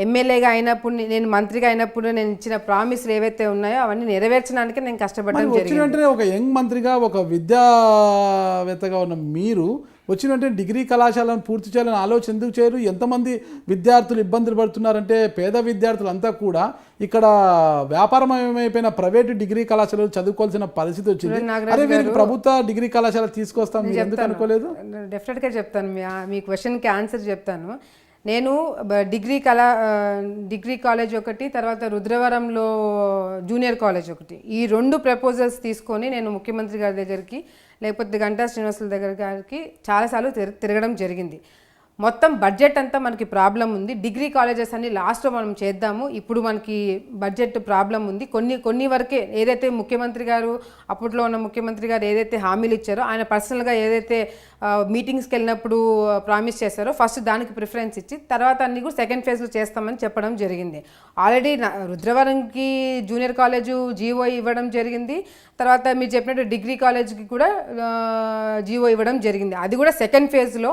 ఎమ్మెల్యేగా అయినప్పుడు, నేను మంత్రిగా అయినప్పుడు నేను ఇచ్చిన ప్రామిస్లు ఏవైతే ఉన్నాయో అవన్నీ నెరవేర్చడానికి నేను కష్టపడడం జరిగింది. వచ్చిన ఒక యంగ్ మంత్రిగా, ఒక విద్యావేత్తగా ఉన్న మీరు వచ్చిన డిగ్రీ కళాశాలను పూర్తి చేయాలని ఆలోచన ఎందుకు చేయరు? ఎంతమంది విద్యార్థులు ఇబ్బందులు పడుతున్నారంటే పేద విద్యార్థులంతా కూడా ఇక్కడ వ్యాపారమయమైపోయిన ప్రైవేటు డిగ్రీ కళాశాలలు చదువుకోవాల్సిన పరిస్థితి వచ్చింది. అరే వీరికి ప్రభుత్వ డిగ్రీ కళాశాల తీసుకొస్తాం, మీరు ఎందుకు అనుకోలేదు? డెఫినెట్గా చెప్తాను, మీ క్వశ్చన్కి ఆన్సర్ చెప్తాను. నేను డిగ్రీ కాలేజ్ ఒకటి, తర్వాత రుద్రవరంలో జూనియర్ కాలేజ్ ఒకటి, ఈ 2 ప్రపోజల్స్ తీసుకొని నేను ముఖ్యమంత్రి గారి దగ్గరికి, లేకపోతే గంటా శ్రీనివాసుల దగ్గరికి చాలాసార్లు తిరగడం జరిగింది. మొత్తం బడ్జెట్ అంతా మనకి ప్రాబ్లం ఉంది. డిగ్రీ కాలేజెస్ అన్ని లాస్ట్లో మనం చేద్దాము, ఇప్పుడు మనకి బడ్జెట్ ప్రాబ్లం ఉంది. కొన్ని వరకే ఏదైతే ముఖ్యమంత్రి గారు, అప్పట్లో ఉన్న ముఖ్యమంత్రి గారు ఏదైతే హామీలు ఇచ్చారో, ఆయన పర్సనల్గా ఏదైతే మీటింగ్స్కి వెళ్ళినప్పుడు ప్రామిస్ చేశారో ఫస్ట్ దానికి ప్రిఫరెన్స్ ఇచ్చి తర్వాత అన్ని కూడా సెకండ్ ఫేజ్లో చేస్తామని చెప్పడం జరిగింది. ఆల్రెడీ రుద్రవరంకి జూనియర్ కాలేజు జీవో ఇవ్వడం జరిగింది. తర్వాత మీరు చెప్పినట్టు డిగ్రీ కాలేజ్కి కూడా జీవో ఇవ్వడం జరిగింది. అది కూడా సెకండ్ ఫేజ్లో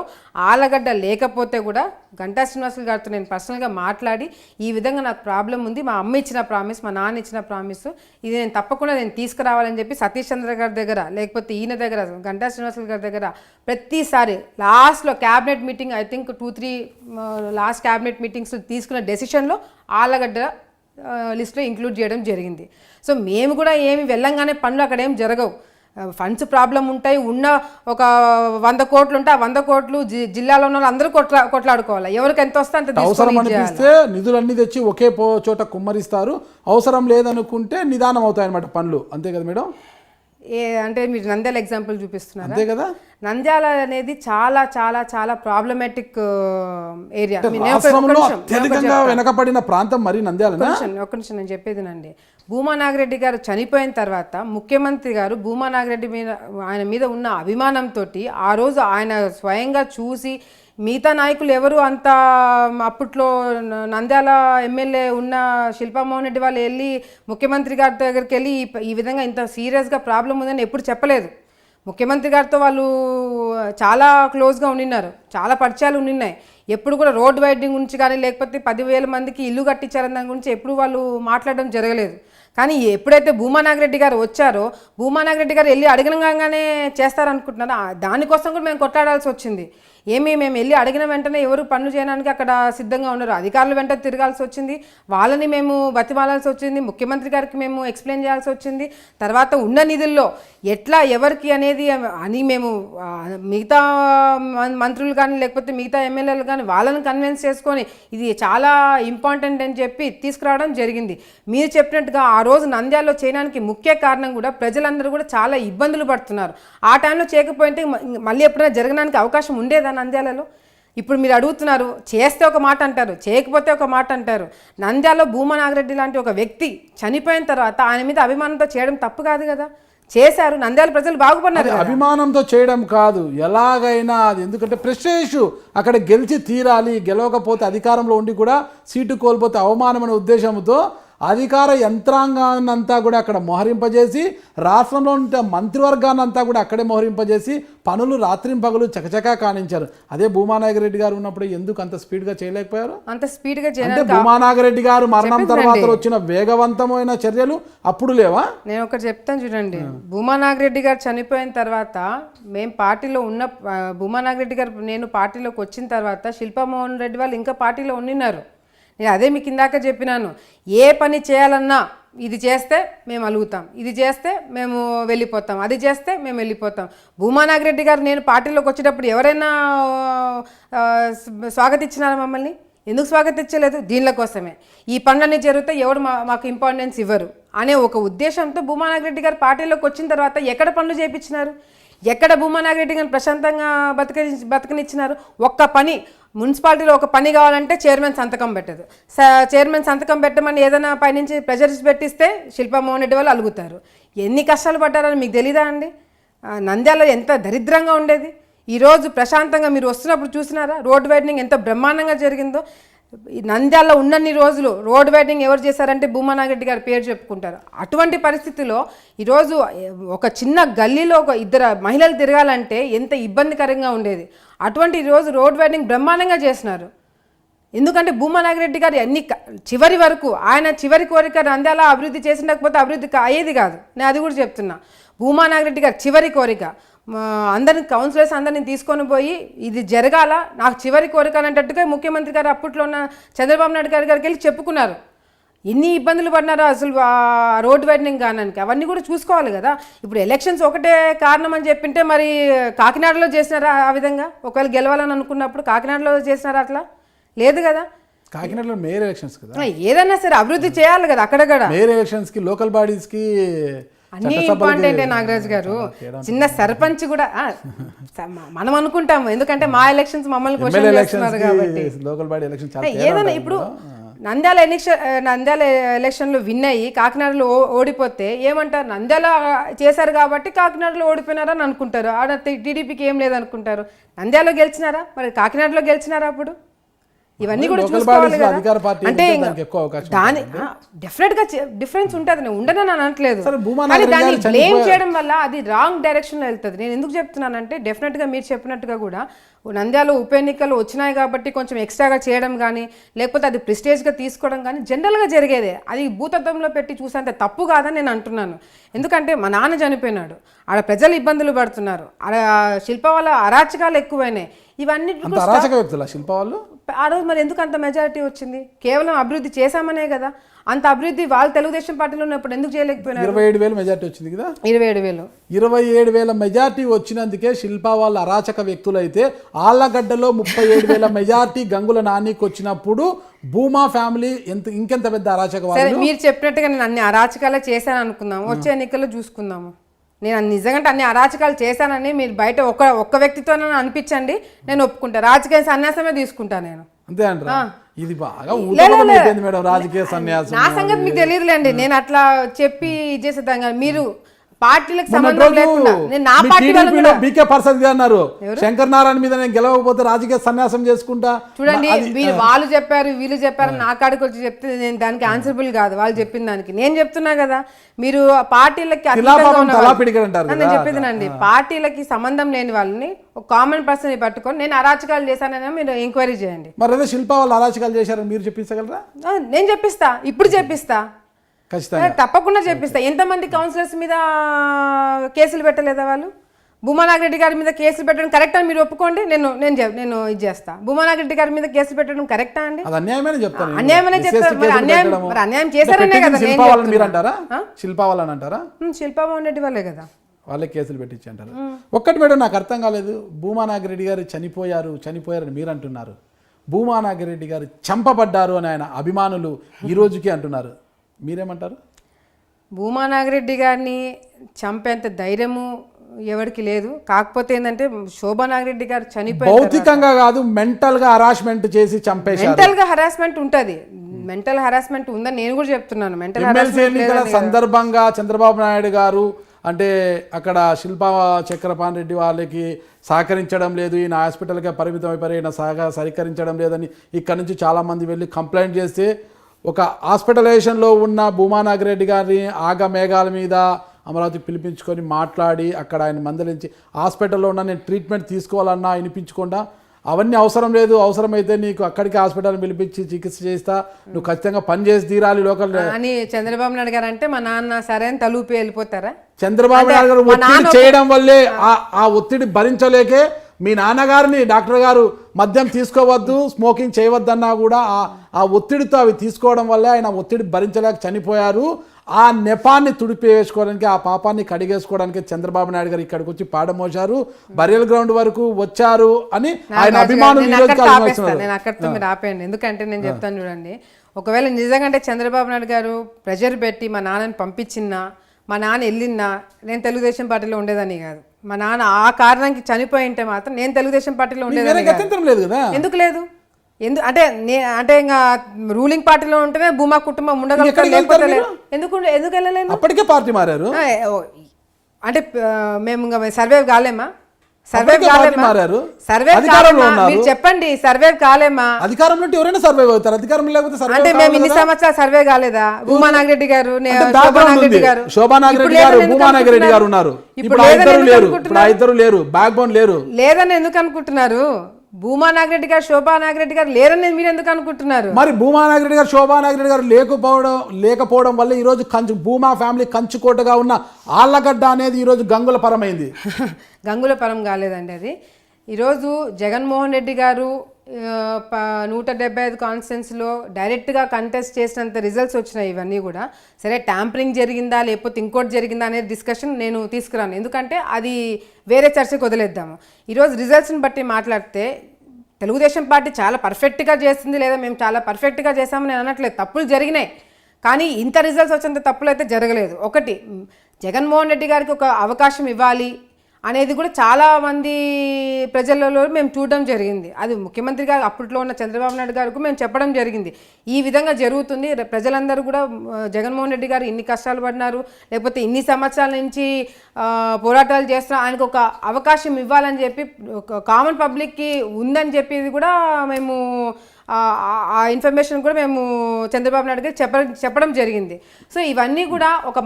ఆలగడ్డ లేకపోతే కూడా గంటా శ్రీనివాసులు గారితో నేను పర్సనల్గా మాట్లాడి ఈ విధంగా నాకు ప్రాబ్లం ఉంది, మా అమ్మ ఇచ్చిన ప్రామిస్, మా నాన్న ఇచ్చిన ప్రామిస్, ఇది నేను తప్పకుండా నేను తీసుకురావాలని చెప్పి సతీష్ చంద్ర గారి దగ్గర, లేకపోతే ఈయన దగ్గర, గంటా శ్రీనివాసులు గారి దగ్గర ప్రతిసారి లాస్ట్లో cabinet meeting, I think 2-3 last cabinet meetings తీసుకున్న డెసిషన్లో ఆలగడ్డ లిస్ట్లో ఇంక్లూడ్ చేయడం జరిగింది. సో మేము కూడా ఏమి వెళ్ళంగానే పనులు అక్కడ ఏం జరగవు, ఫండ్స్ ప్రాబ్లం ఉంటాయి. ఉన్న ఒక 100 కోట్లు ఉంటే ఆ 100 కోట్లు జిల్లాలో ఉన్న అందరూ కొట్లాడుకోవాలి, ఎవరికి ఎంత వస్తే అంత అవసరం అనిపిస్తే నిధులన్నీ తెచ్చి ఒకే చోట కుమ్మరిస్తారు, అవసరం లేదనుకుంటే నిదానం అవుతాయి అన్నమాట పనులు, అంతే కదా మేడం? అంటే మీరు నంద్యాల ఎగ్జాంపుల్ చూపిస్తున్నారు, అంతే కదా? నంద్యాల అనేది చాలా చాలా చాలా ప్రాబ్లమాటిక్ ఏరియా. వెనకబడిన ప్రాంతం మరి నంద్యాల. ఒక్క నిమిషం నేను చెప్పేదినండి. భూమా నాగిరెడ్డి గారు చనిపోయిన తర్వాత ముఖ్యమంత్రి గారు భూమా నాగిరెడ్డి మీద, ఆయన మీద ఉన్న అభిమానంతో ఆ రోజు ఆయన స్వయంగా చూసి, మిగతా నాయకులు ఎవరు అంత అప్పట్లో నంద్యాల ఎమ్మెల్యే ఉన్న శిల్పామోహన్ రెడ్డి వాళ్ళు వెళ్ళి ముఖ్యమంత్రి గారి దగ్గరికి వెళ్ళి ఈ విధంగా ఇంత సీరియస్గా ప్రాబ్లం ఉందని ఎప్పుడు చెప్పలేదు. ముఖ్యమంత్రి గారితో వాళ్ళు చాలా క్లోజ్గా ఉండినారు, చాలా పరిచయాలు ఉన్నాయి. ఎప్పుడు కూడా రోడ్ వైడింగ్ గురించి కానీ, లేకపోతే 10,000 మందికి ఇల్లు కట్టించారని దాని గురించి ఎప్పుడు వాళ్ళు మాట్లాడడం జరగలేదు. కానీ ఎప్పుడైతే భూమా నాగిరెడ్డి గారు వచ్చారో, భూమా నాగిరెడ్డి గారు వెళ్ళి అడగనగానే చేస్తారనుకుంటున్నారో, దానికోసం కూడా మేము కొట్లాడాల్సి వచ్చింది. మేము వెళ్ళి అడిగిన వెంటనే ఎవరు పనులు చేయడానికి అక్కడ సిద్ధంగా ఉన్నారు, అధికారుల వెంట తిరగాల్సి వచ్చింది, వాళ్ళని మేము బతిమాలాల్సి వచ్చింది, ముఖ్యమంత్రి గారికి మేము ఎక్స్ప్లెయిన్ చేయాల్సి వచ్చింది. తర్వాత ఉన్న నిధుల్లో ఎట్లా ఎవరికి అనేది అని మేము మిగతా మంత్రులు కానీ, లేకపోతే మిగతా ఎమ్మెల్యేలు కానీ వాళ్ళని కన్విన్స్ చేసుకొని ఇది చాలా ఇంపార్టెంట్ అని చెప్పి తీసుకురావడం జరిగింది. మీరు చెప్పినట్టుగా ఆ రోజు నంద్యాలలో చేయడానికి ముఖ్య కారణం కూడా ప్రజలందరూ కూడా చాలా ఇబ్బందులు పడుతున్నారు. ఆ టైంలో చేయకపోతే మళ్ళీ ఎప్పుడైనా జరగడానికి అవకాశం ఉండేదా నంద్యాలలో? ఇప్పుడు మీరు అడుగుతున్నారు, చేస్తే ఒక మాట అంటారు, చేయకపోతే ఒక మాట అంటారు. నంద్యాలలో భూమా నాగిరెడ్డి లాంటి ఒక వ్యక్తి చనిపోయిన తర్వాత ఆయన మీద అభిమానంతో చేయడం తప్పు కాదు కదా? చేశారు, నంద్యాల ప్రజలు బాగుపడినారు. అభిమానంతో చేయడం కాదు, ఎలాగైనా అది, ఎందుకంటే ప్రెస్టేజ్ అక్కడ గెలిచి తీరాలి, గెలవకపోతే అధికారంలో ఉండి కూడా సీటు కోల్పోతే అవమానమైన ఉద్దేశంతో అధికార యంత్రాంగాన్ని అంతా కూడా అక్కడ మోహరింపజేసి, రాష్ట్రంలో ఉంటే మంత్రివర్గాన్ని అంతా కూడా అక్కడే మోహరింపజేసి పనులు రాత్రింపగలు చకచకా కానించారు. అదే భూమా నాగిరెడ్డి గారు ఉన్నప్పుడు ఎందుకు అంత స్పీడ్గా చేయలేకపోయారు? అంత స్పీడ్గా అంటే భూమా నాగిరెడ్డి గారు మరణం తర్వాత వచ్చిన వేగవంతమైన చర్యలు అప్పుడు లేవా? నేను ఒకటి చెప్తాను చూడండి. భూమా నాగిరెడ్డి గారు చనిపోయిన తర్వాత మేము పార్టీలో ఉన్న, భూమా నాగిరెడ్డి గారు నేను పార్టీలోకి వచ్చిన తర్వాత శిల్పామోహన్ రెడ్డి వాళ్ళు ఇంకా పార్టీలో ఉండినారు. నేను అదే మీకు ఇందాక చెప్పినాను, ఏ పని చేయాలన్నా ఇది చేస్తే మేము అలుగుతాం, ఇది చేస్తే మేము వెళ్ళిపోతాం, అది చేస్తే మేము వెళ్ళిపోతాం. భూమా నాగిరెడ్డి గారు నేను పార్టీలోకి వచ్చేటప్పుడు ఎవరైనా స్వాగతించినారా మమ్మల్ని? ఎందుకు స్వాగతించలేదు? దీనిల కోసమే. ఈ పనులన్నీ జరిగితే ఎవరు మాకు ఇంపార్టెన్స్ ఇవ్వరు అనే ఒక ఉద్దేశంతో భూమా నాగిరెడ్డి గారు పార్టీలోకి వచ్చిన తర్వాత ఎక్కడ పనులు చేయించినారు? ఎక్కడ భూమా నాగిరెడ్డి గారిని ప్రశాంతంగా బతకనిచ్చినారు? ఒక్క పని, మున్సిపాలిటీలో ఒక పని కావాలంటే చైర్మన్ సంతకం పెట్టదు. చైర్మన్ సంతకం పెట్టమని ఏదైనా పైనుంచి ప్రెజర్స్ పెట్టిస్తే శిల్పామోహన్ రెడ్డి వాళ్ళు అలుగుతారు. ఎన్ని కష్టాలు పడ్డారని మీకు తెలీదా అండి? నంద్యాల ఎంత దరిద్రంగా ఉండేది. ఈరోజు ప్రశాంతంగా మీరు వస్తున్నప్పుడు చూసినారా రోడ్ వైడనింగ్ ఎంత బ్రహ్మాండంగా జరిగిందో? నంద్యాలలో ఉన్నన్ని రోజులు రోడ్ వైడనింగ్ ఎవరు చేశారంటే భూమా నాగిరెడ్డి గారి పేరు చెప్పుకుంటారు. అటువంటి పరిస్థితిలో ఈరోజు ఒక చిన్న గల్లీలో ఒక 2 మహిళలు తిరగాలంటే ఎంత ఇబ్బందికరంగా ఉండేది. అటువంటి ఈరోజు రోడ్ వైడనింగ్ బ్రహ్మాండంగా చేసినారు. ఎందుకంటే భూమా నాగిరెడ్డి గారు చివరి వరకు ఆయన చివరి కోరిక నంద్యాల అభివృద్ధి చేసినకపోతే అభివృద్ధి అయ్యేది కాదు. నేను అది కూడా చెప్తున్నా. భూమా నాగిరెడ్డి గారు చివరి కోరిక అందరిని కౌన్సిలర్స్ అందరినీ తీసుకొని పోయి ఇది జరగాల నాకు చివరి కోరిక అనేటట్టుగా ముఖ్యమంత్రి గారు అప్పట్లో ఉన్న చంద్రబాబు నాయుడు గారికి వెళ్ళి చెప్పుకున్నారు. ఎన్ని ఇబ్బందులు పడినారో అసలు రోడ్డు వైడనింగ్ కానానికి అవన్నీ కూడా చూసుకోవాలి కదా. ఇప్పుడు ఎలక్షన్స్ ఒకటే కారణం అని చెప్పింటే మరి కాకినాడలో చేసినారా ఆ విధంగా? ఒకవేళ గెలవాలని అనుకున్నప్పుడు కాకినాడలో చేసినారా? అట్లా లేదు కదా. కాకినాడలో మేయర్ ఎలక్షన్స్ కదా, ఏదైనా సరే అభివృద్ధి చేయాలి కదా అక్కడక్కడ. మేయర్ ఎలక్షన్స్ కి లోకల్ బాడీస్ కి అన్నీ ఇంపార్టెంటే నాగరాజు గారు. చిన్న సర్పంచ్ కూడా మనం అనుకుంటాము, ఎందుకంటే మా ఎలక్షన్స్ మమ్మల్ని క్వశ్చన్ చేస్తున్నారు కాబట్టి. లోకల్ బాడీ ఎలక్షన్ ఏదైనా ఇప్పుడు నంద్యాల ఎలక్షన్లో విన్ అయ్యి కాకినాడలో ఓడిపోతే ఏమంటారు? నంద్యాల చేశారు కాబట్టి కాకినాడలో ఓడిపోయినారని అనుకుంటారు. ఆడ టీడీపీకి ఏం లేదనుకుంటారు. నంద్యాలలో గెలిచినారా? మరి కాకినాడలో గెలిచినారా? అప్పుడు ఇవన్నీ కూడా చూసుకోవాలి కదా. అంటే దాని డెఫినెట్ గా డిఫరెన్స్ ఉంటుంది. నేను ఉండనని అనట్లేదు, కానీ దాన్ని బ్లేమ్ చేయడం వల్ల అది రాంగ్ డైరెక్షన్ లో వెళ్తుంది. నేను ఎందుకు చెప్తున్నానంటే డెఫినెట్ గా మీరు చెప్పినట్టుగా కూడా నంద్యాల ఉప ఎన్నికలు వచ్చినాయి కాబట్టి కొంచెం ఎక్స్ట్రాగా చేయడం కానీ లేకపోతే అది ప్రెస్టేజ్గా తీసుకోవడం కానీ జనరల్గా జరిగేదే. అది భూతత్వంలో పెట్టి చూసేంత తప్పు కాదని నేను అంటున్నాను. ఎందుకంటే మా నాన్న చనిపోయినాడు, ఆడ ప్రజలు ఇబ్బందులు పడుతున్నారు, ఆడ శిల్ప వాళ్ళ అరాచకాలు ఎక్కువైనాయి. ఇవన్నీ శిల్ప వాళ్ళు ఆ రోజు మరి ఎందుకు అంత మెజారిటీ వచ్చింది? కేవలం అభివృద్ధి చేశామనే కదా. అంత అభివృద్ధి వాళ్ళు తెలుగుదేశం పార్టీలో ఉన్నప్పుడు ఎందుకు చేయలేకపోయినారు? 27,000 మెజార్టీ వచ్చింది కదా. 27,000 మెజార్టీ వచ్చినందుకే శిల్ప వాళ్ళ అరాచక వ్యక్తులు అయితే ఆళ్లగడ్డలో 37,000 మెజార్టీ గంగుల నానికి వచ్చినప్పుడు భూమా ఫ్యామిలీ ఇంకెంత పెద్ద అరాచక వాళ్ళు. మీరు చెప్పినట్టుగా నేను అన్ని అరాచకాలే చేశాను అనుకుందాము, వచ్చే ఎన్నికల్లో చూసుకుందాము. నేను నిజంగా అన్ని అరాచకాలు చేశానని మీరు బయట ఒక్క వ్యక్తితో అనిపించండి, నేను ఒప్పుకుంటా. రాజకీయ సన్యాసమే తీసుకుంటా నేను, అంతే అంటారా? ఇది బాగా ఊతమైపోయింది మేడం రాజకీయ సన్యాసం. నా సంగతి మీకు తెలియదులేండి, నేను అట్లా చెప్పి చేసేద్దాం కానీ మీరు పార్టీలకు సంబంధం లేకుండా నేను నా పార్టీ బీకే పర్సన్ అన్నారు శంకర్ నారాయణ మీద నేను గెలవకపోతే రాజకీయ సన్యాసం చేసుకుంటా. చూడండి వాళ్ళు చెప్పారు వీళ్ళు చెప్పారు, నా కాడికి వచ్చి చెప్తే నేను దానికి ఆన్సరబుల్ కాదు. వాళ్ళు చెప్పిన దానికి నేను చెప్తున్నా కదా. మీరు పార్టీలకి నేను చెప్పేదినండి, పార్టీలకి సంబంధం లేని వాళ్ళని ఒక కామన్ పర్సన్ పట్టుకొని నేను అరాచకాలు చేశానని మీరు ఎంక్వైరీ చేయండి. మరి అదే శిల్ప వాళ్ళు అరాచకాలు చేశారని మీరు చెప్పిస్తగలరా? నేను చెప్పిస్తా, ఇప్పుడు చెప్పిస్తా, తప్పకుండా చెప్పిస్తా. ఎంతమంది కౌన్సిలర్స్ మీద కేసులు పెట్టలేదా వాళ్ళు? భూమా నాగిరెడ్డి గారి మీద కేసులు పెట్టడం కరెక్టా? మీరు ఒప్పుకోండి, నేను ఇది చేస్తా. భూమా నాగిరెడ్డి గారి మీద కేసులు పెట్టడం కరెక్టా అండి? అన్యాయమనే చెప్తాను. అన్యాయమనే చెప్తారు. మరి అన్యాయం చేశారనే కదా. శిల్పా శిల్పాభవన్ రెడ్డి వాళ్ళే కదా, వాళ్ళే కేసులు పెట్టించి అంటారు. ఒక్కటి మేడం నాకు అర్థం కాలేదు, భూమా నాగిరెడ్డి గారు చనిపోయారని మీరు అంటున్నారు, భూమా నాగిరెడ్డి గారు చంపబడ్డారు అని ఆయన అభిమానులు ఈ రోజుకి అంటున్నారు, మీరేమంటారు? భూమా నాగిరెడ్డి గారిని చంపేంత ధైర్యము ఎవరికి లేదు. కాకపోతే ఏంటంటే శోభా నాగిరెడ్డి గారు చనిపోయి భౌతికంగా కాదు మెంటల్ గా హరాస్మెంట్ చేసి చంపేశారు. మెంటల్ గా హరాస్మెంట్ ఉంటది, మెంటల్ హరాస్మెంట్ ఉందని నేను కూడా చెప్తున్నాను. మెంటల్ హరాస్మెంట్ సందర్భంగా చంద్రబాబు నాయుడు గారు అంటే అక్కడ శిల్పా చక్రపాణి రెడ్డి వాళ్ళకి సహకరించడం లేదు, ఈయన హాస్పిటల్గా పరిమితం అయిపోయి ఈయన సహకరించడం లేదని ఇక్కడ నుంచి చాలామంది వెళ్ళి కంప్లైంట్ చేస్తే ఒక హాస్పిటలైజేషన్లో ఉన్న భూమా నాగిరెడ్డి గారిని మేఘాల మీద అమరావతి పిలిపించుకొని మాట్లాడి అక్కడ ఆయన మందలించి హాస్పిటల్లో ఉన్న నేను ట్రీట్మెంట్ తీసుకోవాలన్నా వినిపించకుండా అవన్నీ అవసరం లేదు, అవసరమైతే నీకు అక్కడికి హాస్పిటల్ పిలిపించి చికిత్స చేస్తా, నువ్వు ఖచ్చితంగా పని చేసి తీరాలి లోకల్ అని చంద్రబాబు నాయుడు గారు అంటే మా నాన్న సరే అని తలూపి వెళ్ళిపోతారా? చంద్రబాబు నాయుడు గారు ఒత్తిడి చేయడం వల్లే ఆ ఒత్తిడి భరించలేకే మీ నాన్నగారిని డాక్టర్ గారు మద్యం తీసుకోవద్దు స్మోకింగ్ చేయవద్దన్నా కూడా ఆ ఒత్తిడితో అవి తీసుకోవడం వల్లే ఆయన ఒత్తిడి భరించలేక చనిపోయారు. ఆ నెపాన్ని తుడిపి వేసుకోవడానికి ఆ పాపాన్ని కడిగేసుకోవడానికి చంద్రబాబు నాయుడు గారు ఇక్కడికి వచ్చి పాడమోశారు, బరియల్ గ్రౌండ్ వరకు వచ్చారు అని ఆయన అభిమానులు. నేను అక్కడితో మీరు ఆపేయండి, ఎందుకంటే నేను చెప్తాను చూడండి, ఒకవేళ నిజంగా చంద్రబాబు నాయుడు గారు ప్రెషర్ పెట్టి మా నాన్నని పంపించినా మా నాన్న వెళ్ళినా నేను తెలుగుదేశం పార్టీలో ఉండేదని కాదు. మా నాన్న ఆ కారణానికి చనిపోయి ఉంటే మాత్రం నేను తెలుగుదేశం పార్టీలో ఉండేదని ఎందుకు లేదు? అంటే ఇంకా రూలింగ్ పార్టీలో ఉంటేనే భూమా కుటుంబం ఉండగలుగుతారు, లేకపోతే ఎందుకు వెళ్ళలేదు? అప్పటికే పార్టీ మారారు అంటే మేము సర్వైవ్ కాలేమా? మీరు చెప్పండి, సర్వైవ్ కాలేమా? అధికారంలో ఎవరైనా సర్వైవ్ అవుతారు, అధికారం లేకపోతే అంటే మేము ఇన్ని సంవత్సరాలు సర్వే కాలేదా? భూమా నాగిరెడ్డి గారు, శోభా నాగిరెడ్డి గారు, భూమా నాగిరెడ్డి గారు ఉన్నారు, ఇప్పుడు ఇద్దరు లేరు, బ్యాక్ బోన్ లేరు. లేదని ఎందుకు అనుకుంటున్నారు? భూమా నాగిరెడ్డి గారు, శోభా నాగిరెడ్డి గారు లేరని మీరు ఎందుకు అనుకుంటున్నారు? మరి భూమా నాగిరెడ్డి గారు, శోభా నాగిరెడ్డి గారు లేకపోవడం వల్ల ఈరోజు భూమా ఫ్యామిలీ కంచుకోటగా ఉన్న ఆళ్ళగడ్డ అనేది ఈరోజు గంగుల పరమైంది. గంగుల పరం కాలేదండి అది. ఈరోజు జగన్మోహన్ రెడ్డి గారు 175 కాన్స్టిట్యున్సీలో డైరెక్ట్గా కంటెస్ట్ చేసినంత రిజల్ట్స్ వచ్చినాయి. ఇవన్నీ కూడా సరే ట్యాంపరింగ్ జరిగిందా లేకపోతే ఇంకోటి జరిగిందా అనే డిస్కషన్ నేను తీసుకురాను, ఎందుకంటే అది వేరే చర్చకు వదిలేద్దాము. ఈరోజు రిజల్ట్స్ని బట్టి మాట్లాడితే తెలుగుదేశం పార్టీ చాలా పర్ఫెక్ట్గా చేస్తుంది, లేదా మేము చాలా పర్ఫెక్ట్గా చేసామని నేను అనట్లేదు, తప్పులు జరిగినాయి. కానీ ఇంత రిజల్ట్స్ వచ్చేంత తప్పులు అయితే జరగలేదు. ఒకటి, జగన్మోహన్ రెడ్డి గారికి ఒక అవకాశం ఇవ్వాలి అనేది కూడా చాలామంది ప్రజలలో మేము చూడడం జరిగింది. అది ముఖ్యమంత్రి గారు అప్పట్లో ఉన్న చంద్రబాబు నాయుడు గారికి మేము చెప్పడం జరిగింది, ఈ విధంగా జరుగుతుంది. ప్రజలందరూ కూడా జగన్మోహన్ రెడ్డి గారు ఇన్ని కష్టాలు పడినారు, లేకపోతే ఇన్ని సంవత్సరాల నుంచి పోరాటాలు చేస్తున్నారు, ఆయనకు ఒక అవకాశం ఇవ్వాలని చెప్పి కామన్ పబ్లిక్కి ఉందని చెప్పేది కూడా మేము ఆ ఇన్ఫర్మేషన్ కూడా మేము చంద్రబాబు నాయుడు గారికి చెప్పడం జరిగింది. సో ఇవన్నీ కూడా ఒక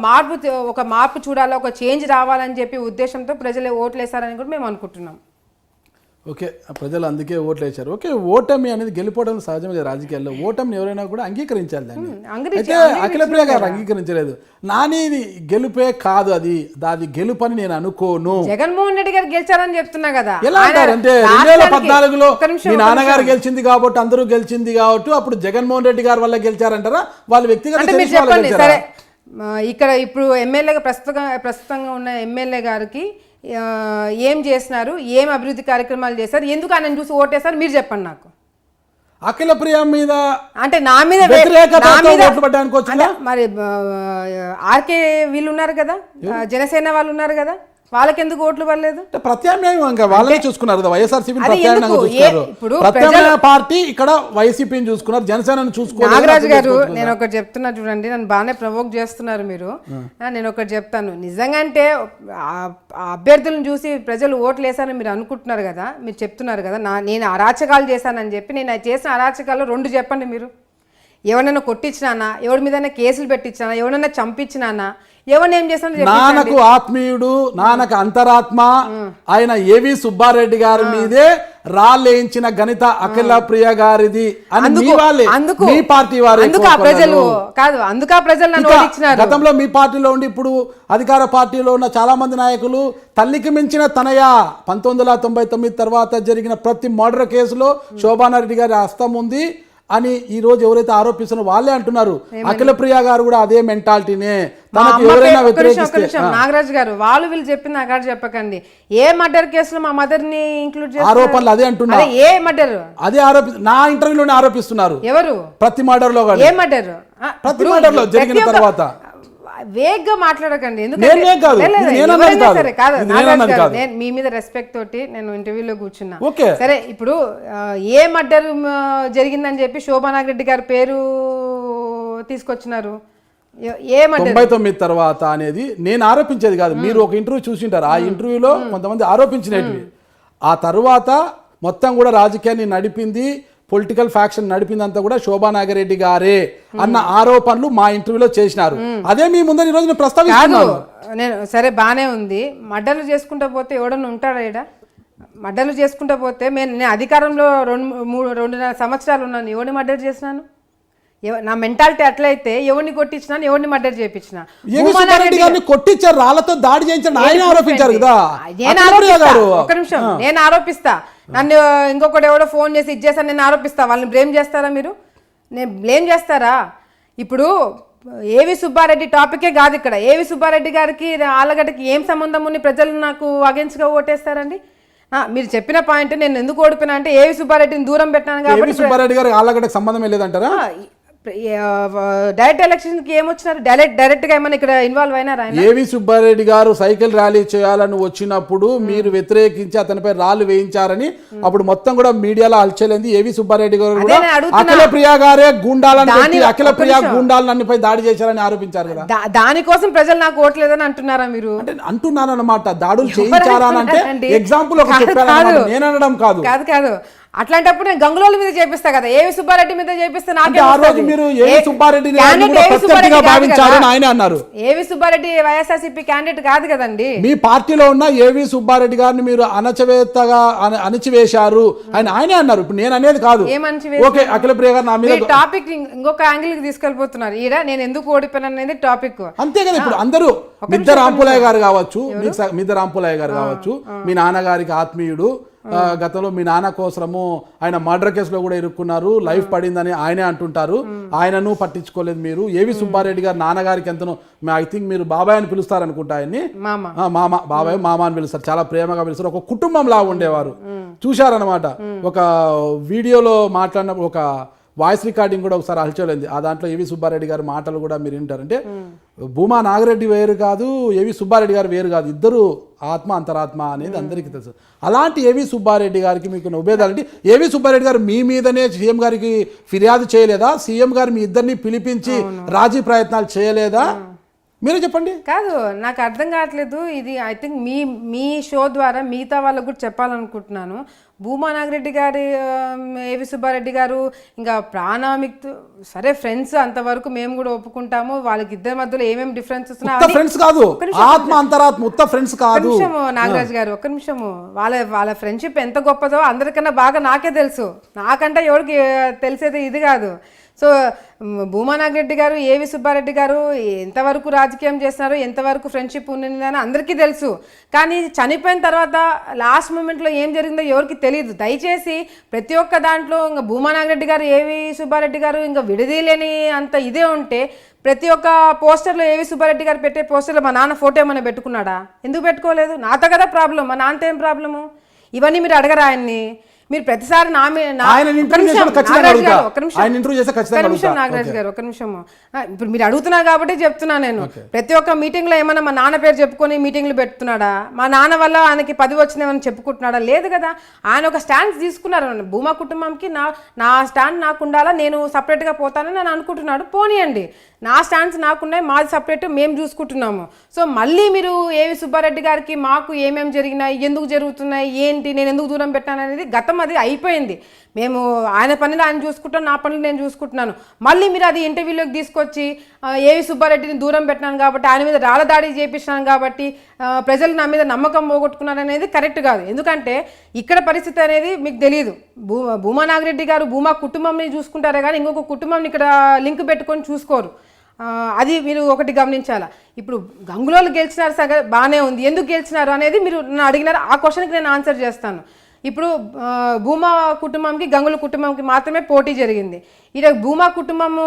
మార్పు చూడాలి, ఒక చేంజ్ రావాలని చెప్పి ఉద్దేశంతో ప్రజలే ఓట్లు వేశారని కూడా మేము అనుకుంటున్నాం. ఓకే, ప్రజలు అందుకే ఓట్లు వేశారు. ఓకే, ఓటమి అనేది గెలిపోవడం సహజమే రాజకీయాల్లో. ఓటమిని ఎవరైనా కూడా అంగీకరించాలి దాన్ని. అయితే అఖిలప్రియ గారు అంగీకరించలేదు. నాని గెలుపే కాదు, అది గెలుపని నేను అనుకోను. జగన్మోహన్ రెడ్డి గారు గెలిచారని చెప్తున్నా కదా. ఎలా అంటారంటే 2014లో మీ నాన్నగారు గెలిచింది కాబట్టి అందరూ గెలిచింది కాబట్టి అప్పుడు జగన్మోహన్ రెడ్డి గారి వల్ల గెలిచారంటారా? వాళ్ళ వ్యక్తిగత సరే, ఇక్కడ ఇప్పుడు ఎమ్మెల్యేగా ప్రస్తుతంగా ఉన్న ఎమ్మెల్యే గారికి ఏం చేసినారు, ఏం అభివృద్ధి కార్యక్రమాలు చేశారు, ఎందుకు ఆయన చూసి ఓటేశారు మీరు చెప్పండి నాకు. అఖిలప్రియ మీద అంటే నా మీద మరి ఆర్కే వీళ్ళు ఉన్నారు కదా, జనసేన వాళ్ళు ఉన్నారు కదా, వాళ్ళకి ఎందుకు ఓట్లు పడలేదు? ప్రత్యామ్నాయంగా వాళ్ళని చూసుకున్నారు, వైఎస్ఆర్సీపీ ప్రత్యామ్నాయ పార్టీ ఇక్కడ వైసీపీని చూసుకున్నారు, జనసేనను చూసుకున్నారు. నాగరాజు గారు, నేను ఒకటి చెప్తున్నా చూడండి, నన్ను బాగానే ప్రవోక్ చేస్తున్నారు మీరు. నేను ఒకటి చెప్తాను, నిజంగా అంటే అభ్యర్థులను చూసి ప్రజలు ఓట్లు వేసారని మీరు అనుకుంటున్నారు కదా, మీరు చెప్తున్నారు కదా నేను అరాచకాలు చేశానని చెప్పి. నేను చేసిన అరాచకాలు 2 చెప్పండి మీరు. ఎవరినైనా కొట్టించినానా, ఎవరి మీద కేసులు పెట్టించినా, ఎవరినైనా చంపించినానా, ఎవరిని ఏం చేస్తాను? నాన్నకు ఆత్మీయుడు, నాన్నకు అంతరాత్మ ఆయన ఏవి సుబ్బారెడ్డి గారి మీదే రాళ్ళేయించిన గణిత అఖిలప్రియ గారిది అని మీ పార్టీ వారు. గతంలో మీ పార్టీలో ఉండి ఇప్పుడు అధికార పార్టీలో ఉన్న చాలా మంది నాయకులు తల్లికి మించిన తనయ 1999 తర్వాత జరిగిన ప్రతి మర్డర్ కేసులో శోభానారెడ్డి గారి హస్తం ఉంది అని ఈ రోజు ఎవరైతే ఆరోపిస్తున్నారో వాళ్ళే అంటున్నారు. అఖిలప్రియ గారు కూడా అదే మెంటాలిటీనే. తనకు ఎవరైనా నాగరాజు గారు వాళ్ళు వీళ్ళు చెప్పింది నాకు చెప్పకండి. ఏ మర్డర్ కేసులో మా మదర్ ని ఇంక్లూడ్ చేస్తారు? ఆరోపణలు అదే అంటున్నారు. ఏ మర్డర్? అదే నా ఇంటర్వ్యూలోనే ఆరోపిస్తున్నారు. ఎవరు? ప్రతి మర్డర్ లో, ఏ మర్డర్? ప్రతి మర్డర్ లో జరిగిన తర్వాత వేగ్గా మాట్లాడకండి, మీ మీద రెస్పెక్ట్ తోటి నేను ఇంటర్వ్యూలో కూర్చున్నా. సరే, ఇప్పుడు ఏ మర్డర్ జరిగిందని చెప్పి శోభా నాగిరెడ్డి గారి పేరు తీసుకొచ్చినారు? ఏ మర్డర్? 99 తర్వాత అనేది నేను ఆరోపించేది కాదు, మీరు ఒక ఇంటర్వ్యూ చూసింటారు. ఆ ఇంటర్వ్యూలో కొంతమంది ఆరోపించినవి. ఆ తర్వాత మొత్తం కూడా రాజకీయాన్ని నడిపింది, పొలిటికల్ ఫ్యాక్షన్ నడిపిందంతా కూడా శోభా నాగిరెడ్డి గారే అన్న ఆరోపణలు మా ఇంటర్వ్యూలో చేసినారు. అదే మీ ముందు ఈ రోజు నేను ప్రస్తావిస్తున్నాను. నేను సరే బానే ఉంది, మర్డర్లు చేసుకుంటా పోతే ఎవడన్నా ఉంటాడా? ఈడ మర్డర్లు చేసుకుంటా పోతే నేను అధికారంలో 2.5 సంవత్సరాలు ఉన్నాను, ఎవరిని మర్డర్ చేసినాను? నా మెంటాలిటీ అట్లయితే ఎవరిని కొట్టించినా, ఎవరిని మర్డర్ చేయించిన? కొట్టించారు, రాళ్లతో దాడి చేయించారు, ఆయన ఆరోపించారు కదా. ఒక నిమిషం, నేను ఆరోపిస్తా. నన్ను ఇంకొకటి ఎవడో ఫోన్ చేసి ఇచ్చేసాను, నేను ఆరోపిస్తా. వాళ్ళని బ్లేమ్ చేస్తారా మీరు? నేను బ్లేమ్ చేస్తారా? ఇప్పుడు ఏవి సుబ్బారెడ్డి టాపికే కాదు ఇక్కడ. ఏవి సుబ్బారెడ్డి గారికి ఆళ్ళగడ్డకి ఏం సంబంధం ఉంది? ప్రజలు నాకు అగెన్స్ట్గా ఓటేస్తారండి. మీరు చెప్పిన పాయింట్ నేను ఎందుకు ఓడిపోయినా అంటే ఏవి సుబ్బారెడ్డిని దూరం పెట్టాను కాబట్టి. సుబ్బారెడ్డి గారు ఆళ్ళగడ్డకి సంబంధం లేదంటారా? డైరెక్ట్ ఎలక్షన్ కి ఏమొచ్చినారు? డైరెక్ట్ గా ఏమన్నా ఇక్కడ ఇన్వాల్వ్ అయినారా? ఏవి సుబ్బారెడ్డి గారు సైకిల్ ర్యాలీ చేయాలని వచ్చినప్పుడు మీరు వ్యతిరేకించి అతనిపై రాళ్ళు వేయించారని అప్పుడు మొత్తం కూడా మీడియాలో హల్చలేంది. ఏవి సుబ్బారెడ్డి గారు కూడా అఖిలప్రియ గారే గుండాలని, అఖిలప్రియ గుండాలన్నిపై దాడి చేశారని ఆరోపించారు కదా. దానికోసం ప్రజలు నాకు ఓట్లేదని అంటున్నారా మీరు? అంటే అంటున్నారన్నమాట. దాడులు చేయించారా అంటే ఎగ్జాంపుల్ ఒక చెప్పారు, నేను అనడం కాదు. కాదు అట్లాంటప్పుడు నేను గంగులోల మీద చేపిస్తా కదా, ఏవి సుబ్బారెడ్డి మీద చేపిస్తే అంటే ఆ రోజు మీరు ఏవి సుబ్బారెడ్డిని కూడా ప్రత్యర్థిగా భావించారని ఆయన అన్నారు. ఏవి సుబ్బారెడ్డి వైఎస్ఆర్సీపీ క్యాండిడేట్ కాదు కదండి. మీ పార్టీలో ఉన్న ఏవి సుబ్బారెడ్డి గారిని మీరు అణచివేశారు అని ఆయనే అన్నారు. ఇప్పుడు నేను అనేది కాదు. ఓకే, అఖిలప్రియ గారు నా మీద టాపిక్ ఇంకొక యాంగిల్ కి తీసుకెళ్లిపోతున్నారు. ఈడ నేను ఎందుకు ఓడిపోయాను అనేది టాపిక్ అంతే కదా. ఇప్పుడు అందరూ మిద్దె రాంపులయ్య గారు కావచ్చు, మీ నాన్నగారికి ఆత్మీయుడు, గతంలో మీ నాన్న కోసము ఆయన మర్డర్ కేసులో కూడా ఇరుక్కున్నారు, లైఫ్ పడిందని ఆయనే అంటుంటారు. ఆయనను పట్టించుకోలేదు మీరు. ఏవి సుబ్బారెడ్డి గారు నాన్నగారికి ఎంతనో, ఐ థింక్ మీరు బాబాయ్ అని పిలుస్తారు అనుకుంటా ఆయన్ని, బాబాయ్ మామ అని పిలుస్తారు, చాలా ప్రేమగా పిలుస్తారు. ఒక కుటుంబంలా ఉండేవారు. చూశారనమాట. ఒక వీడియోలో మాట్లాడినప్పుడు ఒక వాయిస్ రికార్డింగ్ కూడా ఒకసారి హల్చలేదు. ఆ దాంట్లో ఏవి సుబ్బారెడ్డి గారి మాటలు కూడా మీరు వింటారంటే, భూమా నాగిరెడ్డి వేరు కాదు, ఏవి సుబ్బారెడ్డి గారు వేరు కాదు, ఇద్దరు ఆత్మ అంతరాత్మ అనేది అందరికీ తెలుసు. అలాంటి ఏవి సుబ్బారెడ్డి గారికి మీకు ఉభేదాలంటే, ఏవి సుబ్బారెడ్డి గారు మీ మీదనే సీఎం గారికి ఫిర్యాదు చేయలేదా? సీఎం గారు మీ ఇద్దరిని పిలిపించి రాజీ ప్రయత్నాలు చేయలేదా? మీరే చెప్పండి. కాదు, నాకు అర్థం కావట్లేదు. ఇది ఐ థింక్ మీ షో ద్వారా మిగతా వాళ్ళకు కూడా చెప్పాలనుకుంటున్నాను. భూమా నాగిరెడ్డి గారి, ఏవి సుబ్బారెడ్డి గారు ఇంకా ప్రాణామిక్ సరే ఫ్రెండ్స్, అంతవరకు మేము కూడా ఒప్పుకుంటాము. వాళ్ళకి ఇద్దరి మధ్యలో ఏమేమి డిఫరెన్సెస్ నాగరాజు గారు, ఒక్క నిమిషము. వాళ్ళ ఫ్రెండ్షిప్ ఎంత గొప్పదో అందరికన్నా బాగా నాకే తెలుసు. నాకంటే ఎవరికి తెలిసేది ఇది కాదు. సో భూమా నాగిరెడ్డి గారు, ఏవి సుబ్బారెడ్డి గారు ఎంతవరకు రాజకీయం చేస్తున్నారు, ఎంతవరకు ఫ్రెండ్షిప్ ఉన్నదని అందరికీ తెలుసు. కానీ చనిపోయిన తర్వాత లాస్ట్ మూమెంట్లో ఏం జరిగిందో ఎవరికి తెలియదు. దయచేసి ప్రతి ఒక్క దాంట్లో ఇంకా భూమా నాగిరెడ్డి గారు, ఏవి సుబ్బారెడ్డి గారు ఇంకా విడదీయలేని అంత ఇదే ఉంటే, ప్రతి ఒక్క పోస్టర్లో ఏవి సుబ్బారెడ్డి గారు పెట్టే పోస్టర్లో మా నాన్న ఫోటో ఏమైనా పెట్టుకున్నాడా? ఎందుకు పెట్టుకోలేదు? నాతో కదా ప్రాబ్లం, మా నాన్నతో ఏం ప్రాబ్లము? ఇవన్నీ మీరు అడగరా ఆయన్ని? మీరు ప్రతిసారి నాగరాజు గారు ఒక్క నిమిషము, ఇప్పుడు మీరు అడుగుతున్నారు కాబట్టి చెప్తున్నా. నేను ప్రతి ఒక్క మీటింగ్ లో ఏమన్నా మా నాన్న పేరు చెప్పుకొని మీటింగ్లు పెడుతున్నాడా? మా నాన్న వల్ల ఆయనకి పదవి వచ్చిందేమని చెప్పుకుంటున్నాడా? లేదు కదా. ఆయన ఒక స్టాండ్ తీసుకున్నారు. భూమా కుటుంబంకి నా స్టాండ్ నాకు ఉండాలా, నేను సపరేట్ గా పోతానని నేను అనుకుంటున్నాడు. పోనీయండి, నా స్టాండ్స్ నాకున్నాయి, మాది సపరేట్, మేము చూసుకుంటున్నాము. సో మళ్ళీ మీరు ఏవి సుబ్బారెడ్డి గారికి మాకు ఏమేమి జరిగినాయి, ఎందుకు జరుగుతున్నాయి, ఏంటి, నేను ఎందుకు దూరం పెట్టాను అనేది గతం, అది అయిపోయింది. మేము ఆయన పనులు ఆయన చూసుకుంటాం, నా పనులు నేను చూసుకుంటున్నాను. మళ్ళీ మీరు అది ఇంటర్వ్యూలోకి తీసుకొచ్చి ఏవి సుబ్బారెడ్డిని దూరం పెట్టినాను కాబట్టి, ఆయన మీద రాళ్ళ దాడి చేపించినాను కాబట్టి ప్రజలు నా మీద నమ్మకం పోగొట్టుకున్నారు అనేది కరెక్ట్ కాదు. ఎందుకంటే ఇక్కడ పరిస్థితి అనేది మీకు తెలియదు. భూమా నాగిరెడ్డి గారు భూమా కుటుంబంని చూసుకుంటారే కానీ ఇంకొక కుటుంబంని ఇక్కడ లింక్ పెట్టుకొని చూసుకోరు. అది మీరు ఒకటి గమనించాలా. ఇప్పుడు గంగులోలు గెలిచినారు సగ బాగానే ఉంది, ఎందుకు గెలిచినారు అనేది మీరు నన్ను అడిగినారు. ఆ క్వశ్చన్కి నేను ఆన్సర్ చేస్తాను. ఇప్పుడు భూమా కుటుంబంకి గంగుల కుటుంబంకి మాత్రమే పోటీ జరిగింది. ఇలా భూమా కుటుంబము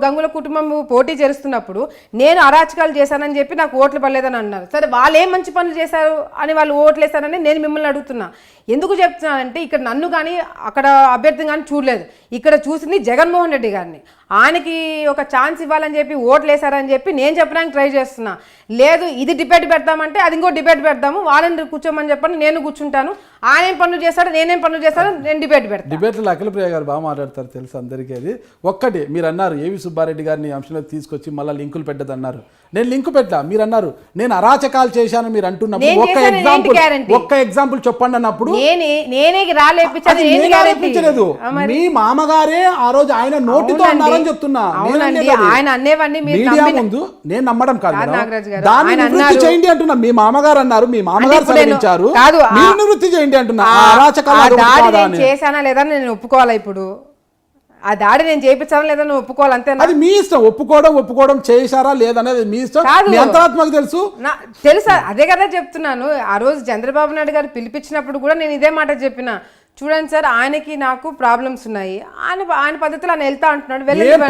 గంగుల కుటుంబము పోటీ చేస్తున్నప్పుడు నేను అరాచకాలు చేశానని చెప్పి నాకు ఓట్లు పడలేదని అన్నారు. సరే, వాళ్ళు ఏం మంచి పనులు చేశారు అని వాళ్ళు ఓట్లు వేశారని నేను మిమ్మల్ని అడుగుతున్నా. ఎందుకు చెప్తున్నానంటే, ఇక్కడ నన్ను కానీ అక్కడ అభ్యర్థిని కానీ చూడలేదు. ఇక్కడ చూసింది జగన్మోహన్ రెడ్డి గారిని. ఆయనకి ఒక ఛాన్స్ ఇవ్వాలని చెప్పి ఓట్లు వేశారని చెప్పి నేను చెప్పడానికి ట్రై చేస్తున్నా. లేదు, ఇది డిబేట్ పెడతామంటే అది ఇంకో డిబేట్ పెడతాము, వాళ్ళని కూర్చోమని చెప్పండి, నేను కూర్చుంటాను. ఆయన ఏం పనులు చేస్తాడు, నేనేం పనులు చేస్తాను, నేను డిబేట్ పెడతాను. డిబేట్లో అఖిలప్రియ గారు బాగా మాట్లాడతారు తెలుసు అందరికీ. అది ఒక్కటి మీరు అన్నారు, ఏవి సుబ్బారెడ్డి గారిని అంశంలోకి తీసుకొచ్చి మళ్ళీ లింకులు పెట్టదన్నారు. నేను లింకు పెట్టా, మీరు అన్నారు నేను అరాచకాలు చేశాను మీరు అంటున్నప్పుడు ఒక్క ఎగ్జాంపుల్ చెప్పండి అన్నప్పుడు రాలేపించలేదు. మీ మామగారే ఆ రోజు ఆయన నోటితో అన్నారని చెప్తున్నా. మీడియా ముందు నేను నమ్మడం కాదు, దాన్ని నివృత్తి చేయండి అంటున్నా. మీ మామగారు అన్నారు, మీ మామగారు సవరించారు, నివృత్తి చేయండి అంటున్నా. అరాచకాలు చేశానా లేదా నేను ఒప్పుకోవాలా? ఇప్పుడు ఆ దాడి నేను చేయించాను లేదా నువ్వు ఒప్పుకోవాలి, అంతే. అది మీ ఇష్టం. ఒప్పుకోవడం చేశారా లేదనేది మీ ఇష్టం, మీ అంతరాత్మకు తెలుసు. తెలుసా? అదే కదా చెప్తున్నాను. ఆ రోజు చంద్రబాబు నాయుడు గారు పిలిపించినప్పుడు కూడా నేను ఇదే మాట చెప్పిన. చూడండి సార్, ఆయనకి నాకు ప్రాబ్లమ్స్ ఉన్నాయి, ఆయన పద్ధతిలో ఆయన వెళ్తా అంటున్నాడు.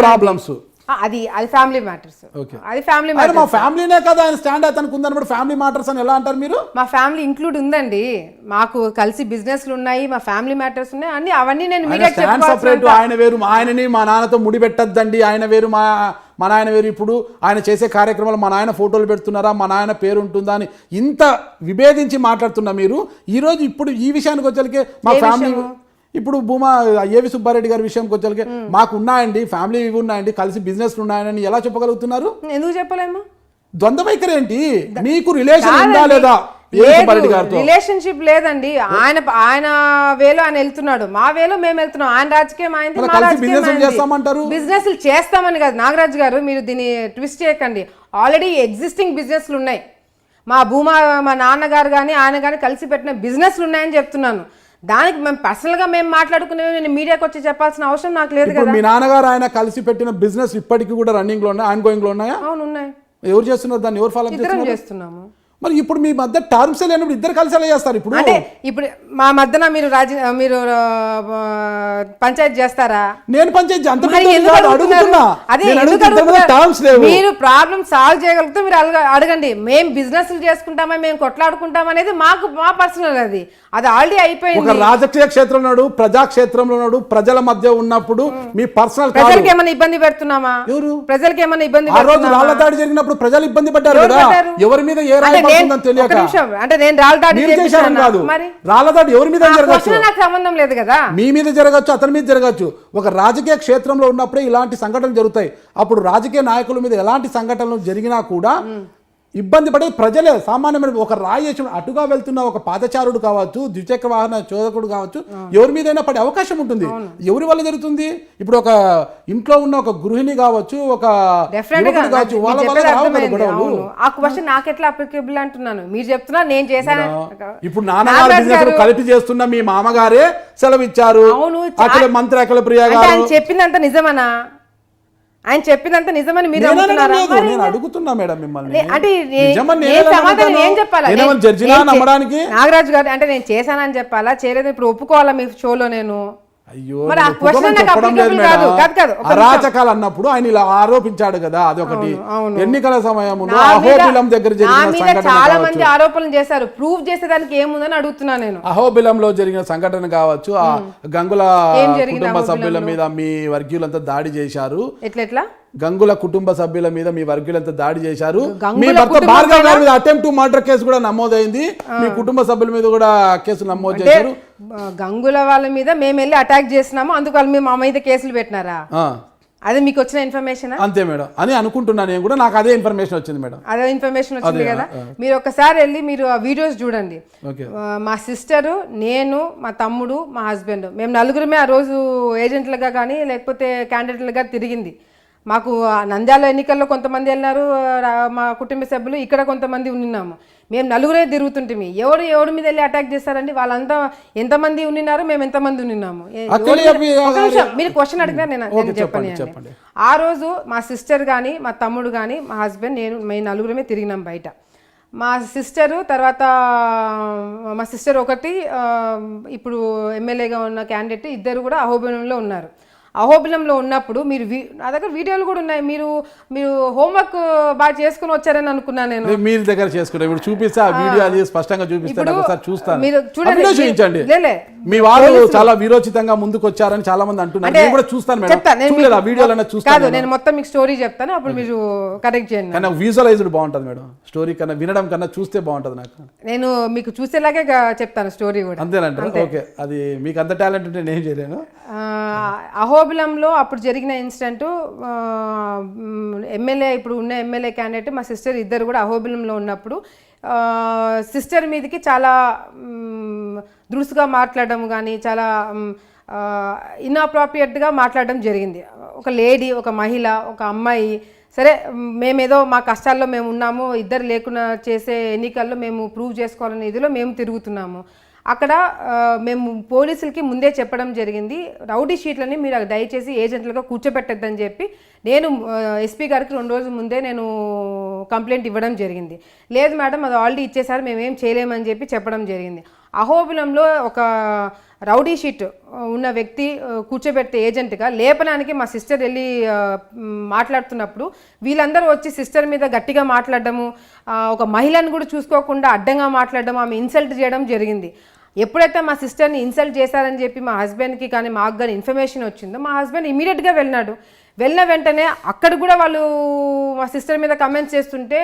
ప్రాబ్లమ్స్ అది ఫ్యామిలీ మ్యాటర్స్. అది ఫ్యామిలీ మ్యాటర్స్. మా ఫ్యామిలీనే కదా ఆయన స్టాండ్ అతనికి ఉందన్నప్పుడు ఫ్యామిలీ మ్యాటర్స్ అని ఎలా అంటారు మీరు? మా ఫ్యామిలీ ఇంక్లూడ్ ఉందండి, మాకు కలిసి బిజినెస్లు ఉన్నాయి, మా ఫ్యామిలీ మ్యాటర్స్ ఉన్నాయి, అన్ని అవన్నీ నేను మీడియాకి చెప్పాను. ఆయన వేరు, ఆయనని మా నాన్నతో ముడి పెట్టద్దండి, ఆయన వేరు మా నాయన వేరు. ఇప్పుడు ఆయన చేసే కార్యక్రమాలు మా నాయన ఫోటోలు పెడుతున్నారా, మా నాయన పేరు ఉంటుందా అని ఇంత విభేదించి మాట్లాడుతున్నా మీరు. ఈరోజు ఇప్పుడు ఈ విషయానికి వచ్చేసరికి మా ఫ్యామిలీ, ఇప్పుడు భూమా ఏవి సుబ్బారెడ్డి గారి విషయంకి వచ్చేసరికి మాకు ఉన్నాయండి, ఫ్యామిలీ ఇవి ఉన్నాయండి, కలిసి బిజినెస్లు ఉన్నాయని ఎలా చెప్పగలుగుతున్నారు? ఎందుకు చెప్పలేము? ద్వంద్వ వైఖరి ఏంటి? మీకు రిలేషన్ ఉందా లేదా? ఏ రెడ్డి గారితో రిలేషన్షిప్ లేదండి. ఆయన వేలో ఆయన వెళ్తున్నాడు, మా వేలో మేము వెళ్తున్నాం. ఆయన రాజకీయం అయింది, మా రాజకీయం చేస్తామంటారు. బిజినెస్లు చేస్తామని కాదు నాగరాజు గారు, మీరు దీన్ని ట్విస్ట్ చేయకండి. ఆల్రెడీ ఎగ్జిస్టింగ్ బిజినెస్లు ఉన్నాయి. మా నాన్నగారు కానీ ఆయన కానీ కలిసి పెట్టిన బిజినెస్లు ఉన్నాయని చెప్తున్నాను. దానికి మేము పర్సనల్గా మేము మాట్లాడుకునేవి నేను మీడియాకి వచ్చి చెప్పాల్సిన అవసరం నాకు లేదు కదా. మీ నాన్నగారు ఆయన కలిసి పెట్టిన బిజినెస్ ఇప్పటికీ కూడా రన్నింగ్ లో ఉన్నాయి, ఆన్ గోయింగ్ లో ఉన్నాయా? అవును ఉన్నాయి. ఎవరు చేస్తున్నారు దాన్ని? ఎవరు ఫాలో చేస్తున్నాము? మరి ఇప్పుడు మీ మధ్య టర్మ్స్ లేనప్పుడు ఇద్దరు కలిసి ఎలా చేస్తారు? ఇప్పుడు మా మధ్యన మీరు పంచాయతీ చేస్తారా? నేను పంచాయతీ అంత మీరు ప్రాబ్లం సాల్వ్ చేయగలిగితే మీరు అడగండి. మేము బిజినెస్ చేసుకుంటామా, మేము కొట్లాడుకుంటాం అనేది మా పర్సనల్. అది ఆల్రెడీ అయిపోయింది. ఒక రాజకీయ క్షేత్రంలో ప్రజాక్షేత్రంలో ప్రజల మధ్య ఉన్నప్పుడు మీ పర్సనల్ ప్రజలకి ఏమైనా ఇబ్బంది పెడుతున్నామా? ఎవరు ప్రజలకి ఏమైనా ఇబ్బంది? ఆ రోజు రాళ్ల దాడి జరిగినప్పుడు ప్రజలు ఇబ్బంది పడ్డారు కదా, ఎవరి మీద ఏ రాయి తెలియక. అంటే నేను రాళ్ళ దాడి కాదు, రాళ్ల దాడి ఎవరి మీద జరగచ్చు? నాకు సంబంధం లేదు కదా. మీ మీద జరగచ్చు, అతని మీద జరగచ్చు. ఒక రాజకీయ క్షేత్రంలో ఉన్నప్పుడే ఇలాంటి సంఘటనలు జరుగుతాయి. అప్పుడు రాజకీయ నాయకుల మీద ఎలాంటి సంఘటనలు జరిగినా కూడా ఇబ్బంది పడేది ప్రజలే, సామాన్యమైన. ఒక రాయి అటుగా వెళ్తున్న ఒక పాదచారుడు కావచ్చు, ద్విచక్ర వాహన చోదకుడు కావచ్చు, ఎవరి మీదైనా పడే అవకాశం ఉంటుంది. ఎవరి వల్ల జరుగుతుంది? ఇప్పుడు ఒక ఇంట్లో ఉన్న ఒక గృహిణి కావచ్చు, ఒక కావచ్చు, వాళ్ళ వల్ల గొడవలు. ఆ క్వశ్చన్ నాకు ఎట్లా అప్లికేబుల్ అంటున్నాను. మీరు చెప్తున్నా నేను చేశాను. ఇప్పుడు నాన్నగారు బిజినెస్ కలిపి చేస్తున్న మీ మామగారే సెలవు ఇచ్చారు. అక్కడ మంత్రి అఖిల ప్రియ గారు చెప్పిందంత నిజమనా? ఆయన చెప్పినంత నిజమని మీరు నేను అడుగుతున్నా మేడం మిమ్మల్ని. అంటే ఏం చెప్పాలా నాగరాజు గారు? అంటే నేను చేశానని చెప్పాలా, చేయలేదు ఇప్పుడు ఒప్పుకోవాలా మీ షోలో? నేను అరాచకాలు అన్నప్పుడు ఆయన ఇలా ఆరోపించాడు కదా, అదొకటి. ఎన్నికల సమయంలో అహోబిలం దగ్గర చాలా మంది ఆరోపణలు చేశారు, ప్రూవ్ చేసేదానికి ఏముందని అడుగుతున్నా నేను. అహోబిలంలో జరిగిన సంఘటన కావచ్చు, ఆ గంగుల కుటుంబ సభ్యుల మీద మీ వర్గీయులంతా దాడి చేశారు. ఎట్లా గంగుల కుటుంబ సభ్యుల మీద మీ వర్గీయులంతా దాడి చేశారు. మీ భర్త భార్గవ్ గారి మీద అటెంప్ట్ టు మర్డర్ కేసు కూడా నమోదైంది. మీ కుటుంబ సభ్యుల మీద కూడా కేసు నమోదు చేశారు. గంగుల వాళ్ళ మీద మేము వెళ్ళి అటాక్ చేసినాము, అందుకు వాళ్ళు మా మీద కేసులు పెట్టినారా? అది మీకు వచ్చిన ఇన్ఫర్మేషన్? అంతే మేడం అని అనుకుంటున్నాను నేను కూడా. నాకు అదే ఇన్ఫర్మేషన్ వచ్చింది మేడం. అదే ఇన్ఫర్మేషన్ వచ్చింది కదా. మీరు ఒకసారి వెళ్ళి మీరు ఆ వీడియోస్ చూడండి. మా సిస్టరు, నేను, మా తమ్ముడు, మా హస్బెండ్, మేము నలుగురమే ఆ రోజు ఏజెంట్లుగా కానీ లేకపోతే క్యాండిడేట్లుగా తిరిగింది. మాకు నంద్యాల ఎన్నికల్లో కొంతమంది వెళ్ళినారు మా కుటుంబ సభ్యులు, ఇక్కడ కొంతమంది ఉన్నాము. మేము నలుగురే తిరుగుతుంటే ఎవరి మీద వెళ్ళి అటాక్ చేస్తారండి? వాళ్ళంతా ఎంతమంది ఉన్నారు, మేము ఎంతమంది ఉన్నాము? మీరు క్వశ్చన్ అడిగినా నేను చెప్పండి. ఆ రోజు మా సిస్టర్ కానీ, మా తమ్ముడు కానీ, మా హస్బెండ్, మేము నలుగురమే తిరిగినాం బయట. మా సిస్టరు తర్వాత మా సిస్టర్ ఒకటి, ఇప్పుడు ఎమ్మెల్యేగా ఉన్న క్యాండిడేట్ ఇద్దరు కూడా అహోబిలంలో ఉన్నారు. అహోబిలంలో ఉన్నప్పుడు మీరు నా దగ్గర వీడియోలు కూడా ఉన్నాయి. మీరు హోంవర్క్ బాగా చేసుకుని వచ్చారని అనుకున్నాను నేను. మీరు దగ్గర చేసుకుంటా ఇప్పుడు చూపిస్తే ఆ వీడియో అది స్పష్టంగా చూపిస్తాను, ఒకసారి చూస్తాను. మీరు చూడండి. మీ వాళ్ళు చాలా వీరోచితంగా ముందుకు వచ్చారని చాలా మంది అంటున్నారు. నేను కూడా చూస్తాను మేడం. చూడలేదు ఆ వీడియోలన్నా చూస్తాను. నేను మొత్తం మీకు స్టోరీ చెప్తాను, అప్పుడు మీరు కరెక్ట్ చేయండి. కానీ విజువలైజ్డ్ బాగుంటుంది మేడం. స్టోరీ కన్నా వినడం కన్నా చూస్తే బాగుంటుంది. నాకు నేను మీకు చూసేలాగే చెప్తాను స్టోరీ కూడా. అంతేనంటే ఓకే. అది మీకు అంత టాలెంట్ ఉంటే నేను చేయలేను. అహోబిలంలో అప్పుడు జరిగిన ఇన్సిడెంట్, ఎమ్మెల్యే ఇప్పుడు ఉన్న ఎమ్మెల్యే క్యాండిడేట్ మా సిస్టర్ ఇద్దరు కూడా అహోబిలంలో ఉన్నప్పుడు సిస్టర్ మీదకి చాలా దురుసుగా మాట్లాడడం కానీ చాలా ఇన్అప్రోప్రియేట్గా మాట్లాడడం జరిగింది. ఒక లేడీ, ఒక మహిళ, ఒక అమ్మాయి, సరే మేమేదో మా కష్టాల్లో మేము ఉన్నాము, ఇద్దరు లేకుండా చేసే ఎన్నికల్లో మేము ప్రూవ్ చేసుకోవాలనే ఇదిలో మేము తిరుగుతున్నాము. అక్కడ మేము పోలీసులకి ముందే చెప్పడం జరిగింది, రౌడీ షీట్లని మీరు దయచేసి ఏజెంట్లుగా కూర్చోబెట్టద్దని చెప్పి నేను ఎస్పీ గారికి 2 రోజుల ముందే నేను కంప్లైంట్ ఇవ్వడం జరిగింది. లేదు మేడం అది ఆల్రెడీ ఇచ్చేసారు, మేమేం చేయలేమని చెప్పి చెప్పడం జరిగింది. అహోబిలంలో ఒక రౌడీ షీట్ ఉన్న వ్యక్తి కూర్చోబెట్టే ఏజెంట్గా లేపడానికి మా సిస్టర్ వెళ్ళి మాట్లాడుతున్నప్పుడు వీళ్ళందరూ వచ్చి సిస్టర్ మీద గట్టిగా మాట్లాడడము, ఒక మహిళను కూడా చూసుకోకుండా అడ్డంగా మాట్లాడడం, ఆమె ఇన్సల్ట్ చేయడం జరిగింది. ఎప్పుడైతే మా సిస్టర్ని ఇన్సల్ట్ చేశారని చెప్పి మా హస్బెండ్కి కానీ మాకు కానీ ఇన్ఫర్మేషన్ వచ్చిందో మా హస్బెండ్ ఇమీడియట్గా వెళ్ళిన వెంటనే అక్కడ కూడా వాళ్ళు మా సిస్టర్ మీద కమెంట్స్ చేస్తుంటే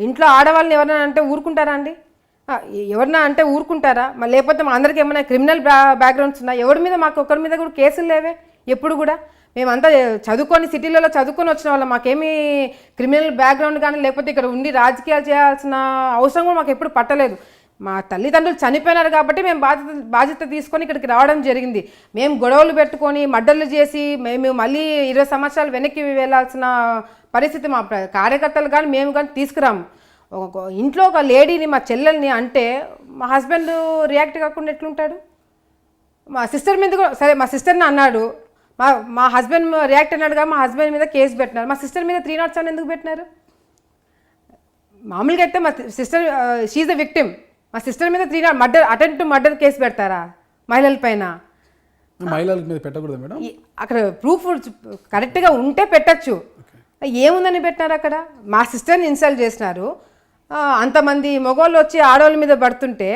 ఇంట్లో ఆడవాళ్ళని ఎవరైనా అంటే ఊరుకుంటారా అండి? ఎవరన్నా అంటే ఊరుకుంటారా? మరి లేకపోతే మా అందరికీ ఏమైనా క్రిమినల్ బ్యాక్గ్రౌండ్స్ ఉన్నా? ఎవరి మీద మాకు ఒకరి మీద కూడా కేసులు లేవే ఎప్పుడు కూడా. మేమంతా సిటీలలో చదువుకొని వచ్చిన వాళ్ళం, మాకేమీ క్రిమినల్ బ్యాక్గ్రౌండ్ కానీ లేకపోతే ఇక్కడ ఉండి రాజకీయాలు చేయాల్సిన అవసరం కూడా మాకు ఎప్పుడు పట్టలేదు. మా తల్లిదండ్రులు చనిపోయినారు కాబట్టి మేము బాధ్యత తీసుకొని ఇక్కడికి రావడం జరిగింది. మేము గొడవలు పెట్టుకొని మడ్డలు చేసి మేము మళ్ళీ 20 సంవత్సరాలు వెనక్కి వెళ్ళాల్సిన పరిస్థితి మా కార్యకర్తలు కానీ మేము కానీ తీసుకురాము. ఇంట్లో ఒక లేడీని, మా చెల్లెల్ని అంటే మా హస్బెండ్ రియాక్ట్ కాకుండా ఎట్లుంటాడు? మా సిస్టర్ మీద కూడా సరే, మా సిస్టర్ని అన్నాడు, మా హస్బెండ్ రియాక్ట్ అన్నాడుగా, మా హస్బెండ్ మీద కేసు పెట్టినారు. మా సిస్టర్ మీద 307 ఎందుకు పెట్టినారు? మామూలుగా అయితే మా సిస్టర్ షీఈ్ ద విక్టిమ్, మా సిస్టర్ మీద 3 అటెంప్ట్ మర్డర్ కేసు పెడతారా మహిళల పైన? మహిళల మీద పెట్టకూడదు మేడం. అక్కడ ప్రూఫ్ కరెక్ట్గా ఉంటే పెట్టచ్చు. ఏముందని పెట్టినారు అక్కడ? మా సిస్టర్ని ఇన్సల్ట్ చేసినారు. అంతమంది మగవాళ్ళు వచ్చి ఆడవాళ్ళ మీద పడుతుంటే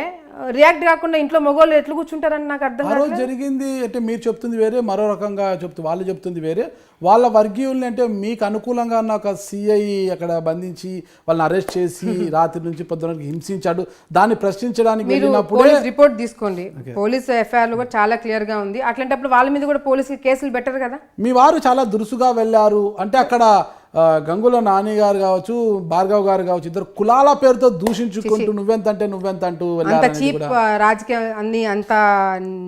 రియాక్ట్ కాకుండా ఇంట్లో మగవాళ్ళు ఎట్లా కూర్చుంటారని నాకు అర్థం కాదు. ఆ రోజు జరిగింది అంటే మీరు చెప్తుంది వేరే, మరో రకంగా వాళ్ళు చెప్తుంది వేరే. వాళ్ళ వర్గీయుల్ని అంటే మీకు అనుకూలంగా ఉన్న ఒక సిఐ అక్కడ బంధించి వాళ్ళని అరెస్ట్ చేసి రాత్రి నుంచి పొద్దునకి హింసించాడు. దాన్ని ప్రశ్నించడానికి వెళ్ళినప్పుడు రిపోర్ట్ తీసుకోండి, పోలీస్ ఎఫ్ఐఆర్లు కూడా చాలా క్లియర్గా ఉంది. అట్లాంటప్పుడు వాళ్ళ మీద కూడా పోలీసులు కేసులు పెట్టరు కదా. మీ వారు చాలా దురుసుగా వెళ్ళారు అంటే అక్కడ గంగుల నాని గారు కావచ్చు, భార్గవ్ గారు కావచ్చు, ఇద్దరు కులాల పేరుతో దూషించుకుంటూ నువ్వెంత అంటూ రాజకీయ అన్ని అంత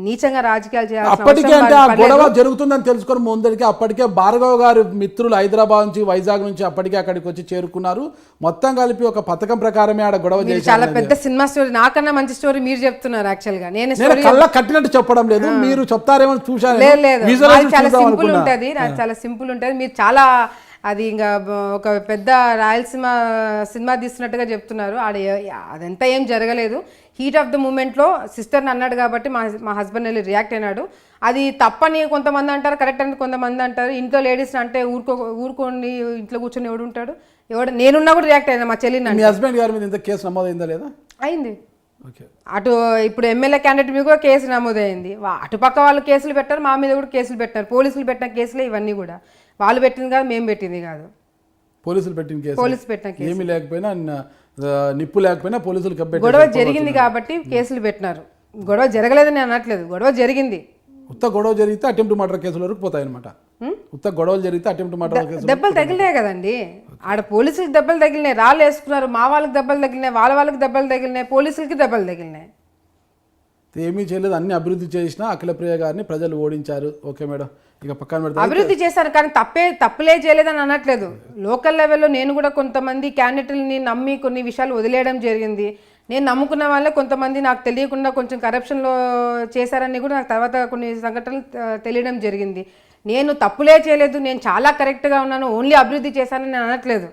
నీచంగా రాజకీయాలు చేయాలి. అప్పటికే అంటే ఆ గొడవ జరుగుతుందని తెలుసుకొని ముందరికి అప్పటికే భార్గవ్ గారు మిత్రులు హైదరాబాద్ నుంచి వైజాగ్ నుంచి అప్పటికే అక్కడికి వచ్చి చేరుకున్నారు. మొత్తం కలిపి ఒక పథకం ప్రకారమే ఆడ గొడవ చేసి చాలా పెద్ద సినిమా స్టోరీ, నాకన్నా మంచి స్టోరీ మీరు చెప్తున్నారు. యాక్చువల్ గా నేను కళ్ళ కట్టినట్టు చెప్పడం లేదు, మీరు చెప్తారేమో చూశాను. చాలా సింపుల్ ఉంటుంది, చాలా సింపుల్ ఉంటుంది. మీరు చాలా అది ఇంకా ఒక పెద్ద రాయలసీమ సినిమా తీస్తున్నట్టుగా చెప్తున్నారు. అదంతా ఏం జరగలేదు. హీట్ ఆఫ్ ద మూమెంట్లో సిస్టర్ని అన్నాడు కాబట్టి మా హస్బెండ్ వెళ్ళి రియాక్ట్ అయినాడు. అది తప్పని కొంతమంది అంటారు, కరెక్ట్ అని కొంతమంది అంటారు. ఇంట్లో లేడీస్ని అంటే ఊరుకోండి, ఇంట్లో కూర్చొని ఎవడుంటాడు? నేనున్నా కూడా రియాక్ట్ అయినా మా చెల్లిని. మీ హస్బెండ్ గారి మీద ఇంత కేసు నమోదైందా లేదా? అయింది. అటు ఇప్పుడు ఎమ్మెల్యే క్యాండిడేట్ మీద కూడా కేసు నమోదైంది. అటుపక్క వాళ్ళు కేసులు పెట్టారు, మా మీద కూడా కేసులు పెట్టారు. పోలీసులు పెట్టిన కేసులే ఇవన్నీ కూడా. వాళ్ళు పెట్టింది కాదు, మేము పెట్టింది కాదు. పోలీసులు పెట్టిన కేసు, పోలీసులు పెట్టిన కేసు. ఏమీ లేకపోయినా నిప్పు లేకపోయినా పోలీసులు గొడవ జరిగింది కాబట్టి కేసులు పెట్టినారు. గొడవ జరగలేదని అనట్లేదు, గొడవ జరిగింది. ఉత్త గొడవ జరిగితే అటెంప్ట్ మర్డర్ కేసుల వరకు పోతాయి అనమాట. ఉత్త గొడవలు జరిగితే అటెంప్ట్ మర్డర్ కేసు. దెబ్బలు తగిలినాయి కదండి, ఆడ పోలీసులకు దెబ్బలు తగిలినాయి, రాళ్ళు వేసుకున్నారు, మా వాళ్ళకి దెబ్బలు తగిలినాయి, వాళ్ళకి దెబ్బలు తగిలినాయి, పోలీసులకి దెబ్బలు తగిలినాయి. ఏమీ చేయలేదు, అన్ని అభివృద్ధి చేసినా అఖిలప్రియ గారిని ప్రజలు ఓడించారు. ఓకే మేడం, ఇక పక్కన పెడతారు. అభివృద్ధి చేశారు కానీ తప్పులే చేయలేదని అనట్లేదు. లోకల్ లెవెల్లో నేను కూడా కొంతమంది క్యాండిడేట్లని నమ్మి కొన్ని విషయాలు వదిలేయడం జరిగింది. నేను నమ్ముకున్న వాళ్ళే కొంతమంది నాకు తెలియకుండా కొంచెం కరప్షన్లో చేశారని కూడా నాకు తర్వాత కొన్ని సంఘటనలు తెలియడం జరిగింది. నేను తప్పులే చేయలేదు, నేను చాలా కరెక్ట్గా ఉన్నాను, ఓన్లీ అభివృద్ధి చేశానని నేను అనట్లేదు.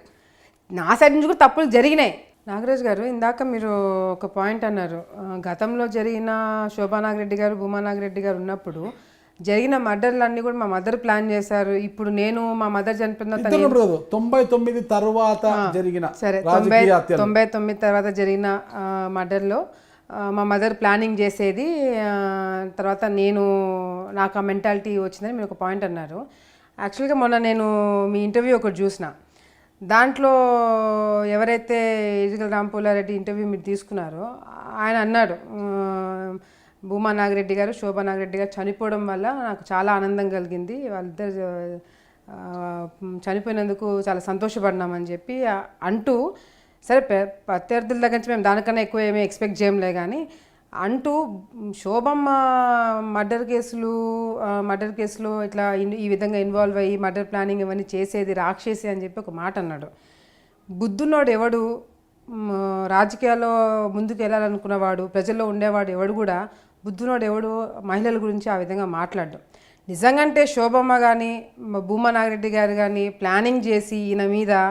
నా సైడ్ నుంచి కూడా తప్పులు జరిగినాయి. నాగరాజ్ గారు, ఇందాక మీరు ఒక పాయింట్ అన్నారు, గతంలో జరిగిన శోభానాగిరెడ్డి గారు, భూమానాగిరెడ్డి గారు ఉన్నప్పుడు జరిగిన మర్డర్లన్నీ కూడా మా మదర్ ప్లాన్ చేశారు. ఇప్పుడు నేను మా మదర్ చనిపోయిన 99 తర్వాత జరిగిన, సరే 99 తర్వాత జరిగిన మర్డర్లో మా మదర్ ప్లానింగ్ చేసేది. తర్వాత నాకు ఆ మెంటాలిటీ వచ్చిందని మీరు ఒక పాయింట్ అన్నారు. యాక్చువల్గా మొన్న నేను మీ ఇంటర్వ్యూ ఒకటి చూసిన, దాంట్లో ఎవరైతే ఇటుకల రాంపుల్లారెడ్డి ఇంటర్వ్యూ మీరు తీసుకున్నారో ఆయన అన్నాడు, భూమా నాగిరెడ్డి గారు, శోభా నాగిరెడ్డి గారు చనిపోవడం వల్ల నాకు చాలా ఆనందం కలిగింది, వాళ్ళిద్దరు చనిపోయినందుకు చాలా సంతోషపడినామని చెప్పి అంటూ, సరే ప్రత్యర్థుల దగ్గర నుంచి మేము దానికన్నా ఎక్కువ ఏమీ ఎక్స్పెక్ట్ చేయలేం కానీ అంటూ, శోభమ్మ మర్డర్ కేసులో ఇట్లా ఈ విధంగా ఇన్వాల్వ్ అయ్యి మర్డర్ ప్లానింగ్ ఇవన్నీ చేసేది రాక్షసి అని చెప్పి ఒక మాట అన్నాడు. బుద్ధున్నోడు ఎవడు, రాజకీయాల్లో ముందుకు వెళ్ళాలనుకున్నవాడు, ప్రజల్లో ఉండేవాడు ఎవడు కూడా, బుద్ధునోడు ఎవడు మహిళల గురించి ఆ విధంగా మాట్లాడు. నిజంగంటే శోభమ్మ కానీ భూమా నాగిరెడ్డి గారు కానీ ప్లానింగ్ చేసి ఈయన మీద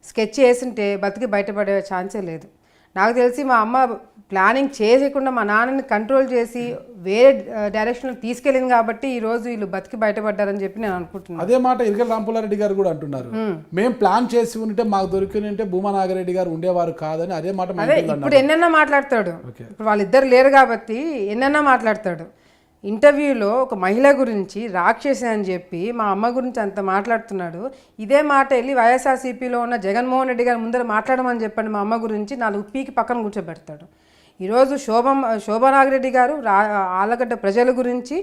స్కెచ్ చేసింటే బతికి బయటపడే ఛాన్సే లేదు. నాకు తెలిసి మా అమ్మ ప్లానింగ్ చేయకుండా మా నాన్నని కంట్రోల్ చేసి వేరే డైరెక్షన్లో తీసుకెళ్ళింది కాబట్టి ఈరోజు వీళ్ళు బతికి బయటపడ్డారని చెప్పి నేను అనుకుంటున్నాను. అదే మాట ఇటుకల రాంపుల్లారెడ్డి గారు కూడా అంటున్నారు, మేము ప్లాన్ చేసి ఉంటే మాకు దొరికిన ఉంటే భూమా నాగిరెడ్డి గారు ఉండేవారు కాదని. అదే మాట ఇప్పుడు ఎన్నెన్నా మాట్లాడతాడు. ఇప్పుడు వాళ్ళిద్దరు లేరు కాబట్టి ఎన్నెన్నా మాట్లాడతాడు. ఇంటర్వ్యూలో ఒక మహిళ గురించి రాక్షసి అని చెప్పి మా అమ్మ గురించి అంత మాట్లాడుతున్నాడు. ఇదే మాట వెళ్ళి వైఎస్ఆర్సీపీలో ఉన్న జగన్మోహన్ రెడ్డి గారి ముందర మాట్లాడమని చెప్పండి మా అమ్మ గురించి, 4 పీకి పక్కన కూర్చోబెడతాడు. ఈరోజు శోభా నాగిరెడ్డి గారు ఆలగడ్డ ప్రజల గురించి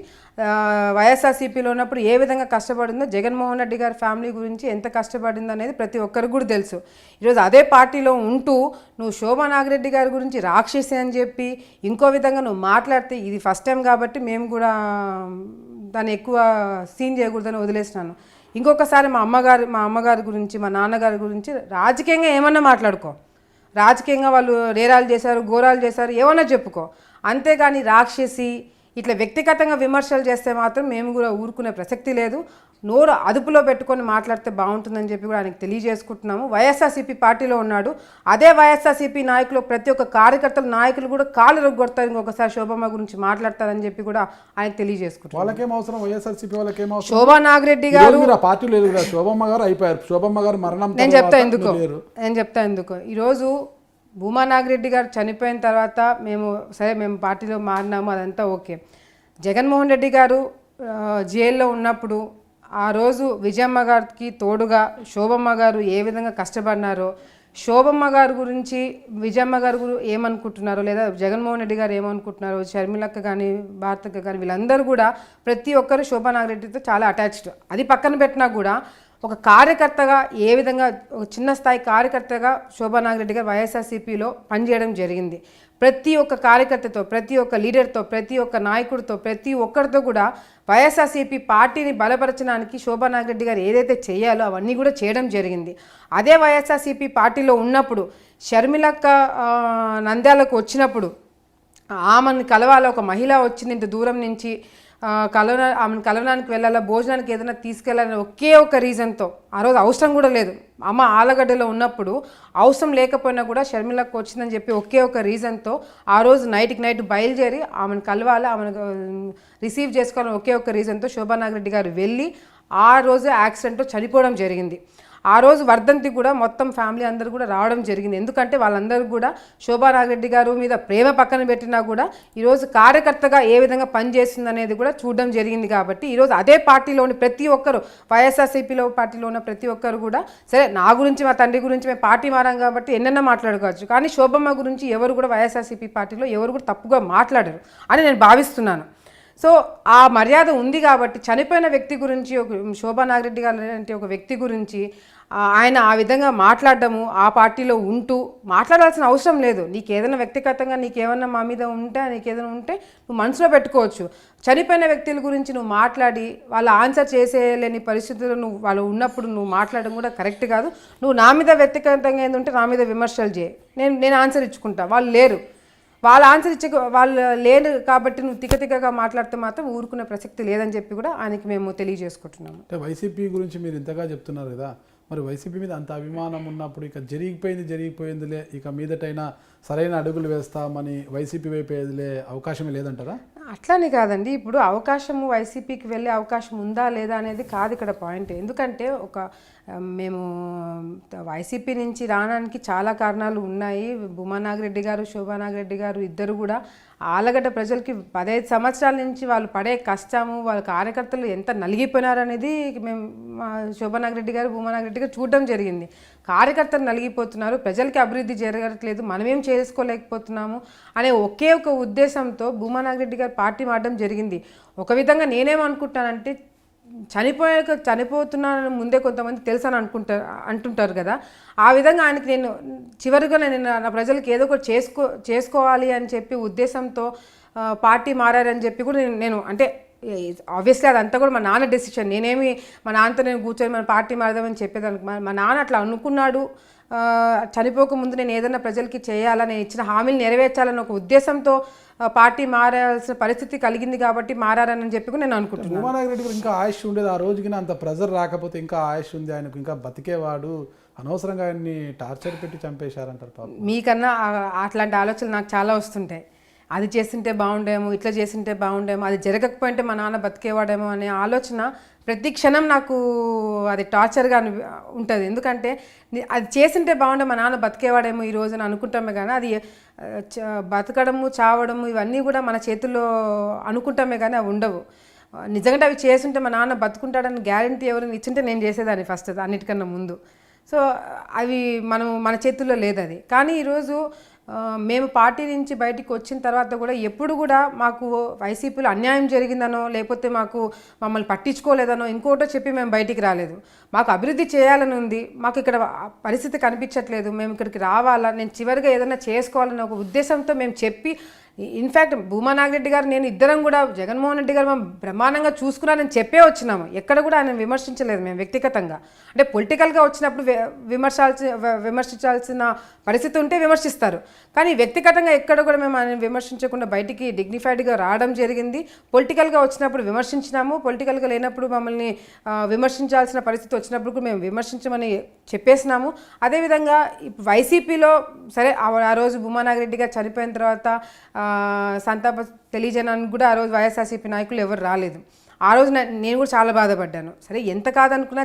వైఎస్ఆర్సీపీలో ఉన్నప్పుడు ఏ విధంగా కష్టపడిందో, జగన్మోహన్ రెడ్డి గారి ఫ్యామిలీ గురించి ఎంత కష్టపడిందో అనేది ప్రతి ఒక్కరికి కూడా తెలుసు. ఈరోజు అదే పార్టీలో ఉంటూ నువ్వు శోభా నాగిరెడ్డి గారి గురించి రాక్షసి అని చెప్పి ఇంకో విధంగా నువ్వు మాట్లాడితే, ఇది ఫస్ట్ టైం కాబట్టి మేము కూడా దాన్ని ఎక్కువ సీన్ చేయకూడదని వదిలేసినాను. ఇంకొకసారి మా అమ్మగారి గురించి, మా నాన్నగారి గురించి రాజకీయంగా ఏమన్నా మాట్లాడుకో, రాజకీయంగా వాళ్ళు నేరాలు చేశారు, ఘోరాలు చేశారు, ఏమన్నా చెప్పుకో. అంతేగాని రాక్షసి ఇట్లా వ్యక్తిగతంగా విమర్శలు చేస్తే మాత్రం మేము కూడా ఊరుకునే ప్రసక్తి లేదు. నోరు అదుపులో పెట్టుకొని మాట్లాడితే బాగుంటుందని చెప్పి కూడా ఆయనకు తెలియజేసుకుంటున్నాము. వైఎస్ఆర్సీపీ పార్టీలో ఉన్నాడు. అదే వైఎస్ఆర్సీపీ నాయకులు ప్రతి ఒక్క కార్యకర్తలు, నాయకులు కూడా కాళ్ళు రొగ్గొడతారు, ఇంకొకసారి శోభమ్మ గురించి మాట్లాడతారని చెప్పి కూడా ఆయనకు తెలియజేసుకుంటారు. వాళ్ళకేం అవసరం, వైఎస్ఆర్సీపీ వాళ్ళకేం అవసరం? శోభా నాగిరెడ్డి గారు పార్టీలో లేదు కదా, శోభమ్మ గారు అయిపోయారు. శోభమ్మ గారు మరణం నేను చెప్తా ఎందుకు ఈరోజు భూమా నాగిరెడ్డి గారు చనిపోయిన తర్వాత మేము పార్టీలో మారినాము, అదంతా ఓకే. జగన్మోహన్ రెడ్డి గారు జైల్లో ఉన్నప్పుడు ఆ రోజు విజయమ్మ గారికి తోడుగా శోభమ్మ గారు ఏ విధంగా కష్టపడినారో, శోభమ్మ గారి గురించి విజయమ్మ గారు ఏమనుకుంటున్నారో, లేదా జగన్మోహన్ రెడ్డి గారు ఏమనుకుంటున్నారో, షర్మిలక్క కానీ భారతక్క కానీ వీళ్ళందరూ కూడా ప్రతి ఒక్కరు శోభా నాగిరెడ్డితో చాలా అటాచ్డ్. అది పక్కన పెట్టినా కూడా ఒక కార్యకర్తగా ఏ విధంగా, ఒక చిన్న స్థాయి కార్యకర్తగా శోభా నాగిరెడ్డి గారు వైఎస్ఆర్సీపీలో పనిచేయడం జరిగింది. ప్రతి ఒక్క కార్యకర్తతో, ప్రతి ఒక్క లీడర్తో, ప్రతి ఒక్క నాయకుడితో, ప్రతి ఒక్కరితో కూడా వైఎస్ఆర్సీపీ పార్టీని బలపరచడానికి శోభా నాగిరెడ్డి గారు ఏదైతే చేయాలో అవన్నీ కూడా చేయడం జరిగింది. అదే వైఎస్ఆర్సీపీ పార్టీలో ఉన్నప్పుడు షర్మిలక్క నంద్యాలకు వచ్చినప్పుడు ఆమెను కలవాల, ఒక మహిళ వచ్చింది ఇంత దూరం నుంచి ఆమెను కలవడానికి వెళ్ళాలా, భోజనానికి ఏదైనా తీసుకెళ్ళాలని ఒకే ఒక రీజన్తో, ఆ రోజు అవసరం కూడా లేదు, అమ్మ ఆలగడ్డలో ఉన్నప్పుడు అవసరం లేకపోయినా కూడా షర్మిలకు వచ్చిందని చెప్పి ఒకే ఒక రీజన్తో ఆ రోజు నైట్ బయలుదేరి ఆమెను కలవాలి, ఆమెను రిసీవ్ చేసుకోవాలని ఒకే ఒక రీజన్తో శోభా నాగిరెడ్డి గారు వెళ్ళి ఆ రోజు యాక్సిడెంట్లో చనిపోవడం జరిగింది. ఆ రోజు వర్ధంతి కూడా మొత్తం ఫ్యామిలీ అందరూ కూడా రావడం జరిగింది. ఎందుకంటే వాళ్ళందరూ కూడా శోభా నాగిరెడ్డి గారు మీద ప్రేమ పక్కన పెట్టినా కూడా ఈరోజు కార్యకర్తగా ఏ విధంగా పనిచేస్తుంది అనేది కూడా చూడడం జరిగింది. కాబట్టి ఈరోజు అదే పార్టీలోని ప్రతి ఒక్కరు, వైఎస్ఆర్సీపీలో పార్టీలో ఉన్న ప్రతి ఒక్కరు కూడా, సరే నా గురించి మా తండ్రి గురించి మేము పార్టీ మారాం కాబట్టి ఎన్నెన్నో మాట్లాడుకోవచ్చు, కానీ శోభమ్మ గురించి ఎవరు కూడా వైఎస్ఆర్సీపీ పార్టీలో ఎవరు కూడా తప్పుగా మాట్లాడరు అని నేను భావిస్తున్నాను. సో ఆ మర్యాద ఉంది కాబట్టి చనిపోయిన వ్యక్తి గురించి, శోభా నాగిరెడ్డి గారు అంటే ఒక వ్యక్తి గురించి ఆయన ఆ విధంగా మాట్లాడడము, ఆ పార్టీలో ఉంటూ మాట్లాడాల్సిన అవసరం లేదు. నీకు ఏదైనా వ్యక్తిగతంగా నీకేమన్నా మా మీద నీకేదైనా ఉంటే నువ్వు మనసులో పెట్టుకోవచ్చు. చనిపోయిన వ్యక్తుల గురించి నువ్వు మాట్లాడి వాళ్ళు ఆన్సర్ చేసేలేని పరిస్థితుల్లో వాళ్ళు ఉన్నప్పుడు నువ్వు మాట్లాడడం కూడా కరెక్ట్ కాదు. నువ్వు నా మీద వ్యక్తిగతంగా ఏంటంటే నా మీద విమర్శలు చేయి, నేను ఆన్సర్ ఇచ్చుకుంటా. వాళ్ళు లేరు, వాళ్ళు ఆన్సర్ వాళ్ళు లేరు కాబట్టి నువ్వు తిక్కగా మాట్లాడితే మాత్రం ఊరుకునే ప్రసక్తి లేదని చెప్పి కూడా ఆయనకి మేము తెలియజేసుకుంటున్నాము. అంటే వైసీపీ గురించి మీరు ఇంతగా చెప్తున్నారు కదా, మరి వైసీపీ మీద అంత అభిమానం ఉన్నప్పుడు ఇక జరిగిపోయిందిలే, ఇక మీదటైనా సరైన అడుగులు వేస్తామని వైసీపీ వైపు వేదిలే అవకాశమే లేదంటారా? అట్లానే కాదండి, ఇప్పుడు అవకాశము వైసీపీకి వెళ్ళే అవకాశం ఉందా లేదా అనేది కాదు ఇక్కడ పాయింట్. ఎందుకంటే మేము వైసీపీ నుంచి రావడానికి చాలా కారణాలు ఉన్నాయి. భూమా నాగిరెడ్డి గారు, శోభా నాగిరెడ్డి గారు ఇద్దరు కూడా ఆలగడ్డ ప్రజలకి 15 సంవత్సరాల నుంచి వాళ్ళు పడే కష్టము, వాళ్ళ కార్యకర్తలు ఎంత నలిగిపోయినారనేది మేము శోభా నాగిరెడ్డి గారు, భూమా నాగిరెడ్డి గారు చూడడం జరిగింది. కార్యకర్తలు నలిగిపోతున్నారు, ప్రజలకి అభివృద్ధి జరగట్లేదు, మనమేం చేసుకోలేకపోతున్నాము అనే ఒకే ఒక ఉద్దేశంతో భూమా నాగిరెడ్డి గారు పార్టీ మారడం జరిగింది. ఒక విధంగా నేనేమనుకుంటానంటే, చనిపోతున్నానని ముందే కొంతమంది తెలుసు అని అంటుంటారు కదా, ఆ విధంగా ఆయనకి నేను చివరిగా నేను నా ప్రజలకు ఏదో ఒకటి చేసుకోవాలి అని చెప్పి ఉద్దేశంతో పార్టీ మారారని చెప్పి కూడా నేను అంటే ఆబ్వియస్లీ అదంతా కూడా మా నాన్న డెసిషన్. నేనేమి మా నాన్నతో నేను కూర్చొని మన పార్టీ మారదామని చెప్పేదానికి మా నాన్న అట్లా అనుకున్నాడు. చనిపోకముందు నేను ఏదైనా ప్రజలకి చేయాలని, నేను ఇచ్చిన హామీలు నెరవేర్చాలని ఒక ఉద్దేశంతో పార్టీ మారాల్సిన పరిస్థితి కలిగింది కాబట్టి మారారని చెప్పి నేను అనుకుంటున్నాను. భూమా నాగిరెడ్డి గారు ఇంకా ఆయుష్ ఉండేది, ఆ రోజుకి అంత ప్రెజర్ రాకపోతే ఇంకా ఆయుష్ ఉంది, ఆయనకు ఇంకా బతికేవాడు, అనవసరంగా ఆయన్ని టార్చర్ పెట్టి చంపేశారంటారు పాపం. మీకన్నా అట్లాంటి ఆలోచనలు నాకు చాలా వస్తుంటాయి. అది చేస్తుంటే బాగుండేమో, ఇట్లా చేస్తుంటే బాగుండేమో, అది జరగకపోయింటే మా నాన్న బతికేవాడేమో అనే ఆలోచన ప్రతి క్షణం నాకు అది టార్చర్గా ఉంటుంది. ఎందుకంటే అది చేస్తుంటే బాగుండే మా నాన్న బతికేవాడేమో ఈ రోజున అనుకుంటామే కానీ అది బతకడము, చావడము ఇవన్నీ కూడా మన చేతుల్లో అనుకుంటామే కానీ అవి ఉండవు. నిజంగా అవి చేస్తుంటే మా నాన్న బతుకుంటాడని గ్యారంటీ ఎవరైనా ఇచ్చింటే నేను చేసేదాన్ని ఫస్ట్, అన్నిటికన్నా ముందు. సో అవి మన చేతుల్లో లేదు అది. కానీ ఈరోజు మేము పార్టీ నుంచి బయటికి వచ్చిన తర్వాత కూడా ఎప్పుడు కూడా మాకు వైసీపీలో అన్యాయం జరిగిందనో లేకపోతే మమ్మల్ని పట్టించుకోలేదనో ఇంకోటో చెప్పి మేము బయటికి రాలేదు. మాకు అభివృద్ధి చేయాలని ఉంది, మాకు ఇక్కడ పరిస్థితి కనిపించట్లేదు, మేము ఇక్కడికి రావాలా, నేను చివరిగా ఏదైనా చేసుకోవాలనే ఒక ఉద్దేశంతో మేము చెప్పి, ఇన్ఫ్యాక్ట్ భూమా నాగిరెడ్డి గారు నేను ఇద్దరం కూడా జగన్మోహన్ రెడ్డి గారు మేము బ్రహ్మాండంగా చూసుకున్నానని చెప్పే వచ్చినాము. ఎక్కడ కూడా ఆయన విమర్శించలేదు మేము వ్యక్తిగతంగా. అంటే పొలిటికల్గా వచ్చినప్పుడు విమర్శించాల్సిన పరిస్థితి ఉంటే విమర్శిస్తారు, కానీ వ్యక్తిగతంగా ఎక్కడ కూడా మేము ఆయన విమర్శించకుండా బయటికి డిగ్నిఫైడ్గా రావడం జరిగింది. పొలిటికల్గా వచ్చినప్పుడు విమర్శించినాము, పొలిటికల్గా లేనప్పుడు మమ్మల్ని విమర్శించాల్సిన పరిస్థితి వచ్చినప్పుడు కూడా మేము విమర్శించమని చెప్పేసినాము. అదేవిధంగా వైసీపీలో సరే ఆ రోజు భూమా నాగిరెడ్డి గారు చనిపోయిన తర్వాత సంతాప తెలియజేయడానికి కూడా ఆ రోజు వైఎస్ఆర్సీపీ నాయకులు ఎవరు రాలేదు. ఆ రోజు నేను కూడా చాలా బాధపడ్డాను. సరే ఎంత కాదనుకున్నా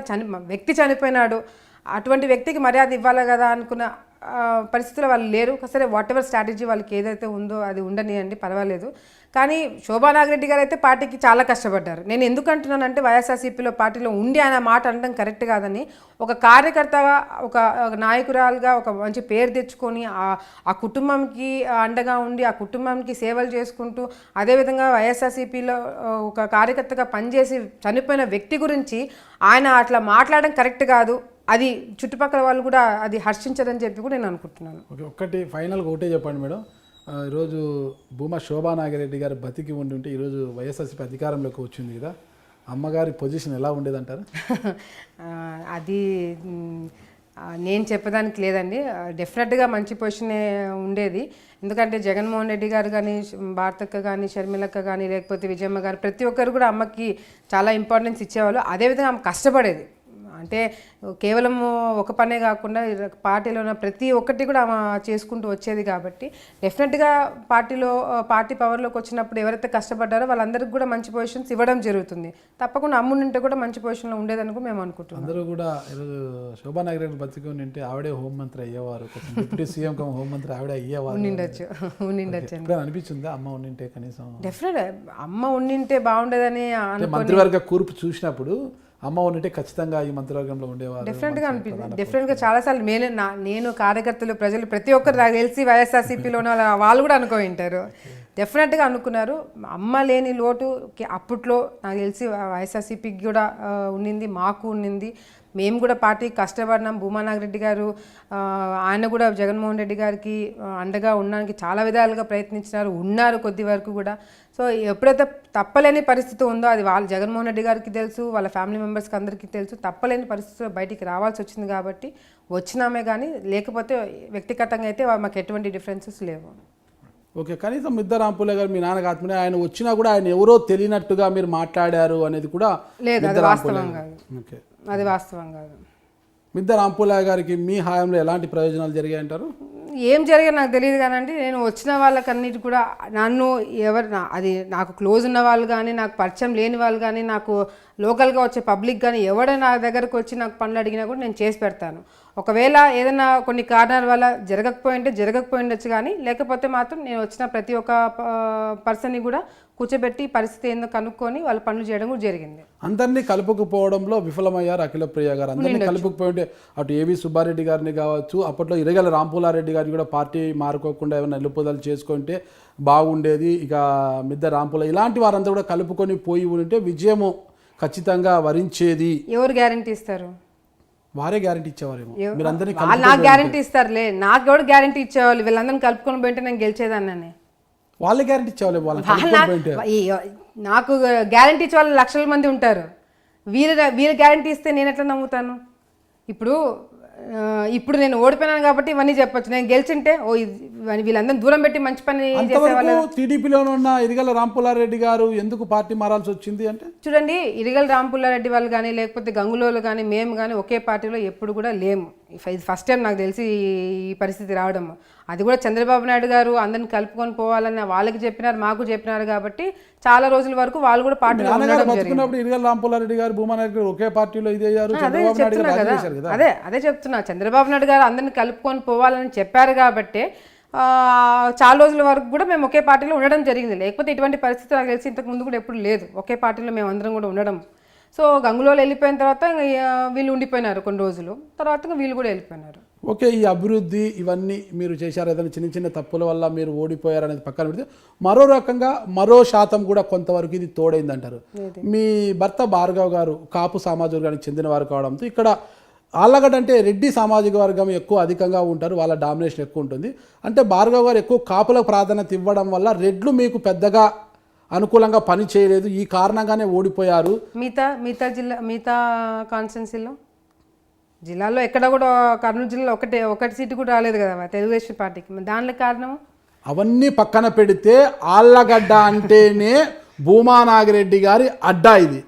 వ్యక్తి చనిపోయినాడు, అటువంటి వ్యక్తికి మర్యాద ఇవ్వాలి కదా అనుకున్న పరిస్థితుల్లో వాళ్ళు లేరు. సరే వాట్ ఎవర్ స్ట్రాటజీ వాళ్ళకి ఏదైతే ఉందో అది ఉండనియండి, పర్వాలేదు. కానీ శోభా నాగిరెడ్డి గారు అయితే పార్టీకి చాలా కష్టపడ్డారు. నేను ఎందుకు అంటున్నానంటే వైఎస్ఆర్సీపీలో పార్టీలో ఉండి ఆయన మాట అనడం కరెక్ట్ కాదని, ఒక కార్యకర్తగా ఒక నాయకురాలుగా ఒక మంచి పేరు తెచ్చుకొని ఆ కుటుంబంకి అండగా ఉండి ఆ కుటుంబానికి సేవలు చేసుకుంటూ అదేవిధంగా వైఎస్ఆర్సీపీలో ఒక కార్యకర్తగా పనిచేసి చనిపోయిన వ్యక్తి గురించి ఆయన అట్లా మాట్లాడడం కరెక్ట్ కాదు. అది చుట్టుపక్కల వాళ్ళు కూడా అది హర్షించదని చెప్పి కూడా నేను అనుకుంటున్నాను. ఓకే, ఒక్కటి ఫైనల్గా ఒకటే చెప్పండి మేడం. ఈరోజు భూమా శోభా నాగిరెడ్డి గారు బతికి ఉంటే ఈరోజు వైఎస్ఆర్సీపీ అధికారంలోకి వచ్చింది కదా, అమ్మగారి పొజిషన్ ఎలా ఉండేదంటారు? అది నేను చెప్పడానికి లేదండి, డెఫినెట్గా మంచి పొజిషనే ఉండేది. ఎందుకంటే జగన్మోహన్ రెడ్డి గారు కానీ, భారతక్క కానీ, షర్మిలక్క కానీ, లేకపోతే విజయమ్మ గారు ప్రతి ఒక్కరు కూడా అమ్మకి చాలా ఇంపార్టెన్స్ ఇచ్చేవాళ్ళు. అదేవిధంగా ఆమె కష్టపడేది. అంటే కేవలం ఒక పనే కాకుండా పార్టీలో ఉన్న ప్రతి ఒక్కటి కూడా ఆమె చేసుకుంటూ వచ్చేది. కాబట్టి డెఫినెట్గా పార్టీ పవర్లోకి వచ్చినప్పుడు ఎవరైతే కష్టపడ్డారో వాళ్ళందరికీ కూడా మంచి పొజిషన్స్ ఇవ్వడం జరుగుతుంది. తప్పకుండా అమ్ముంటే కూడా మంచి పొజిషన్లో ఉండేదని కూడా మేము అనుకుంటున్నాం. అందరూ కూడా ఈరోజు శోభా నాగిరెడ్డి బతికి ఉంటే ఆవిడే హోంమంత్రి అయ్యేవారు, డిప్యూటీ సీఎం కమ్ హోంమంత్రి ఆవిడే అయ్యేవారు. ఉండిండొచ్చు అనిపించిందా అమ్మ ఉండింటే కనీసం? డెఫినెట్ అమ్మ ఉండింటే బాగుండేదని మంత్రివర్గ కూర్పు చూసినప్పుడు అమ్మ ఉంటే ఖచ్చితంగా ఈ మంత్రివర్గంలో ఉండేవారు. డెఫినెట్గా అనిపించింది. డెఫినెట్గా చాలాసార్లు నేను కార్యకర్తలు ప్రజలు ప్రతి ఒక్కరు నాకు తెలిసి వైఎస్ఆర్సీపీలో ఉన్న వాళ్ళు కూడా అనుకుంటారు, డెఫినెట్గా అనుకున్నారు. అమ్మ లేని లోటు అప్పట్లో నాకు తెలిసి వైఎస్ఆర్సీపీకి కూడా ఉన్నింది, మాకు ఉన్నింది. మేము కూడా పార్టీకి కష్టపడినాం. భూమా నాగిరెడ్డి గారు ఆయన కూడా జగన్మోహన్ రెడ్డి గారికి అండగా ఉండడానికి చాలా విధాలుగా ప్రయత్నించినారు, ఉన్నారు కొద్ది వరకు కూడా. సో ఎప్పుడైతే తప్పలేని పరిస్థితి ఉందో అది జగన్మోహన్ రెడ్డి గారికి తెలుసు, వాళ్ళ ఫ్యామిలీ మెంబర్స్కి అందరికీ తెలుసు. తప్పలేని పరిస్థితిలో బయటికి రావాల్సి వచ్చింది కాబట్టి వచ్చినామే, కానీ లేకపోతే వ్యక్తిగతంగా అయితే మాకు ఎటువంటి డిఫరెన్సెస్ లేవు. ఓకే, కనీసం మిద్ద రాంపులే గారు మీ నాన్నకి ఆత్మనే ఆయన వచ్చినా కూడా ఆయన ఎవరో తెలియనట్టుగా మీరు మాట్లాడారు అనేది కూడా లేదు, అది వాస్తవం కాదు. ఓకే, అది వాస్తవం కాదు. మిద్ద రాంపులే గారికి మీ హాయంలో ఎలాంటి ప్రయోజనాలు జరిగాయంటారు? ఏం జరిగా నాకు తెలియదు కానండి, నేను వచ్చిన వాళ్ళకన్నిటి కూడా నన్ను అది నాకు క్లోజ్ ఉన్న వాళ్ళు కానీ, నాకు పరిచయం లేని వాళ్ళు కానీ, నాకు లోకల్గా వచ్చే పబ్లిక్ కానీ ఎవడైనా నా దగ్గరకు వచ్చి నాకు పనులు అడిగినా కూడా నేను చేసి పెడతాను. ఒకవేళ ఏదైనా కొన్ని కారణాల వల్ల జరగకపోయిండొచ్చు, కానీ లేకపోతే మాత్రం నేను వచ్చిన ప్రతి ఒక్క పర్సన్ని కూడా కూర్చోబెట్టి పరిస్థితి ఏందో కనుక్కొని వాళ్ళ పనులు చేయడం కూడా జరిగింది. అందరినీ కలుపుకుపోవడంలో విఫలమయ్యారు అఖిలప్రియ గారు. అందరినీ కలుపుకుపోయింటే అటు ఏవి సుబ్బారెడ్డి గారిని కావచ్చు, అప్పట్లో ఇరగల రాంపులారెడ్డి గారిని కూడా పార్టీ మారుకోకుండా ఏమైనా నిలుపుదలు చేసుకుంటే బాగుండేది. ఇక మిద్ద రాంపుల ఇలాంటి వారంతా కూడా కలుపుకొని పోయి ఉంటే విజయము ఖచ్చితంగా వరించేది. ఎవరు గ్యారంటీ ఇస్తారు? వారే గ్యారంటీ ఇచ్చేవారేమో. మీరు అందరినీ నాకు గ్యారంటీ ఇస్తారులే, నాకు ఎవరు గ్యారంటీ ఇచ్చేవాళ్ళు? వీళ్ళందరినీ కలుపుకొని పోయింటే నేను గెలిచేదాన్ని. వాళ్ళే గ్యారంటీ ఇచ్చేవాళ్ళు. నాకు గ్యారంటీ ఇచ్చే వాళ్ళు లక్షల మంది ఉంటారు. వీరు గ్యారంటీ ఇస్తే నేను ఎట్లా నమ్ముతాను? ఇప్పుడు నేను ఓడిపోయినాను కాబట్టి ఇవన్నీ చెప్పొచ్చు. నేను గెలిచింటే వీళ్ళందరూ దూరం పెట్టి మంచి పని చేసేవాళ్ళు. టీడీపీలో ఉన్న ఇరిగల రాంపులారెడ్డి గారు ఎందుకు పార్టీ మారాల్సి వచ్చింది అంటే, చూడండి, ఇరిగల రాంపులారెడ్డి వాళ్ళు కానీ లేకపోతే గంగులోలు కానీ మేము కానీ ఒకే పార్టీలో ఎప్పుడు కూడా లేము. ఇది ఫస్ట్ టైం నాకు తెలిసి ఈ పరిస్థితి రావడం. అది కూడా చంద్రబాబు నాయుడు గారు అందరిని కలుపుకొని పోవాలని వాళ్ళకి చెప్పినారు, మాకు చెప్పినారు. కాబట్టి చాలా రోజుల వరకు వాళ్ళు కూడా పార్టీలో ఇరిగల రాంపులారెడ్డి గారు భూమా నాయుడు గారు ఒకే పార్టీలో అదే చెప్తున్నా. చంద్రబాబు నాయుడు గారు అందరిని కలుపుకొని పోవాలని చెప్పారు కాబట్టి చాలా రోజుల వరకు కూడా మేము ఒకే పార్టీలో ఉండడం జరిగింది. లేకపోతే ఇటువంటి పరిస్థితి నాకు తెలిసి ఇంతకు ముందు కూడా ఎప్పుడు లేదు. ఒకే పార్టీలో మేము అందరం కూడా ఉండడం. సో గంగులోలు వెళ్ళిపోయిన తర్వాత వీళ్ళు ఉండిపోయినారు కొన్ని రోజులు, తర్వాత వీళ్ళు కూడా వెళ్ళిపోయినారు. ఓకే, ఈ అభివృద్ధి ఇవన్నీ మీరు చేశారు, ఏదైనా చిన్న చిన్న తప్పుల వల్ల మీరు ఓడిపోయారు అనేది పక్కన పెడితే మరో రకంగా మరో శాతం కూడా కొంతవరకు ఇది తోడైంది అంటారు. మీ భర్త భార్గవ్ గారు కాపు సామాజిక వర్గానికి చెందిన వారు కావడంతో ఇక్కడ ఆళ్ళగడ్డ అంటే రెడ్డి సామాజిక వర్గం ఎక్కువ అధికంగా ఉంటారు, వాళ్ళ డామినేషన్ ఎక్కువ ఉంటుంది. అంటే భార్గవ్ గారు ఎక్కువ కాపులకు ప్రాధాన్యత ఇవ్వడం వల్ల రెడ్లు మీకు పెద్దగా అనుకూలంగా పని చేయలేదు, ఈ కారణంగానే ఓడిపోయారు. మిగతా కాన్స్టిట్యున్సీలో జిల్లాలో ఎక్కడ కూడా కర్నూలు జిల్లాలో ఒకటి సీటు కూడా రాలేదు కదా తెలుగుదేశం పార్టీకి. దానిలో కారణం అవన్నీ పక్కన పెడితే ఆళ్ళగడ్డ అంటేనే భూమా నాగిరెడ్డి గారి అడ్డా ఇది.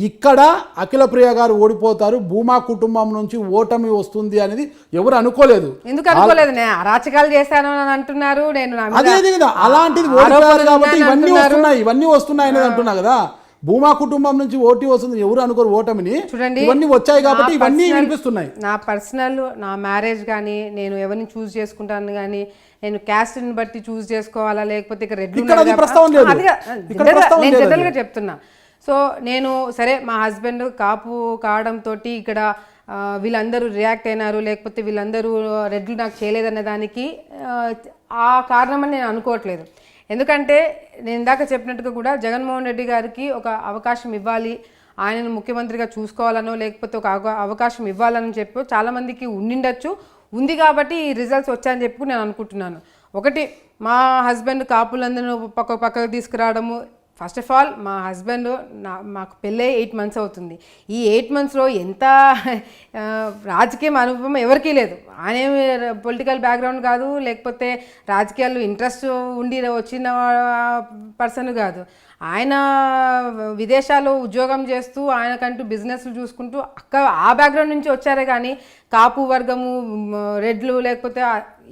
ఇక్కడ అఖిలప్రియ గారు ఓడిపోతారు, భూమా కుటుంబం నుంచి ఓటమి వస్తుంది అనేది ఎవరు అనుకోలేదు. ఎందుకు అనుకోలేదు? అరాచకాలు చేశాను అని అంటున్నారు. నేను అదే కదా, అలాంటిది ఓడిపోయారు కాబట్టి ఇవన్నీ వస్తున్నాయి అనేది అంటున్నా కదా. భూమా కుటుంబం నుంచి ఓటు వస్తుంది, ఎవరు అనుకోరు ఓటమిని. చూడండి, ఇవన్నీ వచ్చాయి కాబట్టి ఇవన్నీ వినిపిస్తున్నాయి. నా పర్సనల్ నా మ్యారేజ్ కానీ, నేను ఎవరిని చూస్ చేసుకుంటాను కానీ, నేను క్యాస్ట్ని బట్టి చూస్ చేసుకోవాలా లేకపోతే ఇక్కడ రెడ్లు నేను జనరల్గా చెప్తున్నా. సో నేను సరే మా హస్బెండ్ కాపు కావడంతో ఇక్కడ వీళ్ళందరూ రియాక్ట్ అయినారు, లేకపోతే వీళ్ళందరూ రెడ్లు నాకు చేయలేదనే దానికి ఆ కారణం అని నేను అనుకోవట్లేదు. ఎందుకంటే నేను ఇందాక చెప్పినట్టుగా కూడా జగన్మోహన్ రెడ్డి గారికి ఒక అవకాశం ఇవ్వాలి, ఆయనను ముఖ్యమంత్రిగా చూసుకోవాలనో లేకపోతే ఒక అవకాశం ఇవ్వాలని చెప్పి చాలామందికి ఉండిండొచ్చు, ఉంది కాబట్టి ఈ రిజల్ట్స్ వచ్చాయని చెప్పి నేను అనుకుంటున్నాను. ఒకటి, మా హస్బెండ్ కాపులందరూ పక్కకు తీసుకురావడము. ఫస్ట్ ఆఫ్ ఆల్ మా హస్బెండ్ మాకు పెళ్ళై 8 months అవుతుంది. ఈ 8 monthsలో ఎంత రాజకీయం అనుభవం ఎవరికీ లేదు. ఆయన పొలిటికల్ బ్యాక్గ్రౌండ్ కాదు, లేకపోతే రాజకీయాల్లో ఇంట్రెస్ట్ ఉండి వచ్చిన పర్సన్ కాదు. ఆయన విదేశాల్లో ఉద్యోగం చేస్తూ ఆయనకంటూ బిజినెస్లు చూసుకుంటూ ఆ బ్యాక్గ్రౌండ్ నుంచి వచ్చారే కానీ కాపు వర్గము, రెడ్లు లేకపోతే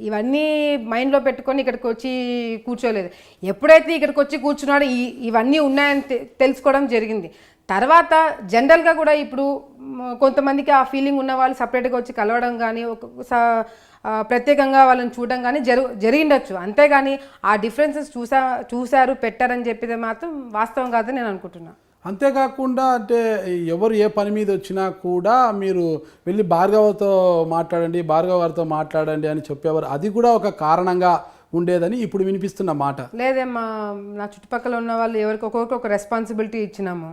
ఇవన్నీ మైండ్లో పెట్టుకొని ఇక్కడికి వచ్చి కూర్చోలేదు. ఎప్పుడైతే ఇక్కడికి వచ్చి కూర్చున్నాడో ఇవన్నీ ఉన్నాయని తెలుసుకోవడం జరిగింది. తర్వాత జనరల్గా కూడా ఇప్పుడు కొంతమందికి ఆ ఫీలింగ్ ఉన్న వాళ్ళు సపరేట్గా వచ్చి కలవడం కానీ ప్రత్యేకంగా వాళ్ళని చూడడం కానీ జరిగిండొచ్చు. అంతేగాని ఆ డిఫరెన్సెస్ చూశారు పెట్టారని చెప్పేది మాత్రం వాస్తవం కాదని నేను అనుకుంటున్నాను. అంతేకాకుండా అంటే ఎవరు ఏ పని మీద వచ్చినా కూడా మీరు వెళ్ళి భార్గవతో మాట్లాడండి, భార్గవ గారితో మాట్లాడండి అని చెప్పేవారు. అది కూడా ఒక కారణంగా ఉండేదని ఇప్పుడు వినిపిస్తున్న మాట. లేదేమ్మా, నా చుట్టుపక్కల ఉన్న వాళ్ళు ఎవరికి ఒక్కొక్కరికి ఒక రెస్పాన్సిబిలిటీ ఇచ్చినాము.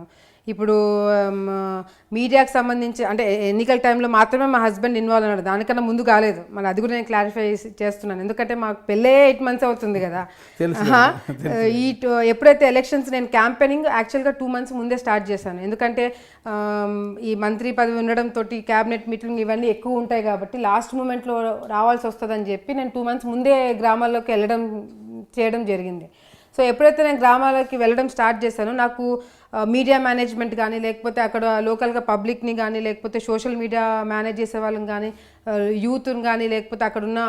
ఇప్పుడు మీడియాకి సంబంధించి అంటే ఎన్నికల టైంలో మాత్రమే మా హస్బెండ్ ఇన్వాల్వ్ అన్నాడు, దానికన్నా ముందు కాలేదు. మళ్ళీ అది కూడా నేను క్లారిఫై చేస్తున్నాను, ఎందుకంటే మాకు పెళ్ళే 8 months అవుతుంది కదా. ఎప్పుడైతే ఎలక్షన్స్ నేను క్యాంపెయినింగ్ యాక్చువల్గా 2 months ముందే స్టార్ట్ చేశాను. ఎందుకంటే ఈ మంత్రి పదవి ఉండడంతో క్యాబినెట్ మీటింగ్ ఇవన్నీ ఎక్కువ ఉంటాయి కాబట్టి లాస్ట్ మూమెంట్లో రావాల్సి వస్తుందని చెప్పి నేను 2 months ముందే గ్రామాల్లోకి చేయడం జరిగింది. సో ఎప్పుడైతే నేను గ్రామాలకి వెళ్ళడం స్టార్ట్ చేశానో నాకు మీడియా మేనేజ్మెంట్ కానీ, లేకపోతే అక్కడ లోకల్గా పబ్లిక్ని కానీ, లేకపోతే సోషల్ మీడియా మేనేజ్ చేసే వాళ్ళని కానీ, యూత్ని కానీ, లేకపోతే అక్కడున్న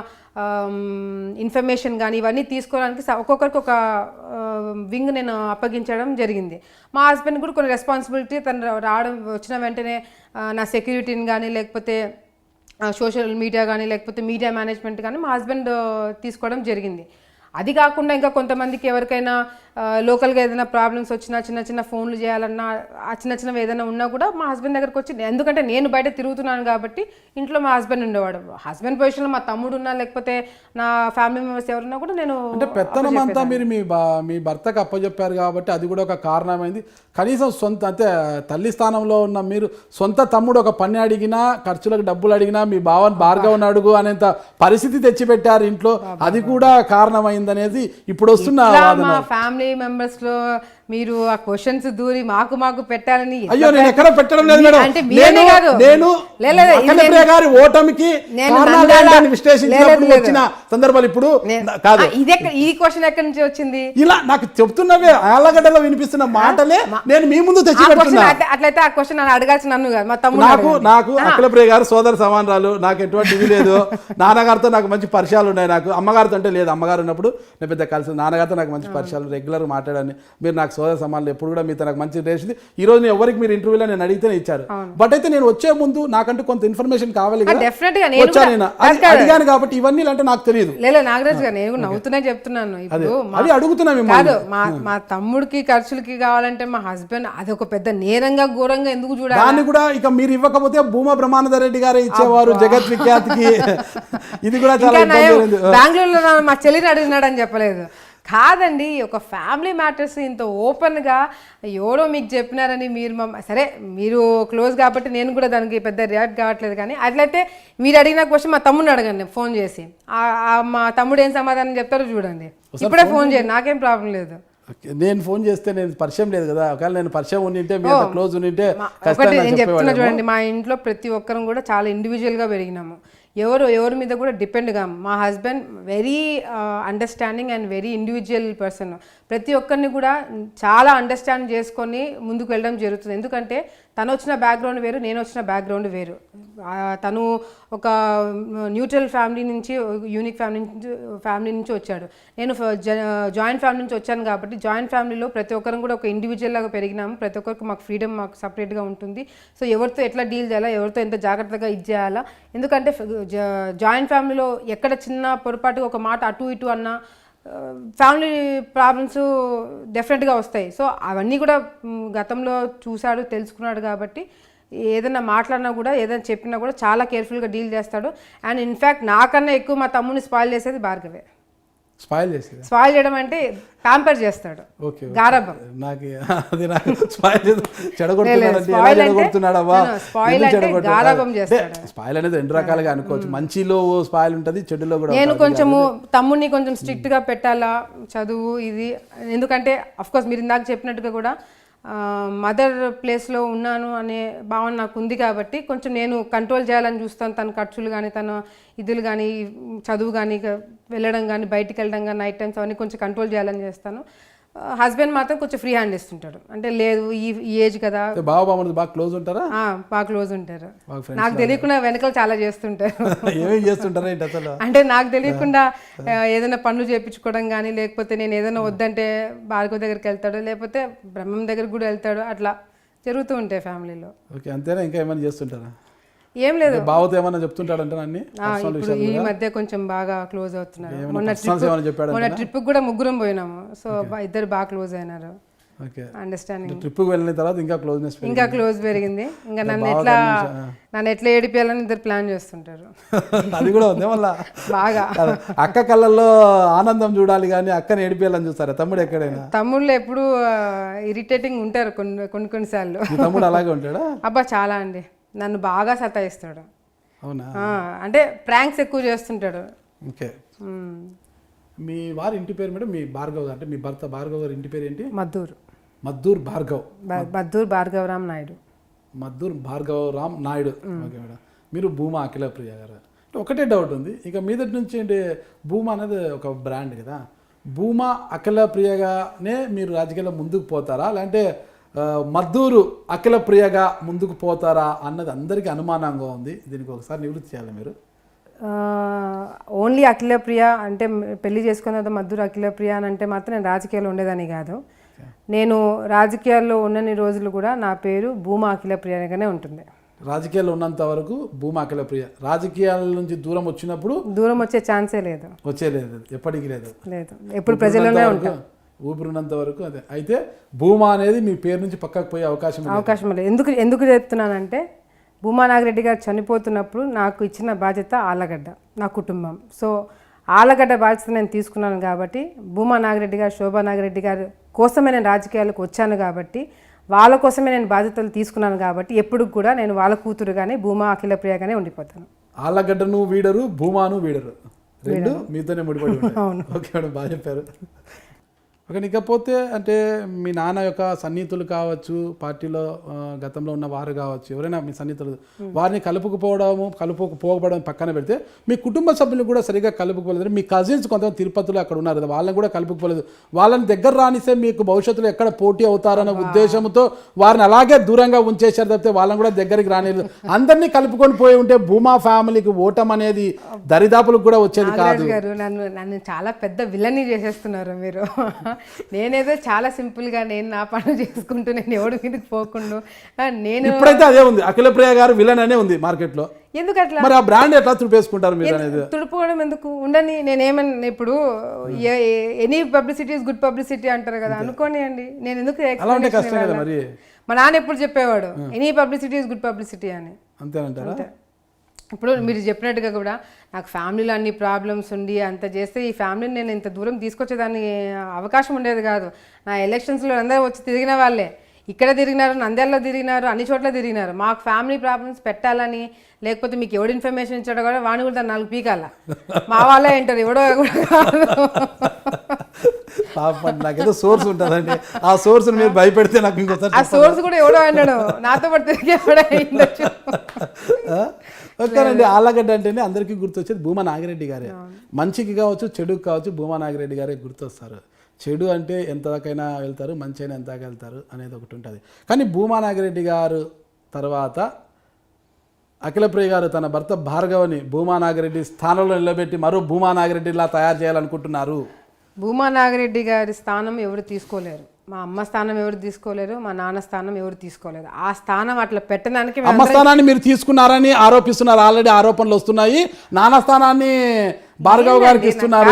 ఇన్ఫర్మేషన్ కానీ ఇవన్నీ తీసుకోవడానికి ఒక్కొక్కరికి ఒక వింగ్ నేను అప్పగించడం జరిగింది. మా హస్బెండ్ కూడా కొన్ని రెస్పాన్సిబిలిటీ తను వచ్చిన వెంటనే నా సెక్యూరిటీని కానీ, లేకపోతే సోషల్ మీడియా కానీ, లేకపోతే మీడియా మేనేజ్మెంట్ కానీ మా హస్బెండ్ తీసుకోవడం జరిగింది. అది కాకుండా ఇంకా కొంతమందికి ఎవరికైనా లోకల్గా ఏదైనా ప్రాబ్లమ్స్ వచ్చినా, చిన్న చిన్న ఫోన్లు చేయాలన్నా, ఆ చిన్న చిన్నవి ఏదైనా ఉన్నా కూడా మా హస్బెండ్ దగ్గరకు వచ్చి, ఎందుకంటే నేను బయట తిరుగుతున్నాను కాబట్టి ఇంట్లో మా హస్బెండ్ ఉండేవాడు. హస్బెండ్ పొజిషన్లో మా తమ్ముడు ఉన్నా, లేకపోతే నా ఫ్యామిలీ మెంబర్స్ ఎవరున్నా కూడా నేను అంటే పెత్తనం అంతా మీరు మీ భర్తకు అప్పచెప్పారు కాబట్టి అది కూడా ఒక కారణమైంది. కనీసం సొంత అంటే తల్లి స్థానంలో ఉన్న మీరు సొంత తమ్ముడు ఒక పని అడిగినా, ఖర్చులకు డబ్బులు అడిగినా మీ భార్గవని అడుగు అనేంత పరిస్థితి తెచ్చిపెట్టారు ఇంట్లో, అది కూడా కారణమైంది అనేది ఇప్పుడు వస్తున్న ఫ్యామిలీ మెంబర్స్ లో మీరు ఆ క్వశ్చన్స్ దూరి మాకు పెట్టాలని. అయ్యో, నేను ఎక్కడ పెట్టడం లేదు మేడం. అంటే మీరే కాదు, నేను గారి ఓటమికి విశ్లేషించినప్పుడు వచ్చిన సందర్భాలు ఇప్పుడు కాదు. ఈ క్వశ్చన్ ఎక్కడి నుంచి వచ్చింది? ఇలా నాకు చెప్తున్నవే ఆళ్ళగడ్డలో వినిపిస్తున్న మాటలే నేను మీ ముందు తెచ్చి పెడుతున్నా. అట్లయితే ఆ క్వశ్చన్ నన్ను అడగాల్సిన నన్ను కాదు, మా తమ్ముడు. నాకు అఖిలప్రియ గారు సోదర సమానరాలు, నాకు ఎటువంటి ఇది లేదు. నాన్నగారితో నాకు మంచి పరిచయాలు ఉన్నాయి. నాకు అమ్మగారితో అంటే లేదు, అమ్మగారు ఉన్నప్పుడు నేను పెద్ద కలిసి నాన్నగారితో నాకు మంచి పరిచయాలు, రెగ్యులర్ మాట్లాడాను. మీరు నాకు సోదర సమానులు ఎప్పుడు కూడా మీతో నాకు మంచి రేసింది. ఈ రోజు ఎవరికి మీరు ఇంటర్వ్యూలో నేను అడిగితేనే ఇచ్చారు. బట్ అయితే నేను వచ్చే ముందు నాకంటూ కొంత ఇన్ఫర్మేషన్ కావాలి కదా, డెఫినెట్ గా వచ్చా నేను అడిగాను కాబట్టి ఇవన్నీ అంటే నాకు తెలియదు. లేదు నాగరాజ్ గారు, నేను నవ్వుతూనే చెప్తున్నాను. ఇప్పుడు అది అడుగుతున్నా కాదు, మా తమ్ముడికి ఖర్చులకి కావాలంటే మా హస్బెండ్ అది ఒక పెద్ద నేరంగా ఘోరంగా ఎందుకు చూడాలి? దాన్ని కూడా ఇక మీరు ఇవ్వకపోతే భూమా బ్రహ్మానంద రెడ్డి గారే ఇచ్చేవారు జగత్ విఖ్యాతికి. ఇది కూడా చాలా బెంగళూరులో మా చెల్లిని అడిగినాడు అని చెప్పలేదు. కాదండి, ఒక ఫ్యామిలీ మ్యాటర్స్ ఇంత ఓపెన్గా ఎవరో మీకు చెప్పినారని మీరు సరే మీరు క్లోజ్ కాబట్టి నేను కూడా దానికి పెద్ద రియాక్ట్ కావట్లేదు. కానీ అట్లయితే మీరు అడిగిన క్వశ్చన్ మా తమ్ముడిని అడగండి ఫోన్ చేసి, మా తమ్ముడు ఏం సమాధానం చెప్తారో చూడండి. ఇప్పుడే ఫోన్ చేయండి, నాకేం ప్రాబ్లం లేదు. నేను ఫోన్ చేస్తే నేను పరిచయం లేదు కదా, ఒకవేళ నేను పరిచయం ఉండింటే మీ క్లోజ్ ఉండింటే నేను చెప్తున్నా చూడండి, మా ఇంట్లో ప్రతి ఒక్కరం కూడా చాలా ఇండివిజువల్గా పెరిగినాము. ఎవరి మీద కూడా డిపెండ్ కాము. మా husband very understanding and very individual person. ప్రతి ఒక్కరిని కూడా చాలా అండర్స్టాండ్ చేసుకొని ముందుకు వెళ్ళడం జరుగుతుంది. ఎందుకంటే తను వచ్చిన బ్యాక్గ్రౌండ్ వేరు, నేను వచ్చిన బ్యాక్గ్రౌండ్ వేరు. తను ఒక న్యూట్రల్ ఫ్యామిలీ నుంచి, యూనిక్ ఫ్యామిలీ నుంచి వచ్చాడు. నేను జాయింట్ ఫ్యామిలీ నుంచి వచ్చాను కాబట్టి జాయింట్ ఫ్యామిలీలో ప్రతి ఒక్కరం కూడా ఒక ఇండివిజువల్ లాగా పెరిగినాము. ప్రతి ఒక్కరికి మాకు ఫ్రీడమ్ మాకు సపరేట్గా ఉంటుంది. సో ఎవరితో ఎట్లా డీల్ చేయాలా, ఎవరితో ఎంత జాగ్రత్తగా ఇది చేయాలా. ఎందుకంటే జాయింట్ ఫ్యామిలీలో ఎక్కడ చిన్న పొరపాటు ఒక మాట అటు ఇటు అన్నా ఫ్యామిలీ ప్రాబ్లమ్స్ డెఫినెట్గా వస్తాయి. సో అవన్నీ కూడా గతంలో చూశాడు, తెలుసుకున్నాడు కాబట్టి ఏదైనా మాట్లాడినా కూడా ఏదైనా చెప్పినా కూడా చాలా కేర్ఫుల్గా డీల్ చేస్తాడు. అండ్ ఇన్ఫ్యాక్ట్ నాకన్నా ఎక్కువ మా తమ్ముని స్పాయిల్ చేసేది భార్గవే. స్పాయిల్ చేయడం అంటే ప్యాంపర్ చేస్తాడు, గారాబం. స్పాయిల్ అనేది రెండు రకాలుగా అనుకోవచ్చు, మంచిలో స్పాయిల్ ఉంటుంది, చెడులో కూడా. నేను కొంచెము తమ్ముడిని కొంచెం స్ట్రిక్ట్ గా పెట్టాలా చదువు ఇది, ఎందుకంటే అఫ్ కోర్స్ మీరు ఇందాక చెప్పినట్టుగా కూడా మదర్ ప్లేస్లో ఉన్నాను అనే భావన నాకు ఉంది కాబట్టి కొంచెం నేను కంట్రోల్ చేయాలని చూస్తాను. తన ఖర్చులు కానీ, తన ఇదులు కానీ, చదువు కానీ, వెళ్ళడం కానీ, బయటికి వెళ్ళడం కానీ, నైట్ టైమ్స్ అవన్నీ కొంచెం కంట్రోల్ చేయాలని చేస్తాను. హస్బెండ్ మాత్రం కొంచెం ఫ్రీ హ్యాండ్ ఇస్తుంటాడు. అంటే లేదు ఈ ఏజ్ కదా. బాగా క్లోజ్ ఉంటారా? బాగా క్లోజ్ ఉంటారు. నాకు తెలియకుండా వెనకాల చాలా చేస్తుంటారు. అంటే నాకు తెలియకుండా ఏదైనా పనులు చేయించుకోవడం కానీ, లేకపోతే నేను ఏదైనా వద్దంటే భార్గవ దగ్గరికి వెళ్తాడు, లేకపోతే బ్రహ్మం దగ్గరికి కూడా వెళ్తాడు. అట్లా జరుగుతూ ఉంటాయి ఫ్యామిలీలో. ఓకే, అంతేనా? ఇంకా ఏమైనా చేస్తుంటారా? ఏం లేదు, బావతో ఏమన్నా చెప్తుంటాడంటే అన్ని. ఇప్పుడు ఈ మధ్య కొంచెం బాగా క్లోజ్ అవుతున్నారు. మొన్న ట్రిప్ కూడా ముగ్గురం పోయినాము. సో ఇద్దరు బాగా క్లోజ్ అయినారు. అండర్స్టాండింగ్. ట్రిప్ వెళ్ళిన తర్వాత ఇంకా క్లోజ్ పెరిగింది. ఇంకా నన్ను ఎట్లా ఏడిపియాలని ఇద్దరు ప్లాన్ చేస్తుంటారు. అది కూడా ఉంది మళ్ళా బాగా. అక్క కళ్ళల్లో ఆనందం చూడాలి కానీ అక్కని ఏడిపియాలని చూస్తారా? తమ్ముడు ఎక్కడైనా? తమ్ముళ్ళు ఎప్పుడు ఇరిటేటింగ్ ఉంటారు కొన్నిసార్లు. తమ్ముడు అలాగే ఉంటాడా? అబ్బా చాలా అండి, నన్ను బాగా సతాయిస్తాడు. అవునా? అంటే ప్రాంక్స్ ఎక్కువ చేస్తుంటాడు. ఓకే. మీ వారి ఇంటి పేరు మేడం? మీ భార్గవ్ అంటే మీ భర్త భార్గవ్ గారి ఇంటి పేరు ఏంటి? మద్దూర్ భార్గవరామ్ నాయుడు. మద్దూర్ భార్గవరామ్ నాయుడు. Okay madam. మీరు భూమా అఖిల ప్రియ గారు. ఒకటే డౌట్ ఉంది, ఇక మీదటి నుంచి అంటే భూమా అనేది ఒక బ్రాండ్ కదా, భూమా అఖిల ప్రియగానే మీరు రాజకీయాల్లో ముందుకు పోతారా, లేదంటే మద్దూరు అఖిల ప్రియగా ముందుకు పోతారా అన్నది అందరికీ అనుమానంగా ఉంది. దీనికి ఒకసారి నివృత్తి చేయాలి మీరు. ఓన్లీ అఖిల ప్రియ అంటే పెళ్లి చేసుకున్న తర్వాత మద్దూరు అఖిల ప్రియ అని అంటే మాత్రం నేను రాజకీయాల్లో ఉండేదని కాదు. నేను రాజకీయాల్లో ఉన్నన్ని రోజులు కూడా నా పేరు భూమా అఖిల ప్రియగానే ఉంటుంది. రాజకీయాల్లో ఉన్నంత వరకు భూమా అఖిల ప్రియ. రాజకీయాల నుంచి దూరం వచ్చినప్పుడు దూరం వచ్చే ఛాన్సే లేదు, వచ్చేలేదు, ఎప్పటికీ లేదు. ఎప్పుడు ప్రజల్లోనే ఉంటాం, ఊపిరినంత వరకు. అదే అయితే భూమా అనేది మీ పేరు నుంచి పక్కకు పోయే అవకాశం లేదు. ఎందుకు చెప్తున్నానంటే భూమా నాగిరెడ్డి గారు చనిపోతున్నప్పుడు నాకు ఇచ్చిన బాధ్యత ఆళ్ళగడ్డ, నా కుటుంబం. సో ఆళ్ళగడ్డ బాధ్యత నేను తీసుకున్నాను కాబట్టి, భూమా నాగిరెడ్డి గారు, శోభా నాగిరెడ్డి గారు కోసమే నేను రాజకీయాలకు వచ్చాను కాబట్టి, వాళ్ళ కోసమే నేను బాధ్యతలు తీసుకున్నాను కాబట్టి ఎప్పుడు కూడా నేను వాళ్ళ కూతురుగానే భూమా అఖిల ప్రియగానే ఉండిపోతాను. ఆళ్ళగడ్డను వీడరు, భూమాను వీడరు, రెండు మీతోనే ముడిపడి ఉంటాయి. ఓకే మేడం, బాగా చెప్పారు. ఓకే, ఇకపోతే అంటే మీ నాన్న యొక్క సన్నిహితులు కావచ్చు, పార్టీలో గతంలో ఉన్న వారు కావచ్చు, ఎవరైనా మీ సన్నిహితులు వారిని కలుపుకుపోవడం పక్కన పెడితే మీ కుటుంబ సభ్యులు కూడా సరిగా కలుపుకోలేదు. మీ కజిన్స్ కొంతమంది తిరుపతిలో అక్కడ ఉన్నారు కదా, వాళ్ళని కూడా కలుపుకోలేదు. వాళ్ళని దగ్గర రానిస్తే మీకు భవిష్యత్తులో ఎక్కడ పోటీ అవుతారన్న ఉద్దేశంతో వారిని అలాగే దూరంగా ఉంచేశారు తప్పితే వాళ్ళని కూడా దగ్గరికి రానిలేదు. అందరినీ కలుపుకొని పోయి ఉంటే భూమా ఫ్యామిలీకి ఓటం అనేది దరిదాపులకు కూడా వచ్చేది కాదు. నన్ను చాలా పెద్ద విలన్ని చేసేస్తున్నారు మీరు. నేనేదో చాలా సింపుల్గా నేను నా పనులు చేసుకుంటూ నేను ఎవడి మీదకి పోకుండా నేను ఇప్పుడైతే అదే ఉంది, అఖిలప్రియ గారు విలన్ అనే ఉంది మార్కెట్లో. ఎందుకు అట్లా మరి ఆ బ్రాండ్ ఎట్లా తుడిపేసుకుంటారు మీరు అనేది? తుడుపుకోవడం ఎందుకు ఉండని. నేనేమన్నా ఇప్పుడు any publicity is good publicity అంటారు కదా, అనుకోని అండి. నేను ఎందుకు అలా ఉంటే కష్టం కదా మరి. మా నాన్న ఎప్పుడు చెప్పేవాడు any publicity is good publicity అని. అంతేనంటారా? ఇప్పుడు మీరు చెప్పినట్టుగా కూడా నాకు ఫ్యామిలీలో అన్ని ప్రాబ్లమ్స్ ఉండి అంత చేస్తే ఈ ఫ్యామిలీని నేను ఇంత దూరం తీసుకొచ్చేదాన్ని అవకాశం ఉండేది కాదు. నా ఎలక్షన్స్లో అందరూ వచ్చి తిరిగిన వాళ్ళే, ఇక్కడ తిరిగినారు, నంద్యాలలో తిరిగినారు, అన్ని చోట్ల తిరిగినారు. మాకు ఫ్యామిలీ ప్రాబ్లమ్స్ పెట్టాలని, లేకపోతే మీకు ఎవడు ఇన్ఫర్మేషన్ ఇచ్చాడో కూడా వాడిని కూడా 4 పీకాల మా వాళ్ళే ఏంటారు, ఎవడో కూడా కాదు. నాకేదో సోర్స్ ఉంటుందండి, ఆ సోర్స్ మీరు భయపెడితే నాకు ఇంకోసారి ఆ సోర్స్ కూడా ఎవడో అన్నాడు, నాతో పాటు తిరిగి అయ్యిండొచ్చు. ఓకేనండి. ఆళ్ళగడ్డ అంటేనే అందరికీ గుర్తొచ్చేది భూమా నాగిరెడ్డి గారే. మంచికి కావచ్చు చెడుకు కావచ్చు భూమా నాగిరెడ్డి గారే గుర్తొస్తారు. చెడు అంటే ఎంతకైనా వెళ్తారు, మంచి అయినా ఎంతగా వెళ్తారు అనేది ఒకటి ఉంటుంది. కానీ భూమా నాగిరెడ్డి గారు తర్వాత అఖిలప్రియ గారు తన భర్త భార్గవని భూమా నాగిరెడ్డి స్థానంలో నిలబెట్టి మరో భూమా నాగిరెడ్డిలా తయారు చేయాలనుకుంటున్నారు. భూమా నాగిరెడ్డి గారి స్థానం ఎవరు తీసుకోలేరు. మా అమ్మ స్థానం ఎవరు తీసుకోలేరు, మా నాన్న స్థానం ఎవరు తీసుకోలేరు. ఆ స్థానం అట్లా పెట్టడానికి అమ్మ స్థానాన్ని మీరు తీసుకున్నారని ఆరోపిస్తున్నారు. ఆల్రెడీ ఆరోపణలు వస్తున్నాయి. నాన్న స్థానాన్ని భార్గవ్ గారికి ఇస్తున్నారు.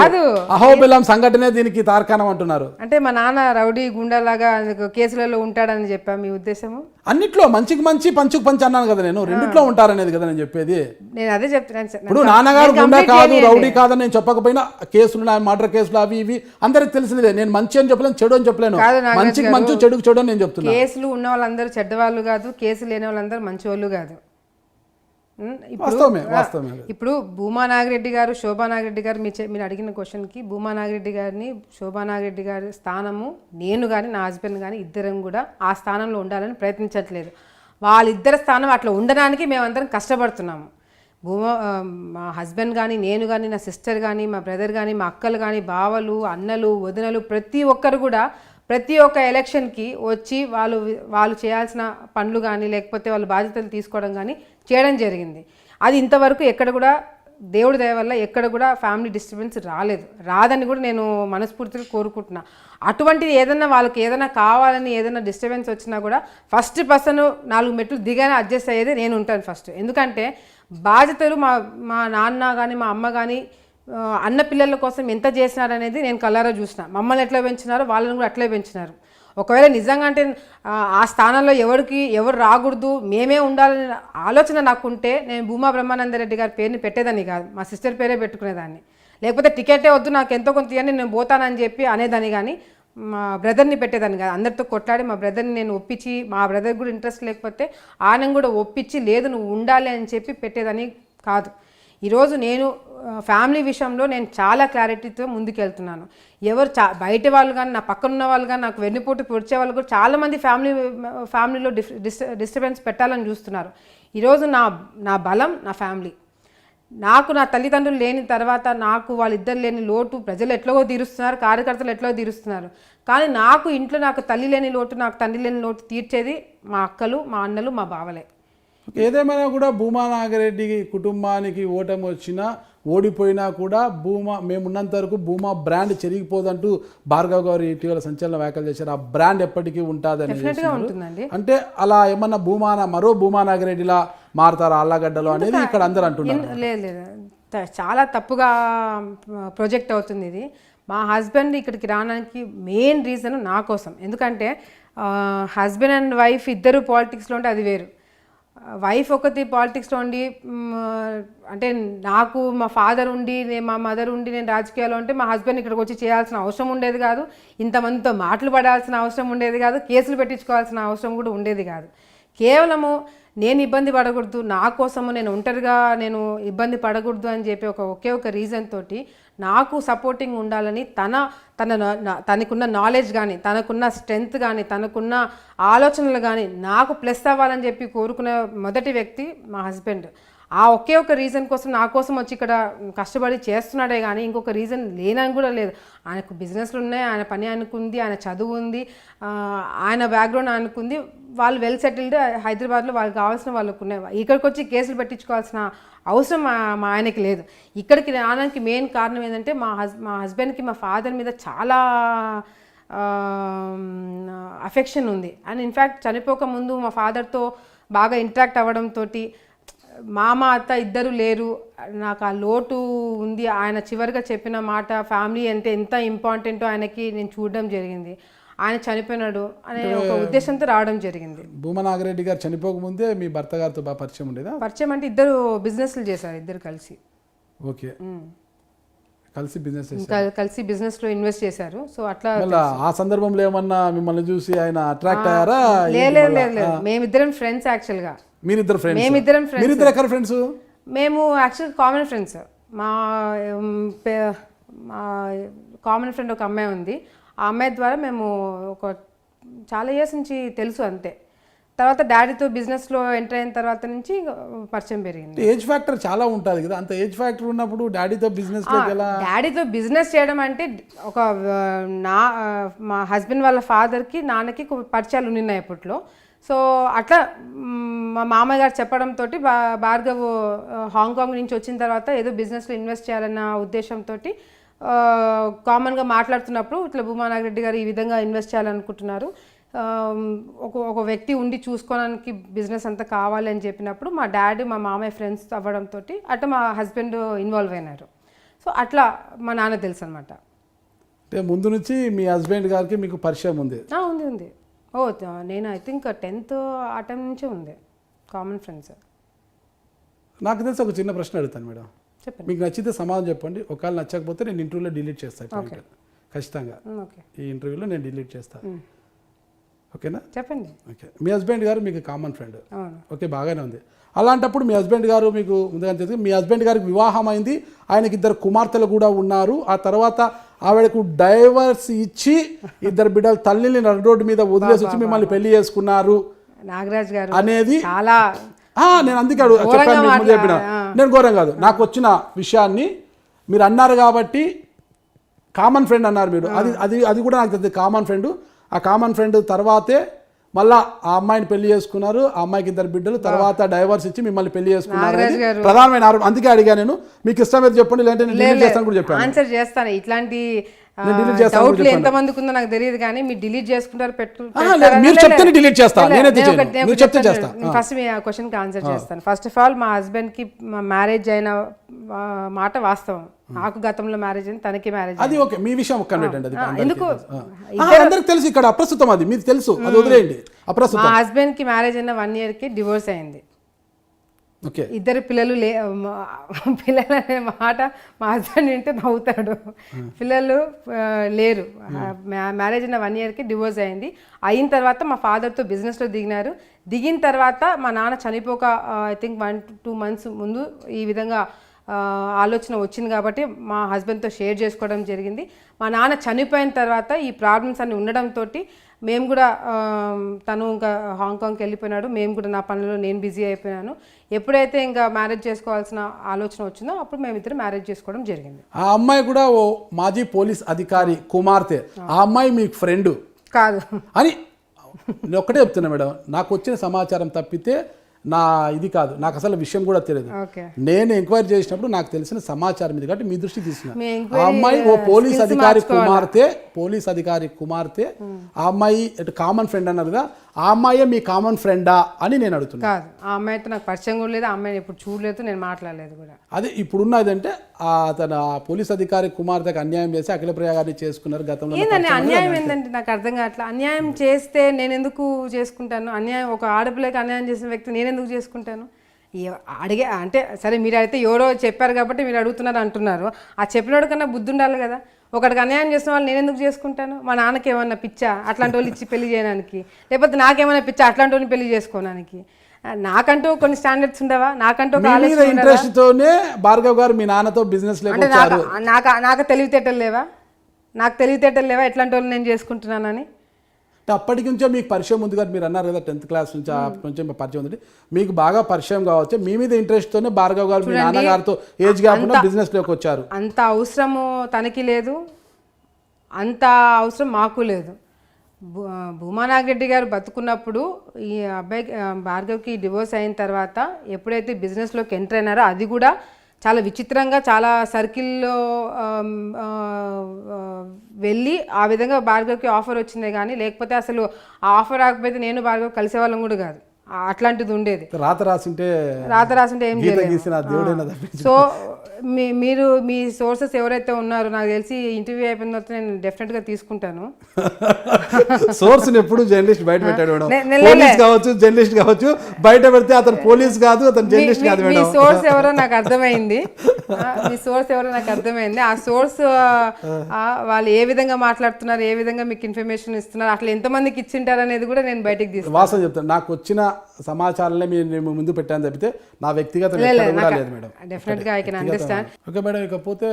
అహోబిలం సంఘటనే దీనికి తార్కాణం అంటున్నారు. అంటే మా నాన్న రౌడీ గుండాలాగా కేసులలో ఉంటాడని చెప్పా మీ ఉద్దేశము? అన్నిట్లో మంచికి మంచి పంచుకు పంచి అన్నాను కదా నేను. రెండిట్లో ఉంటారనేది కదా నేను చెప్పేది. నేను అదే చెప్తున్నాను. ఇప్పుడు నాన్నగారు గుండా కాదు, రౌడీ కాదని నేను చెప్పకపోయినా కేసులు, మర్డర్ కేసులు అవి ఇవి అందరికి తెలిసినదే. నేను మంచి అని చెప్పలేను, చెడు అని చెప్పలేను. మంచికి మంచి, చెడుకు చెడు అని నేను చెప్తున్నా. కేసులు ఉన్న వాళ్ళందరూ చెడ్డవాళ్ళు కాదు, కేసులు లేని వాళ్ళందరూ మంచి వాళ్ళు కాదు. ఇప్పుడు భూమా నాగిరెడ్డి గారు, శోభా నాగిరెడ్డి గారు, మీరు అడిగిన క్వశ్చన్కి భూమా నాగిరెడ్డి గారిని, శోభా నాగిరెడ్డి గారి స్థానము నేను కానీ నా హస్బెండ్ కానీ ఇద్దరం కూడా ఆ స్థానంలో ఉండాలని ప్రయత్నించట్లేదు. వాళ్ళిద్దరి స్థానం అట్లా ఉండడానికి మేమందరం కష్టపడుతున్నాము. మా హస్బెండ్ కానీ, నేను కానీ, నా సిస్టర్ కానీ, మా బ్రదర్ కానీ, మా అక్కలు కానీ, బావలు, అన్నలు, వదినలు, ప్రతి ఒక్కరు కూడా ప్రతి ఒక్క ఎలక్షన్కి వచ్చి వాళ్ళు చేయాల్సిన పనులు కానీ, లేకపోతే వాళ్ళ బాధ్యతలు తీసుకోవడం కానీ చేయడం జరిగింది. అది ఇంతవరకు ఎక్కడ కూడా దేవుడి దయ వల్ల ఎక్కడ కూడా ఫ్యామిలీ డిస్టర్బెన్స్ రాదని కూడా నేను మనస్ఫూర్తిగా కోరుకుంటున్నా. అటువంటిది ఏదైనా వాళ్ళకి ఏదైనా కావాలని ఏదైనా డిస్టర్బెన్స్ వచ్చినా కూడా ఫస్ట్ పర్సన్ 4 మెట్లు దిగానే అడ్జస్ట్ అయ్యేది నేను ఉంటాను ఫస్ట్. ఎందుకంటే బాధ్యతలు మా నాన్న కానీ, మా అమ్మ కానీ అన్న పిల్లల కోసం ఎంత చేసినారనేది నేను కళ్ళారా చూసిన. మమ్మల్ని ఎట్లా పెంచినారో వాళ్ళని కూడా అట్లే పెంచినారు. ఒకవేళ నిజంగా అంటే ఆ స్థానంలో ఎవరు రాకూడదు, మేమే ఉండాలనే ఆలోచన నాకుంటే నేను భూమా బ్రహ్మానందరెడ్డి గారి పేరుని పెట్టేదాన్ని కాదు, మా సిస్టర్ పేరే పెట్టుకునేదాన్ని. లేకపోతే టికెటే వద్దు, నాకు ఎంతో కొంత ఇవ్వండి, నేను పోతానని చెప్పి అనేదాన్ని. కానీ మా బ్రదర్ని పెట్టేదాన్ని కాదు. అందరితో కొట్లాడి మా బ్రదర్ని నేను ఒప్పించి, మా బ్రదర్ కూడా ఇంట్రెస్ట్ లేకపోతే ఆయన కూడా ఒప్పించి, లేదు నువ్వు ఉండాలి అని చెప్పి పెట్టేదాన్ని కాదు. ఈరోజు నేను ఫ్యామిలీ విషయంలో నేను చాలా క్లారిటీతో ముందుకెళ్తున్నాను. ఎవరు బయట వాళ్ళు కానీ, నా పక్కన ఉన్న వాళ్ళు కానీ, నాకు వెన్నుపోటు పొడిచే వాళ్ళు కూడా చాలామంది ఫ్యామిలీలో డిస్టర్బెన్స్ పెట్టాలని చూస్తున్నారు. ఈరోజు నా బలం నా ఫ్యామిలీ. నాకు నా తల్లిదండ్రులు లేని తర్వాత నాకు వాళ్ళిద్దరు లేని లోటు ప్రజలు ఎట్లాగో తీరుస్తున్నారు, కార్యకర్తలు ఎట్లాగో తీరుస్తున్నారు. కానీ నాకు ఇంట్లో నాకు తల్లి లేని లోటు, నాకు తండ్రి లేని లోటు తీర్చేది మా అక్కలు, మా అన్నలు, మా బావలే. ఏదేమైనా కూడా భూమా నాగిరెడ్డి కుటుంబానికి ఓటమి వచ్చినా ఓడిపోయినా కూడా మేమున్నంత వరకు భూమా బ్రాండ్ చెరిగిపోదంటూ భార్గవ్ గారు ఇటీవల సంచలన వ్యాఖ్యలు చేశారు. ఆ బ్రాండ్ ఎప్పటికీ ఉంటుంది అంటే అలా ఏమన్నా మరో భూమా నాగిరెడ్డిలా మారుతారు ఆళ్ళగడ్డలో అనేది ఇక్కడ అందరూ అంటున్నారు. లేదు, చాలా తప్పుగా ప్రొజెక్ట్ అవుతుంది ఇది. మా హస్బెండ్ ఇక్కడికి రావడానికి మెయిన్ రీజన్ నా కోసం. ఎందుకంటే హస్బెండ్ అండ్ వైఫ్ ఇద్దరు పాలిటిక్స్లో ఉంటే అది వేరు. వైఫ్ ఒకటి పాలిటిక్స్లో ఉండి, అంటే నాకు మా ఫాదర్ ఉండి, మా మదర్ ఉండి నేను రాజకీయాల్లో ఉంటే మా హస్బెండ్ ఇక్కడికి వచ్చి చేయాల్సిన అవసరం ఉండేది కాదు, ఇంతమందితో మాటలు పడాల్సిన అవసరం ఉండేది కాదు, కేసులు పెట్టించుకోవాల్సిన అవసరం కూడా ఉండేది కాదు. కేవలము నేను ఇబ్బంది పడకూడదు, నా కోసము నేను ఒంటరిగా నేను ఇబ్బంది పడకూడదు అని చెప్పి ఒకే ఒక రీజన్ తోటి నాకు సపోర్టింగ్ ఉండాలని తనకున్న నాలెడ్జ్ కానీ, తనకున్న స్ట్రెంగ్త్ కానీ, తనకున్న ఆలోచనలు కానీ నాకు ప్లస్ అవ్వాలని చెప్పి కోరుకునే మొదటి వ్యక్తి మా హస్బెండ్. ఆ ఒకే ఒక రీజన్ కోసం నా కోసం వచ్చి ఇక్కడ కష్టపడి చేస్తున్నాడే కానీ ఇంకొక రీజన్ లేనని కూడా లేదు. ఆయనకు బిజినెస్లు ఉన్నాయి, ఆయన పని ఆయనకుంది, ఆయన చదువు ఉంది, ఆయన బ్యాక్గ్రౌండ్ ఆయనకుంది, వాళ్ళు వెల్ సెటిల్డ్ హైదరాబాద్లో వాళ్ళకి కావాల్సిన వాళ్ళకు ఉన్నాయి. ఇక్కడికి వచ్చి కేసులు పెట్టించుకోవాల్సిన అవసరం మా ఆయనకి లేదు. ఇక్కడికి రావడానికి మెయిన్ కారణం ఏంటంటే మా హస్బెండ్కి మా ఫాదర్ మీద చాలా అఫెక్షన్ ఉంది. అండ్ ఇన్ఫ్యాక్ట్ చనిపోక ముందు మా ఫాదర్తో బాగా ఇంటరాక్ట్ అవ్వడంతో మామ అత్త ఇద్దరు లేరు, నాకు ఆ లోటు ఉంది. ఆయన చివరిగా చెప్పిన మాట ఫ్యామిలీ అంటే ఎంత ఇంపార్టెంటో ఆయనకి నేను చూడడం జరిగింది. ఆయన చనిపోయినాడు అనే ఒక ఉద్దేశంతో రావడం జరిగింది. భూమా నాగిరెడ్డి గారు చనిపోకముందే మీ భర్త గారితో బాగా పరిచయం ఉండేదా? పరిచయం అంటే ఇద్దరు బిజినెస్లు చేశారు, ఇద్దరు కలిసి. ఓకే, కలిసి బిజినెస్ కలిసి బిజినెస్ లో ఇన్వెస్ట్ చేశారు. సో అట్లా ఆ సందర్భంలో ఏమన్నా మిమ్మల్ని చూసి ఆయన అట్రాక్ట్ అయ్యారా? లేదు, మేమిద్దరం ఫ్రెండ్స్. యాక్చువల్ గా మీరిద్దరు ఫ్రెండ్స్? మేమిద్దరం ఫ్రెండ్స్. మీరిద్దరు ఎక్కడ ఫ్రెండ్స్? మేము యాక్చువల్ కామన్ ఫ్రెండ్స్. మా కామన్ ఫ్రెండ్ ఒక అమ్మాయి ఉంది. ఆ అమ్మాయి ద్వారా మేము ఒక చాలా ఇయర్స్ నుంచి తెలుసు అంతే. తర్వాత డాడీతో బిజినెస్లో ఎంటర్ అయిన తర్వాత నుంచి పరిచయం పెరిగింది. ఏజ్ ఫ్యాక్టర్ చాలా ఉంటుంది కదా, అంత ఏజ్ ఫ్యాక్టర్ ఉన్నప్పుడు డాడీతో బిజినెస్ డాడీతో బిజినెస్ చేయడం అంటే ఒక మా హస్బెండ్ వాళ్ళ ఫాదర్కి నాన్నకి పరిచయాలు ఉన్నాయి అప్పట్లో. సో అట్లా మా మామయ్య గారు చెప్పడంతో భార్గవ్ హాంకాంగ్ నుంచి వచ్చిన తర్వాత ఏదో బిజినెస్లో ఇన్వెస్ట్ చేయాలన్న ఉద్దేశంతో కామన్గా మాట్లాడుతున్నప్పుడు ఇట్లా భూమా నాగిరెడ్డి గారు ఈ విధంగా ఇన్వెస్ట్ చేయాలనుకుంటున్నారు, ఒక వ్యక్తి ఉండి చూసుకోవడానికి బిజినెస్ అంతా కావాలి అని చెప్పినప్పుడు మా డాడీ మా మామయ్య ఫ్రెండ్స్ అవ్వడంతో అట్లా మా హస్బెండ్ ఇన్వాల్వ్ అయినారు. సో అట్లా మా నాన్న తెలుసు అనమాట. అంటే ముందు నుంచి మీ హస్బెండ్ గారికి మీకు పరిచయం ఉంది? ఉంది. నేను ఐ థింక్ 10th ఆ టైం నుంచే ఉంది, కామన్ ఫ్రెండ్స్. నాకు తెలిసి ఒక చిన్న ప్రశ్న అడుగుతాను మేడం, చెప్పండి. మీకు నచ్చితే సమాధానం చెప్పండి, ఒకవేళ నచ్చకపోతే నేను ఇంటర్వ్యూలో డిలీట్ చేస్తాను. ఖచ్చితంగా ఈ ఇంటర్వ్యూలో నేను డిలీట్ చేస్తాను. ఓకేనా? చెప్పండి. ఓకే, మీ హస్బెండ్ గారు మీకు కామన్ ఫ్రెండ్. ఓకే, బాగానే ఉంది. అలాంటప్పుడు మీ హస్బెండ్ గారు మీకు ముందుగా తెలిసి మీ హస్బెండ్ గారికి వివాహం అయింది, ఆయనకి 2 కుమార్తెలు కూడా ఉన్నారు. ఆ తర్వాత ఆవిడకు డైవర్స్ ఇచ్చి 2 బిడ్డల తల్లిని రోడ్డు మీద వదిలేసి వచ్చి మిమ్మల్ని పెళ్లి చేసుకున్నారు నాగరాజ్ గారు అనేది చాలా. నేను అందుకే చెప్పిన నేను ఘోరం కాదు, నాకు వచ్చిన విషయాన్ని మీరు అన్నారు కాబట్టి కామన్ ఫ్రెండ్ అన్నారు మీరు. అది కూడా నాకు తెలియదు కామన్ ఫ్రెండ్. ఆ కామన్ ఫ్రెండ్ తర్వాతే మళ్ళా ఆ అమ్మాయిని పెళ్లి చేసుకున్నారు, ఆ అమ్మాయికి 2 బిడ్డలు, తర్వాత డైవర్స్ ఇచ్చి మిమ్మల్ని పెళ్లి చేసుకున్నారు. ప్రధానమైన అందుకే అడిగా నేను, మీకు ఇష్టమైతే చెప్పండి, లేదంటే నేను డిలీట్ చేస్తాను కూడా చెప్పాను. ఆన్సర్ చేస్తాను. ఇట్లాంటి డౌట్లు ఎంత మందికి ఉందో నాకు తెలియదు, కానీ మీరు డిలీట్ చేసుకుంటారు మీరు చెప్తే డిలీట్ చేస్తాను, నేనైతే చెప్తే చేస్తాను. ఫస్ట్ మీ క్వశ్చన్ కి ఆన్సర్ చేస్తాను. ఫస్ట్ ఆఫ్ ఆల్ మా హస్బెండ్ కి మ్యారేజ్ అయిన మాట వాస్తవం. నాకు గతంలో మ్యారేజ్ అయింది, తనకి మ్యారేజ్. అది ఓకే, మీ విషయం ఎందుకు అందరికి తెలుసు, ఇక్కడ అప్రస్తుతం, అది మీకు తెలుసు, అది వదిలేయండి. అప్రస్తుతం. మా హస్బెండ్ కి మ్యారేజ్ అయిన 1 year కి డివోర్స్ అయింది. ఓకే, 2 పిల్లలు పిల్లలు అనే మాట మా హస్బెండ్ వింటే నవ్వుతాడు. పిల్లలు లేరు. మ్యారేజ్ అయిన 1 year కి డివోర్స్ అయింది. అయిన తర్వాత మా ఫాదర్తో బిజినెస్లో దిగినారు. దిగిన తర్వాత మా నాన్న చనిపోక ఐ థింక్ 1 to 2 months ముందు ఈ విధంగా ఆలోచన వచ్చింది కాబట్టి మా హస్బెండ్తో షేర్ చేసుకోవడం జరిగింది. మా నాన్న చనిపోయిన తర్వాత ఈ ప్రాబ్లమ్స్ అన్నీ ఉండడంతో మేము కూడా తను ఇంకా హాంకాంగ్కి వెళ్ళిపోయినాడు, మేము కూడా నా పనుల్లో నేను బిజీ అయిపోయినాను. ఎప్పుడైతే ఇంకా మ్యారేజ్ చేసుకోవాల్సిన ఆలోచన వచ్చిందో అప్పుడు మేమిద్దరు మ్యారేజ్ చేసుకోవడం జరిగింది. ఆ అమ్మాయి కూడా ఓ మాజీ పోలీస్ అధికారి కుమార్తె. ఆ అమ్మాయి మీకు ఫ్రెండ్ కాదు అని నేను ఒక్కటే చెప్తున్నా మేడం, నాకు వచ్చిన సమాచారం తప్పితే నా ఇది కాదు, నాకు అసలు విషయం కూడా తెలియదు. నేను ఎంక్వైరీ చేసినప్పుడు నాకు తెలిసిన సమాచారం ఇది కాబట్టి మీ దృష్టికి తీసుకున్నా. ఆ అమ్మాయి ఓ పోలీస్ అధికారి కుమార్తె. ఆ అమ్మాయి కామన్ ఫ్రెండ్ అన్నారు కదా, ఆ అమ్మాయే మీ కామన్ ఫ్రెండా అని నేను అడుగుతున్నా. కాదు, ఆ అమ్మాయితో నాకు పరిచయం కూడా లేదు, ఆ అమ్మాయిని ఎప్పుడు చూడలేదు, నేను మాట్లాడలేదు కూడా. అదే ఇప్పుడున్నదంటే తన పోలీస్ అధికారి కుమార్తెకు అన్యాయం చేసి అఖిలప్రియ గారిని చేసుకున్నారు గతంలో. ఏంటంటే అన్యాయం ఏంటంటే నాకు అర్థం కావట్లేదు. అన్యాయం చేస్తే నేను ఎందుకు చేసుకుంటాను? అన్యాయం ఒక ఆడపిల్లకి అన్యాయం చేసిన వ్యక్తి నేను ఎందుకు చేసుకుంటాను? అడిగే అంటే సరే, మీరు అయితే ఎవరో చెప్పారు కాబట్టి మీరు అడుగుతున్నారు అంటున్నారు. ఆ చెప్పినోడు కన్నా బుద్ధి ఉండాలి కదా. ఒకటికి అన్యాయం చేసిన వాళ్ళు నేను ఎందుకు చేసుకుంటాను? మా నాన్నకి ఏమన్నా పిచ్చా అట్లాంటి వాళ్ళు ఇచ్చి పెళ్లి చేయడానికి? లేకపోతే నాకేమైనా పిచ్చా అట్లాంటి వాళ్ళని పెళ్లి చేసుకోవడానికి? నాకంటూ కొన్ని స్టాండర్డ్స్ ఉండవా? నాకంటూ ఇంట్రెస్ట్ తోనే భార్గవ్ గారు మీ నాన్నతో బిజినెస్ నాకు తెలివితేటలు లేవా? ఎట్లాంటి వాళ్ళు నేను చేసుకుంటున్నానని? అప్పటి నుంచో మీకు పరిచయం ఉంది కదా, మీరు అన్నారు కదా 10th క్లాస్ నుంచి కొంచెం పరిచయం ఉంది, మీకు బాగా పరిచయం కావచ్చు. మీ మీద ఇంట్రెస్ట్ తోనే భార్గవ్ గారు మీ నాన్నగారితో ఏజ్ గ్యాప్ బిజినెస్ లోకి వచ్చారు. అంత అవసరము తనకి లేదు, అంత అవసరం మాకు లేదు. భూమా నాగిరెడ్డి గారు బతుకున్నప్పుడు ఈ అబ్బాయి భార్గవ్కి డివోర్స్ అయిన తర్వాత ఎప్పుడైతే బిజినెస్లోకి ఎంటర్ అయినారో అది కూడా చాలా విచిత్రంగా చాలా సర్కిల్లో వెళ్ళి ఆ విధంగా భార్గవ్కి ఆఫర్ వచ్చిందే కానీ లేకపోతే అసలు ఆ ఆఫర్ రాకపోతే నేను భార్గవ్ కలిసే వాళ్ళం కూడా కాదు. అట్లాంటిది ఉండేది. రాత రాసింటే ఏం గీత చేయలేదు. గీసిన దేవుడైనా తప్పించి. సో మీరు మీ సోర్సెస్ ఎవరైతే ఉన్నారో నాకు తెలిసి ఇంటర్వ్యూ అయిపోయిన తర్వాత నేను డెఫినెట్గా తీసుకుంటాను. సోర్స్ ఎప్పుడు జర్నలిస్ట్ బయట పెట్టాడు మేడం. లే- పోలీస్ కావచ్చు, జర్నలిస్ట్ కావచ్చు, బయట పెడితే అతను పోలీస్ కాదు, అతను జర్నలిస్ట్ కాదు మీ మేడం. సోర్స్ ఎవరో నాకు అర్థమైంది. మీ సోర్స్ ఎవరో నాకు అర్థమైంది. ఆ సోర్స్ వాళ్ళు ఏ విధంగా మాట్లాడుతున్నారు, ఏ విధంగా మీకు ఇన్ఫర్మేషన్ ఇస్తున్నారు, అట్లా ఎంతమందికి ఇచ్చింటారు అనేది కూడా నేను బయటకు తీసుకుంటాను. వాస్తవం చెప్తాను, నాకు వచ్చిన సమాచారాలే మేము ముందు పెట్టాను తప్పితే నా వ్యక్తిగత ఎక్కడ కూడా లేదు మేడం. డెఫినెట్గా I can understand. Okay madam, ఇకపోతే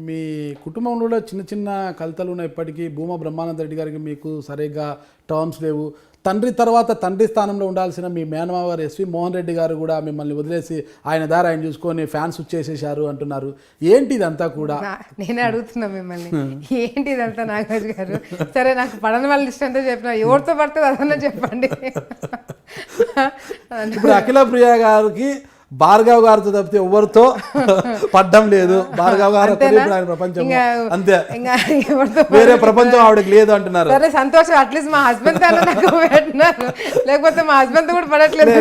మీ కుటుంబంలో కూడా చిన్న చిన్న కలతలు ఉన్నాయి ఇప్పటికీ. భూమా బ్రహ్మానంద రెడ్డి గారికి మీకు సరిగ్గా టర్మ్స్ లేవు. తండ్రి తర్వాత తండ్రి స్థానంలో ఉండాల్సిన మీ మేనమావ గారు ఎస్వి మోహన్ రెడ్డి గారు కూడా మిమ్మల్ని వదిలేసి ఆయన దారి ఆయన చూసుకొని ఫ్యాన్స్ వచ్చేసేసారు అంటున్నారు. ఏంటి ఇదంతా కూడా? నేనే అడుగుతున్నా మిమ్మల్ని, ఏంటి ఇదంతా నాగరాజు గారు? సరే, నాకు పడని వాళ్ళ లిస్ట్ అంతా చెప్పిన, ఎవరితో పడుతుంది అదన్నా చెప్పండి. ఇప్పుడు అఖిల ప్రియ గారికి భార్గవ్ గారితో తప్పితే ఎవరితో పడ్డం లేదు. భార్గవ్ గారు ప్రపంచం అంతే, వేరే ప్రపంచం ఆవిడకి లేదు అంటున్నారు. సరే, సంతోషం. అట్లీస్ట్ మా హస్బెండ్ తో నాకు పెట్టినారు, లేకపోతే మా హస్బెండ్ తో కూడా పడట్లేదు.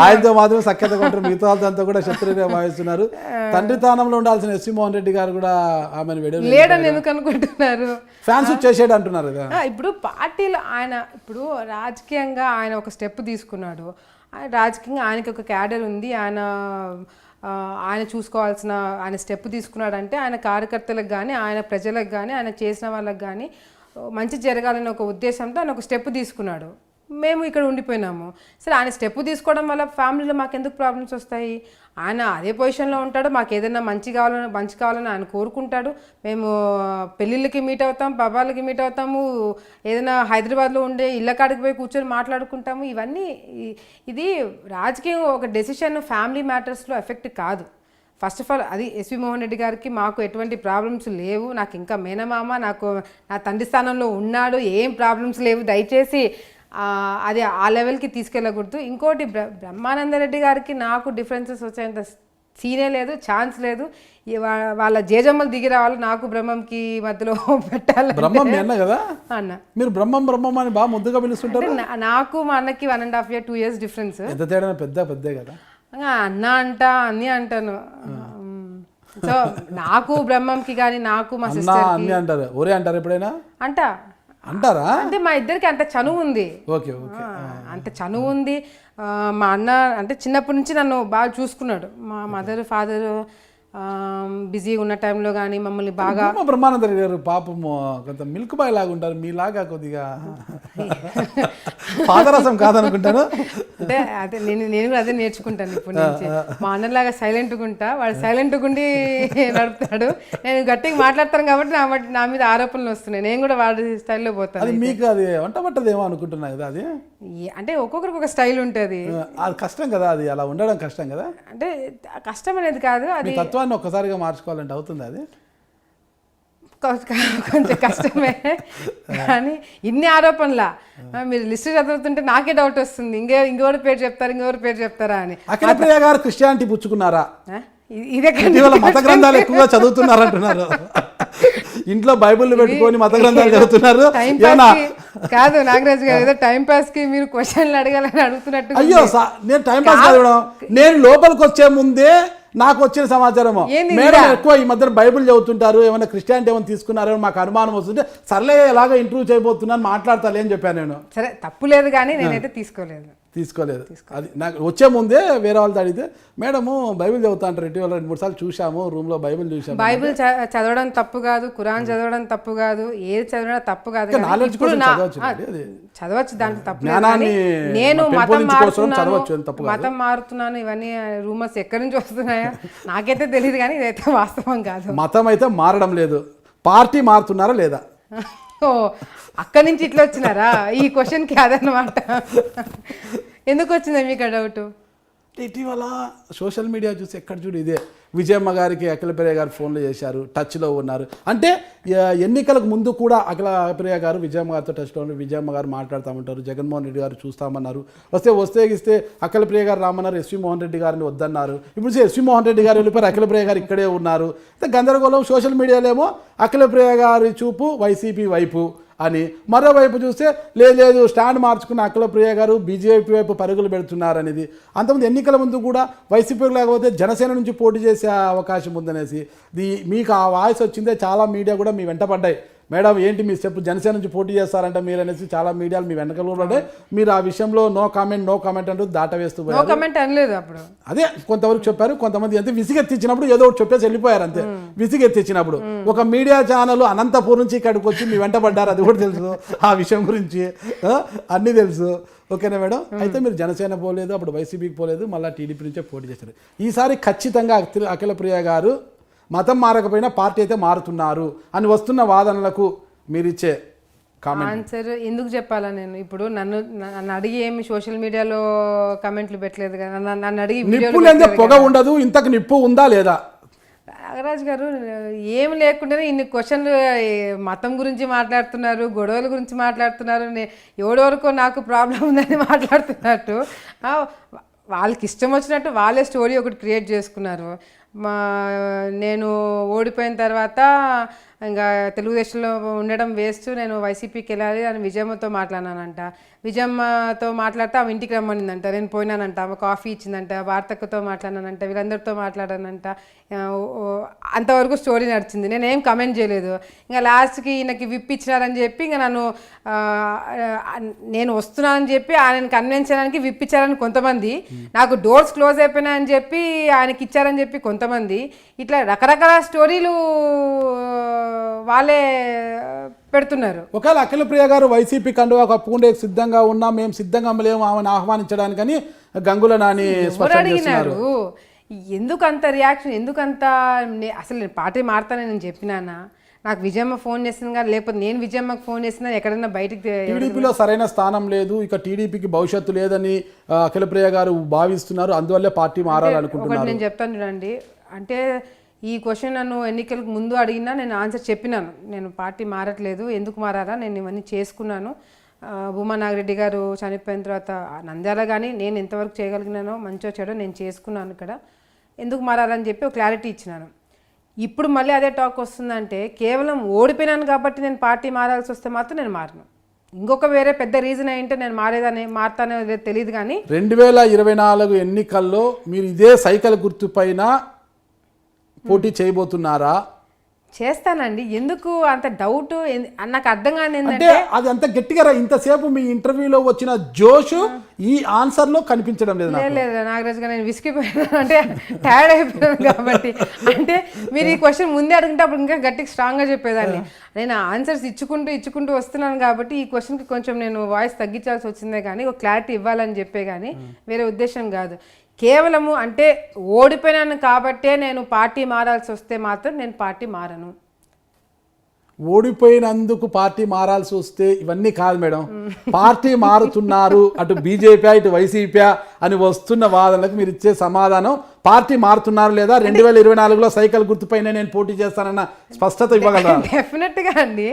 ఆయనతో మాత్రం సఖ్యత కొంటారు, మిగతా వాళ్ళతో కూడా శత్రువుగా భావిస్తున్నారు. తండ్రి స్థానంలో ఉండాల్సిన ఎస్వి మోహన్ రెడ్డి గారు కూడా ఆమెను లేడని ఎందుకు అనుకుంటున్నారు? ఫ్యాన్స్ చేసాడు అంటున్నారు కదా. ఇప్పుడు పార్టీలో ఆయన ఇప్పుడు రాజకీయంగా ఆయన ఒక స్టెప్ తీసుకున్నాడు. రాజకీయంగా ఆయనకి ఒక క్యాడర్ ఉంది. ఆయన చూసుకోవాల్సిన ఆయన స్టెప్ తీసుకున్నాడంటే ఆయన కార్యకర్తలకు కానీ ఆయన ప్రజలకు కానీ ఆయన చేసిన వాళ్ళకి కానీ మంచి జరగాలని ఒక ఉద్దేశంతో ఆయన ఒక స్టెప్ తీసుకున్నాడు. మేము ఇక్కడ ఉండిపోయినాము. సరే, ఆయన స్టెప్ తీసుకోవడం వల్ల ఫ్యామిలీలో మాకు ఎందుకు ప్రాబ్లమ్స్ వస్తాయి? ఆయన అదే పొజిషన్లో ఉంటాడు, మాకు ఏదైనా మంచి కావాలని ఆయన కోరుకుంటాడు. మేము పెళ్ళిళ్ళకి మీట్ అవుతాం, పబ్బాలకి మీట్ అవుతాము, ఏదైనా హైదరాబాద్లో ఉండే ఇళ్ళ కాడికి పోయి కూర్చొని మాట్లాడుకుంటాము. ఇవన్నీ ఇది రాజకీయం ఒక డెసిషన్ ఫ్యామిలీ మ్యాటర్స్లో ఎఫెక్ట్ కాదు. ఫస్ట్ ఆఫ్ ఆల్ అది ఎస్వి మోహన్ రెడ్డి గారికి మాకు ఎటువంటి ప్రాబ్లమ్స్ లేవు. నాకు ఇంకా మేనమామ నాకు నా తండ్రి స్థానంలో ఉన్నాడు, ఏం ప్రాబ్లమ్స్ లేవు. దయచేసి అది ఆ లెవెల్కి తీసుకెళ్ళకూడదు. ఇంకోటి బ్రహ్మానందరెడ్డి గారికి నాకు డిఫరెన్సెస్ వచ్చేంత సీనే లేదు, ఛాన్స్ లేదు. వాళ్ళ జేజమ్మలు దిగి రావాలి, నాకు బ్రహ్మంకి మధ్యలో పెట్టాలి. బ్రహ్మం అన్న కదా అన్న, మీరు బ్రహ్మం అని బాగా ముద్దుగా పిలుస్తుంటారు. నాకు మా అన్నకి 1.5 year 2 years డిఫరెన్స్. ఎంత తేడా? పెద్దే కదా. అన్న అన్ని అంటాను. సో నాకు బ్రహ్మంకి కానీ నాకు మా సిస్టర్ అన్ని అంటారు, ఒరే అంటారు ఎప్పుడైనా? అంటారా? అంటే మా ఇద్దరికి అంత చనువు ఉంది. ఓకే, అంత చనువు ఉంది. మా అన్న అంటే చిన్నప్పటి నుంచి నన్ను బాగా చూసుకున్నాడు. మా మదర్ ఫాదర్ బిజీగా ఉన్న టైంలో కానీ మమ్మల్ని బాగా. బ్రహ్మానంద గారు పాపము కొంత మిల్క్ బాయ్ లాగా ఉంటారు, మీలాగా కొద్దిగా పాదరసం కాదనుకుంటాను. అంటే అదే నేను కూడా అదే నేర్చుకుంటాను ఇప్పటి నుంచి. మా అన్నలాగా సైలెంట్గా ఉంటా, వాడు సైలెంట్గా ఉండి నడుపుతాడు. నేను గట్టిగా మాట్లాడతాను కాబట్టి నా మీద ఆరోపణలు వస్తున్నాయి. నేను కూడా వాడి స్టైల్లో పోతాను. అది మీకు అది వంట పట్టదేమో అనుకుంటున్నా కదా. అది అంటే ఒక్కొక్కరికి ఒక స్టైల్ ఉంటుంది. అది కష్టం కదా, అది అలా ఉండడం కష్టం కదా. అంటే కష్టం అనేది కాదు, అది తత్వాన్ని ఒక్కసారిగా మార్చుకోవాలంటే అవుతుంది. అది కొంచెం కష్టమే. కానీ ఇన్ని ఆరోపణలా మీరు లిస్ట్ చదువుతుంటే నాకే డౌట్ వస్తుంది, ఇంకెవరి పేరు చెప్తారా అని. అఖిల ప్రియ గారు క్రిస్టియానిటీ పుచ్చుకున్నారా? ఇదే మత గ్రంథాలు ఎక్కువగా చదువుతున్నారు అంటున్నారు. ఇంట్లో బైబిల్ పెట్టుకొని మత గ్రంథాలు చదువుతున్నారు. కాదు నాగరాజు గారు, ఏదో టైం పాస్ కి మీరు క్వశ్చన్లు అడగాలని అడుగుతున్నట్టు. అయ్యో, నేను టైం పాస్ చదవడం, నేను లోపలికి వచ్చే ముందే నాకు వచ్చిన సమాచారము, మేడం ఎక్కువ ఈ మధ్య బైబిల్ చదువుతుంటారు, ఏమైనా క్రిస్టియానిటీ ఏమైనా తీసుకున్నారో మాకు అనుమానం వస్తుంటే సర్లే ఎలాగో ఇంటర్వ్యూ చేయబోతున్నాను మాట్లాడతాను అని చెప్పాను నేను. సరే, తప్పు లేదు కానీ నేనైతే తీసుకోలేదు. అది నాకు వచ్చే ముందే వేరే వాళ్ళతో అడిగితే మేడము బైబిల్ చదువుతా అంటారు, ఇటీవల 2-3 సార్లు చూసాము, రూమ్ లో బైబిల్ చూసాము. బైబిల్ చదవడం తప్పు కాదు, ఖురాన్ చదవడం తప్పు కాదు, ఏది చదివినా తప్పు కాదు. చదవచ్చు, దాంట్లో తప్పు లేదు. నేను మతం మారుతున్నాను ఇవన్నీ రూమర్స్ ఎక్కడి నుంచి వస్తున్నాయో నాకైతే తెలియదు, కానీ ఇదైతే వాస్తవం కాదు. మతం అయితే మారడం లేదు, పార్టీ మారుతున్నారా లేదా? ఓ, అక్కడి నుంచి ఇట్లా వచ్చినారా? ఈ క్వశ్చన్కి అదనమాట. ఎందుకు వచ్చిందా మీకు డౌట్? ఇటీవల సోషల్ మీడియా చూసి ఎక్కడ చూడు ఇదే విజయమ్మ గారికి అఖిలప్రియ గారు ఫోన్లు చేశారు, టచ్లో ఉన్నారు. అంటే ఎన్నికలకు ముందు కూడా అఖిలప్రియ గారు విజయమ్మ గారితో టచ్లో ఉన్నారు. విజయమ్మ గారు మాట్లాడుతూ జగన్మోహన్ రెడ్డి గారు చూస్తామన్నారు, వస్తే ఇస్తే అఖిలప్రియ గారు రామన్నారు, ఎస్వి మోహన్ రెడ్డి గారిని వద్దన్నారు. ఇప్పుడు ఎస్వి మోహన్ రెడ్డి గారు వెళ్ళిపోయారు, అఖిలప్రియ గారు ఇక్కడే ఉన్నారు. గందరగోళం. సోషల్ మీడియాలో ఏమో అఖిలప్రియ గారి చూపు వైసీపీ వైపు అని, మరోవైపు చూస్తే లేదు స్టాండ్ మార్చుకున్న అఖిలప్రియ గారు బీజేపీ వైపు పరుగులు పెడుతున్నారనేది. అంతకుముందు ఎన్నికల ముందు కూడా వైసీపీ లేకపోతే జనసేన నుంచి పోటీ చేసే అవకాశం ఉందనేసి మీకు ఆ వాయిస్ వచ్చిందే. చాలా మీడియా కూడా మీ వెంటపడ్డాయి, మేడం ఏంటి మీ స్టెప్ జనసేన నుంచి పోటీ చేస్తారంట మీరు అనేసి చాలా మీడియాలు మీ వెనకలు పడ్డే. మీరు ఆ విషయంలో నో కామెంట్ అంటూ దాటవేస్తూ అనలేదు. అప్పుడు అదే కొంతవరకు చెప్పారు. కొంతమంది అంతే విసిగెత్తించినప్పుడు ఏదో ఒకటి చెప్పేసి వెళ్ళిపోయారు అంతే. విసిగెత్తించినప్పుడు ఒక మీడియా ఛానల్ అనంతపూర్ నుంచి ఇక్కడికి వచ్చి మీ వెంటపడ్డారు, అది కూడా తెలుసు. ఆ విషయం గురించి అన్నీ తెలుసు. ఓకేనా మేడం? అయితే మీరు జనసేన పోలేదు, అప్పుడు వైసీపీకి పోలేదు, మళ్ళీ టీడీపీ నుంచే పోటీ చేశారు. ఈసారి ఖచ్చితంగా అఖిలప్రియ గారు మతం మారకపోయినా పార్టీ అయితే మారుతున్నారు అని వస్తున్న వాదనలకు మీరిచ్చే ఆన్సర్ ఎందుకు చెప్పాలా? నేను ఇప్పుడు నన్ను అడిగి ఏమి సోషల్ మీడియాలో కమెంట్లు పెట్టలేదు కదా, నన్ను అడిగి పొగ ఉండదు, ఇంతకు నిప్పు ఉందా లేదా? నాగరాజు గారు ఏమి లేకుండానే ఇన్ని క్వశ్చన్లు మతం గురించి మాట్లాడుతున్నారు, గొడవల గురించి మాట్లాడుతున్నారు, ఎవడెవరికో నాకు ప్రాబ్లం ఉందని మాట్లాడుతున్నట్టు వాళ్ళకి ఇష్టం వచ్చినట్టు వాళ్ళే స్టోరీ ఒకటి క్రియేట్ చేసుకున్నారు. నేను ఓడిపోయిన తర్వాత ఇంకా తెలుగుదేశంలో ఉండడం వేస్ట్, నేను వైసీపీకి వెళ్ళాలి అని విజయమ్మతో మాట్లాడినానంట. విజయమ్మతో మాట్లాడితే ఆమె ఇంటికి రమ్మనిందంట, నేను పోయినానంట. ఆమె కాఫీ ఇచ్చిందంట, వార్తక్కతో మాట్లాడినానంట, వీళ్ళందరితో మాట్లాడానంట. అంతవరకు స్టోరీ నడిచింది, నేనేం కమెంట్ చేయలేదు. ఇంకా లాస్ట్కి ఈయనకి విప్ ఇచ్చినారని చెప్పి ఇంకా నేను వస్తున్నానని చెప్పి ఆయనని కన్విన్స్ చేయడానికి విప్ ఇచ్చారని కొంతమంది, నాకు డోర్స్ క్లోజ్ అయిపోయినాయని చెప్పి ఆయనకి ఇచ్చారని చెప్పి కొంతమంది, ఇట్లా రకరకాల స్టోరీలు వాళ్ళే పెడుతున్నారు. ఒకవేళ అఖిలప్రియ గారు వైసీపీ కండువా కప్పుకుంటే సిద్ధంగా ఉన్నా, మేము సిద్ధంగా లేము ఆమెను ఆహ్వానించడానికని గంగుల నాని అడిగినారు. ఎందుకు అంత రియాక్షన్, ఎందుకంత అసలు నేను పార్టీ మారుతానని నేను చెప్పినానా? నాకు విజయమ్మ ఫోన్ చేసింది కానీ, లేకపోతే నేను విజయమ్మకి ఫోన్ చేసినా ఎక్కడన్నా బయటికి టీడీపీలో సరైన స్థానం లేదు, ఇక టీడీపీకి భవిష్యత్తు లేదని అఖిలప్రియ గారు భావిస్తున్నారు, అందువల్లే పార్టీ మారాలనుకుంటున్నారు. నేను చెప్తాను చూడండి, అంటే ఈ క్వశ్చన్ నన్ను ఎన్నికలకు ముందు అడిగినా నేను ఆన్సర్ చెప్పినాను. నేను పార్టీ మారట్లేదు, ఎందుకు మారాలా, నేను ఇవన్నీ చేసుకున్నాను. భూమా నాగిరెడ్డి గారు చనిపోయిన తర్వాత నంద్యాల కానీ నేను ఎంతవరకు చేయగలిగినానో మంచో చెడో నేను చేసుకున్నాను. ఇక్కడ ఎందుకు మారాలని చెప్పి ఒక క్లారిటీ ఇచ్చినాను. ఇప్పుడు మళ్ళీ అదే టాక్ వస్తుందంటే కేవలం ఓడిపోయినాను కాబట్టి నేను పార్టీ మారాల్సి వస్తే మాత్రం నేను మారను. ఇంకొక వేరే పెద్ద రీజన్ ఏంటంటే నేను మారుతానో తెలియదు కానీ 2024 ఎన్నికల్లో మీరు ఇదే సైకిల్ గుర్తు పైన పోటీ చేయబోతున్నారా? చేస్తానండి. ఎందుకు అంత డౌట్? నాకు అర్థం కాని ఏంటంటే అది అంత గట్టిగా ఇంతసేపు మీ ఇంటర్వ్యూలో వచ్చిన జోషు ఈ ఆన్సర్ లో కనిపించడం లేదు. లేదు నాగరాజు గారు, నేను విసిగిపోయాను, అంటే టైర్డ్ అయిపోయాను కాబట్టి. అంటే మీరు ఈ క్వశ్చన్ ముందే అడిగితే అప్పుడు ఇంకా గట్టిగా స్ట్రాంగ్గా చెప్పేదాన్ని. నేను ఆన్సర్స్ ఇచ్చుకుంటూ వస్తున్నాను కాబట్టి ఈ క్వశ్చన్కి కొంచెం నేను వాయిస్ తగ్గించాల్సి వచ్చిందే కానీ ఒక క్లారిటీ ఇవ్వాలని చెప్పే కానీ వేరే ఉద్దేశం కాదు. కేవలము అంటే ఓడిపోయినాను కాబట్టే నేను పార్టీ మారాల్సి వస్తే మాత్రం నేను పార్టీ మారను. ఓడిపోయినందుకు పార్టీ మారాల్సి వస్తే ఇవన్నీ కాదు మేడం, పార్టీ మారుతున్నారు అటు బీజేపీ ఇటు వైసీపీ అని వస్తున్న వాదనలకు మీరు ఇచ్చే సమాధానం పార్టీ మారుతున్నారు లేదా 2024లో సైకిల్ గుర్తుపైన నేను పోటీ చేస్తానన్న స్పష్టత ఇవ్వగలరా? డెఫినెట్గా అండి,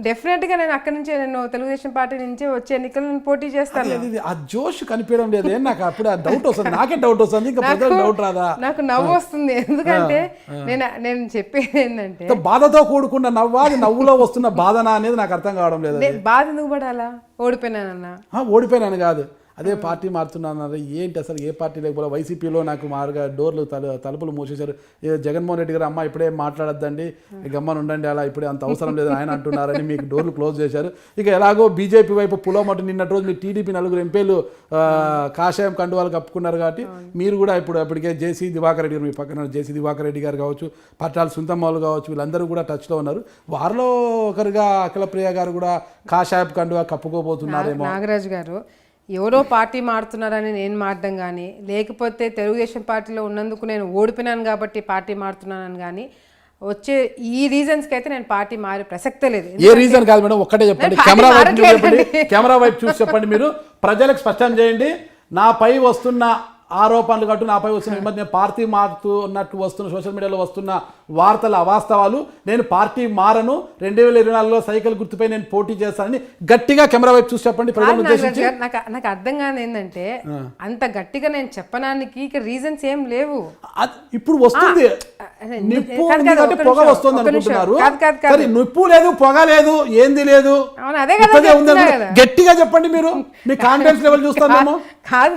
డెఫినెట్గా నేను అక్కడి నుంచి నేను తెలుగుదేశం పార్టీ నుంచి వచ్చే ఎన్నికలు నేను పోటీ చేస్తాను. ఆ జోష్ కనిపించడం లేదు, నాకు అప్పుడు డౌట్ వస్తుంది, నాకే డౌట్ వస్తుంది, ఇంకా డౌట్ రాదా? నాకు నవ్వు వస్తుంది, ఎందుకంటే నేను చెప్పేది ఏంటంటే బాధతో కూడుకున్న నవ్వా, నవ్వులో వస్తున్న బాధన అనేది నాకు అర్థం కావడం లేదు. బాధ ఎందుకు పడాలా? ఓడిపోయినానన్నా? ఓడిపోయినాను కాదు, అదే పార్టీ మారుతున్నాను ఏంటి అసలు? ఏ పార్టీ లేకపోతే వైసీపీలో నాకు మారుగా డోర్లు తలుపులు మూసేశారు. జగన్మోహన్ రెడ్డి గారు అమ్మ ఇప్పుడే మాట్లాడద్దండి, గమ్మని ఉండండి, అలా ఇప్పుడే అంత అవసరం లేదు ఆయన అంటున్నారని మీకు డోర్లు క్లోజ్ చేశారు. ఇక ఎలాగో బీజేపీ వైపు పులోమటు నిన్నటి రోజు మీ టీడీపీ 4 ఎంపీలు కాషాయం కండువాలు కప్పుకున్నారు కాబట్టి మీరు కూడా ఇప్పటికే జేసీ దివాకర్ రెడ్డి గారు, మీ పక్కన జేసీ దివాకర్ రెడ్డి గారు కావచ్చు, పట్టాల సుంతమ్మలు కావచ్చు, వీళ్ళందరూ కూడా టచ్లో ఉన్నారు. వారిలో ఒకరుగా అఖిలప్రియ గారు కూడా కాషాయం కండువా కప్పుకోబోతున్నారేమో. నాగరాజు గారు ఎవరో పార్టీ మారుతున్నారని నేను మారడం కానీ, లేకపోతే తెలుగుదేశం పార్టీలో ఉన్నందుకు నేను ఓడిపోయినాను కాబట్టి పార్టీ మారుతున్నానని కానీ వచ్చే ఈ రీజన్స్కి అయితే నేను పార్టీ మారే ప్రసక్తే లేదు. ఏ రీజన్ కాదు మేడం, ఒక్కటే చెప్పండి, కెమెరా వైపు చూసి చెప్పండి. మీరు ప్రజలకు స్పష్టం చేయండి, నాపై వస్తున్న ఆరోపణలు కట్టు నాపై వస్తున్న ఈ మధ్య నేను పార్టీ మారుతూ ఉన్నట్టు వస్తున్న సోషల్ మీడియాలో వస్తున్న వార్తలు అవాస్తవాలు. నేను పార్టీ మారను, 2024లో సైకిల్ గుర్తుపై నేను పోటీ చేస్తానని గట్టిగా కెమెరా వైపు చూసి చెప్పండి ప్రజలను ఉద్దేశించి. నాకు అర్థం కాదు ఏంటంటే అంత గట్టిగా నేను చెప్పడానికి ఇక రీజన్స్ ఏం లేవు. ఇప్పుడు వస్తుంది నిప్పు ఎందుకంటే పొగ వస్తుంది అనుకుంటున్నారు. సరే నిప్పు లేదు, పొగ లేదు, ఏంది లేదు, ఇప్పటికే ఉంది. గట్టిగా చెప్పండి మీరు, మీ కాన్ఫిడెన్స్ లెవెల్ చూస్తాను. కాదు,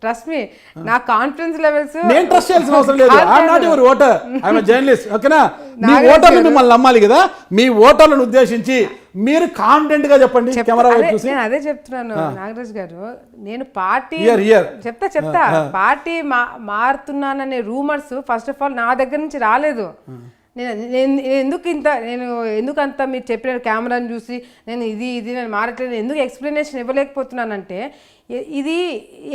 ట్రస్ట్ మీ, నా కాన్ఫిడెన్స్ లెవెల్స్ నేను ట్రస్ట్ చేయాల్సిన అవసరం లేదు. I'm not your voter, I'm journalist. ఓకేనా? మీ ఓటర్లు మిమ్మల్ని నమ్మాలి కదా. మీ ఓటర్లను ఉద్దేశించి మీరు కాన్ఫిడెంట్ గా చెప్పండి కెమెరా వైపు చూసి. నేను అదే చెప్తున్నాను నాగరాజ్ గారు, నేను పార్టీ చెప్తా పార్టీ మారుతున్నాననే రూమర్స్ ఫస్ట్ ఆఫ్ ఆల్ నా దగ్గర నుంచి రాలేదు. ఎందుకు అంత మీరు చెప్పిన కెమెరాని చూసి నేను నేను మారట్లేదు, ఎందుకు ఎక్స్ప్లెనేషన్ ఇవ్వలేకపోతున్నానంటే ఇది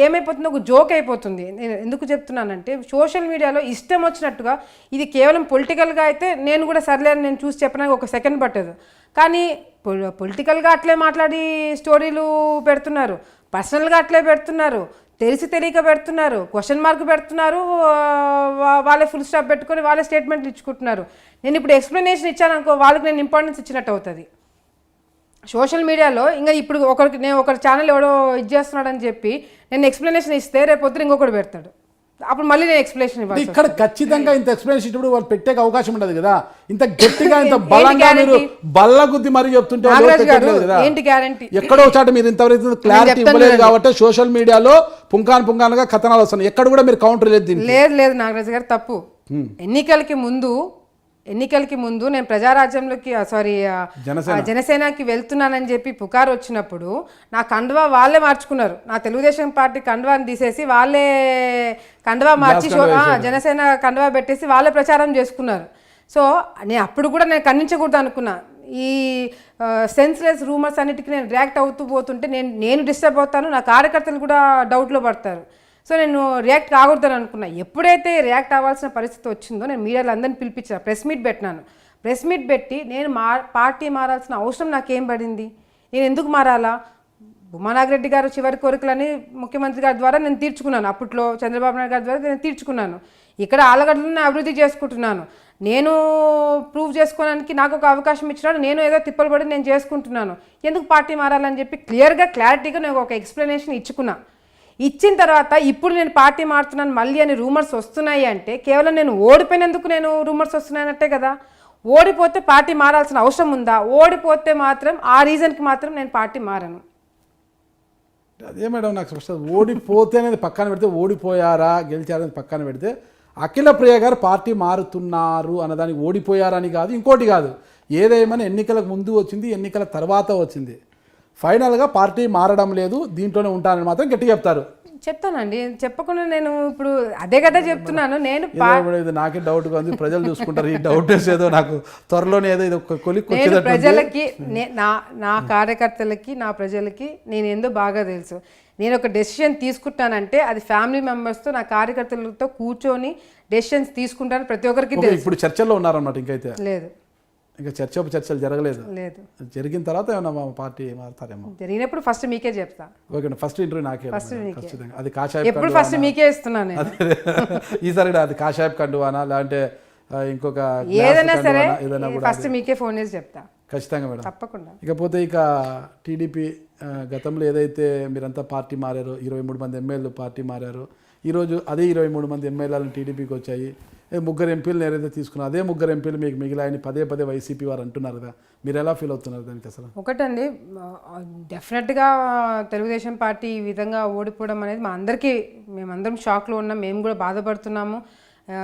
ఏమైపోతుందో ఒక జోక్ అయిపోతుంది. నేను ఎందుకు చెప్తున్నానంటే సోషల్ మీడియాలో ఇష్టం వచ్చినట్టుగా ఇది కేవలం పొలిటికల్గా అయితే నేను కూడా సర్లే అని నేను చూసి చెప్పడానికి ఒక సెకండ్ పట్టదు. కానీ పొలిటికల్గా అట్లే మాట్లాడి స్టోరీలు పెడుతున్నారు, పర్సనల్గా అట్లే పెడుతున్నారు, తెలిసి తెలియక పెడుతున్నారు, క్వశ్చన్ మార్క్ పెడుతున్నారు, వాళ్ళే ఫుల్ స్టాప్ పెట్టుకొని వాళ్ళే స్టేట్మెంట్లు ఇచ్చుకుంటున్నారు. నేను ఇప్పుడు ఎక్స్ప్లెనేషన్ ఇచ్చాను అనుకో, వాళ్ళకి నేను ఇంపార్టెన్స్ ఇచ్చినట్టు అవుతుంది. సోషల్ మీడియాలో ఇంకా ఇప్పుడు ఒకరి ఛానల్ ఎవడో ఇది చేస్తున్నాడని చెప్పి నేను ఎక్స్ప్లెనేషన్ ఇస్తే రేపు పొద్దున ఇంకొకటి పెడతాడు, అప్పుడు మళ్ళీ నేను ఎక్స్ప్లెనేషన్ ఇవ్వాలి. ఇక్కడ ఖచ్చితంగా ఇంత ఎక్స్ప్లెనేషన్ ఇప్పుడు వాళ్ళు పెట్టే అవకాశం ఉండదు కదా. ఇంత గట్టిగా ఇంత బలంగా మీరు బల్ల గుద్ది మరీ చెప్తుంటే ఏంటి గ్యారంటీ? ఎక్కడో చాట మీరు ఇంతవరకు క్లారిటీ ఇవ్వలేదు కాబట్టి సోషల్ మీడియాలో పుంకానుగా కథనాలు వస్తున్నాయి. ఎక్కడ కూడా మీరు కౌంటర్ లేదు. లేదు నాగరాజు గారు, తప్పు. ఎన్నికలకి ముందు నేను ప్రజారాజ్యంలోకి జనసేనకి వెళ్తున్నానని చెప్పి పుకారు వచ్చినప్పుడు నా కండువా వాళ్ళే మార్చుకున్నారు. నా తెలుగుదేశం పార్టీ కండువాని తీసేసి వాళ్ళే కండువా మార్చి జనసేన కండువా పెట్టేసి వాళ్ళే ప్రచారం చేసుకున్నారు. సో నేను అప్పుడు కూడా నేను ఖండించకూడదు అనుకున్నా. ఈ సెన్స్లెస్ రూమర్స్ అన్నిటికీ నేను రియాక్ట్ అవుతూ పోతుంటే నేను డిస్టర్బ్ అవుతాను, నా కార్యకర్తలు కూడా డౌట్లో పడతారు. సో నేను రియాక్ట్ కాకూడదని అనుకున్నా. ఎప్పుడైతే రియాక్ట్ అవ్వాల్సిన పరిస్థితి వచ్చిందో నేను మీడియాలో అందరిని పిలిపించాను, ప్రెస్ మీట్ పెట్టినాను. ప్రెస్ మీట్ పెట్టి నేను పార్టీ మారాల్సిన అవసరం నాకేం పడింది, నేను ఎందుకు మారాలా? భూమా నాగిరెడ్డి గారు చివరి కోరికలని ముఖ్యమంత్రి గారి ద్వారా నేను తీర్చుకున్నాను, అప్పట్లో చంద్రబాబు నాయుడు గారి ద్వారా నేను తీర్చుకున్నాను. ఇక్కడ ఆలగడ్డలను అభివృద్ధి చేసుకుంటున్నాను. నేను ప్రూవ్ చేసుకోవడానికి నాకు ఒక అవకాశం ఇచ్చినాడు, నేను ఏదో తిప్పలు పడి నేను చేసుకుంటున్నాను. ఎందుకు పార్టీ మారాలని చెప్పి క్లారిటీగా నేను ఒక ఎక్స్ప్లెనేషన్ ఇచ్చిన తర్వాత ఇప్పుడు నేను పార్టీ మారుతున్నాను మళ్ళీ అని రూమర్స్ వస్తున్నాయి అంటే కేవలం నేను ఓడిపోయినందుకు నేను రూమర్స్ వస్తున్నాయన్నట్టే కదా. ఓడిపోతే పార్టీ మారాల్సిన అవసరం ఉందా? ఓడిపోతే మాత్రం ఆ రీజన్కి మాత్రం నేను పార్టీ మారను. అదే మేడం నాకు స్పష్టం. ఓడిపోతే అనేది పక్కన పెడితే, ఓడిపోయారా గెలిచారనేది పక్కన పెడితే, అఖిల ప్రియ గారు పార్టీ మారుతున్నారు అన్నదానికి ఓడిపోయారని కాదు, ఇంకోటి కాదు. ఏదేమైనా ఎన్నికలకు ముందు వచ్చింది, ఎన్నికల తర్వాత వచ్చింది. ఫైనల్గా పార్టీ మారడం లేదు, దీంట్లోనే ఉంటానని మాత్రం గట్టిగా చెప్తారు. చెప్తానండి, చెప్పకుండా నేను ఇప్పుడు అదే కదా చెప్తున్నాను. నేను నాకే డౌట్గా ఉంది, ప్రజలు చూసుకుంటారు ఈ డౌట్ ఏదో నాకు త్వరలోనే ఏదో ఇది ప్రజలకి నా కార్యకర్తలకి నా ప్రజలకి నేను ఏందో బాగా తెలుసు. నేను ఒక డెసిషన్ తీసుకుంటానంటే అది ఫ్యామిలీ మెంబర్స్తో నా కార్యకర్తలతో కూర్చొని డెసిషన్స్ తీసుకుంటాను, ప్రతి ఒక్కరికి తెలుసు. ఇప్పుడు చర్చల్లో ఉన్నారన్నమాట? ఇంకైతే లేదు, ఇంకా చర్చలు జరగలేదు. లేదు, జరిగిన తర్వాత ఏమన్నా పార్టీ మారుతారేమో. జరిగినప్పుడు ఫస్ట్ మీకే చెప్తా. ఓకే, ఫస్ట్ ఇంటర్వ్యూ నాకే. ఖచ్చితంగా అది కాషాయం. ఎప్పుడు ఫస్ట్ మీకే ఇస్తున్నాను. ఈసారి అది కాషాయం కండువానా లేదంటే ఇంకొక ఏదైనా సరే ఫస్ట్ మీకే ఫోన్ చేసి చెప్తా. ఖచ్చితంగా మేడం, తప్పకుండా. ఇకపోతే ఇక టీడీపీ గతంలో ఏదైతే మీరంతా పార్టీ మారారో, 23 మంది ఎమ్మెల్యేలు పార్టీ మారారు. ఈరోజు అదే 23 మంది ఎమ్మెల్యేలను టీడీపీకి వచ్చాయి. 3 ఎంపీలు ఏదైతే తీసుకున్నా అదే 3 ఎంపీలు మీకు మిగిలాయని పదే వైసీపీ వారు అంటున్నారు కదా, మీరు ఎలా ఫీల్ అవుతున్నారు దానికి? అసలు ఒకటండి, డెఫినెట్గా తెలుగుదేశం పార్టీ ఈ విధంగా ఓడిపోవడం అనేది మేమందరం షాక్లో ఉన్నాం, మేము కూడా బాధపడుతున్నాము.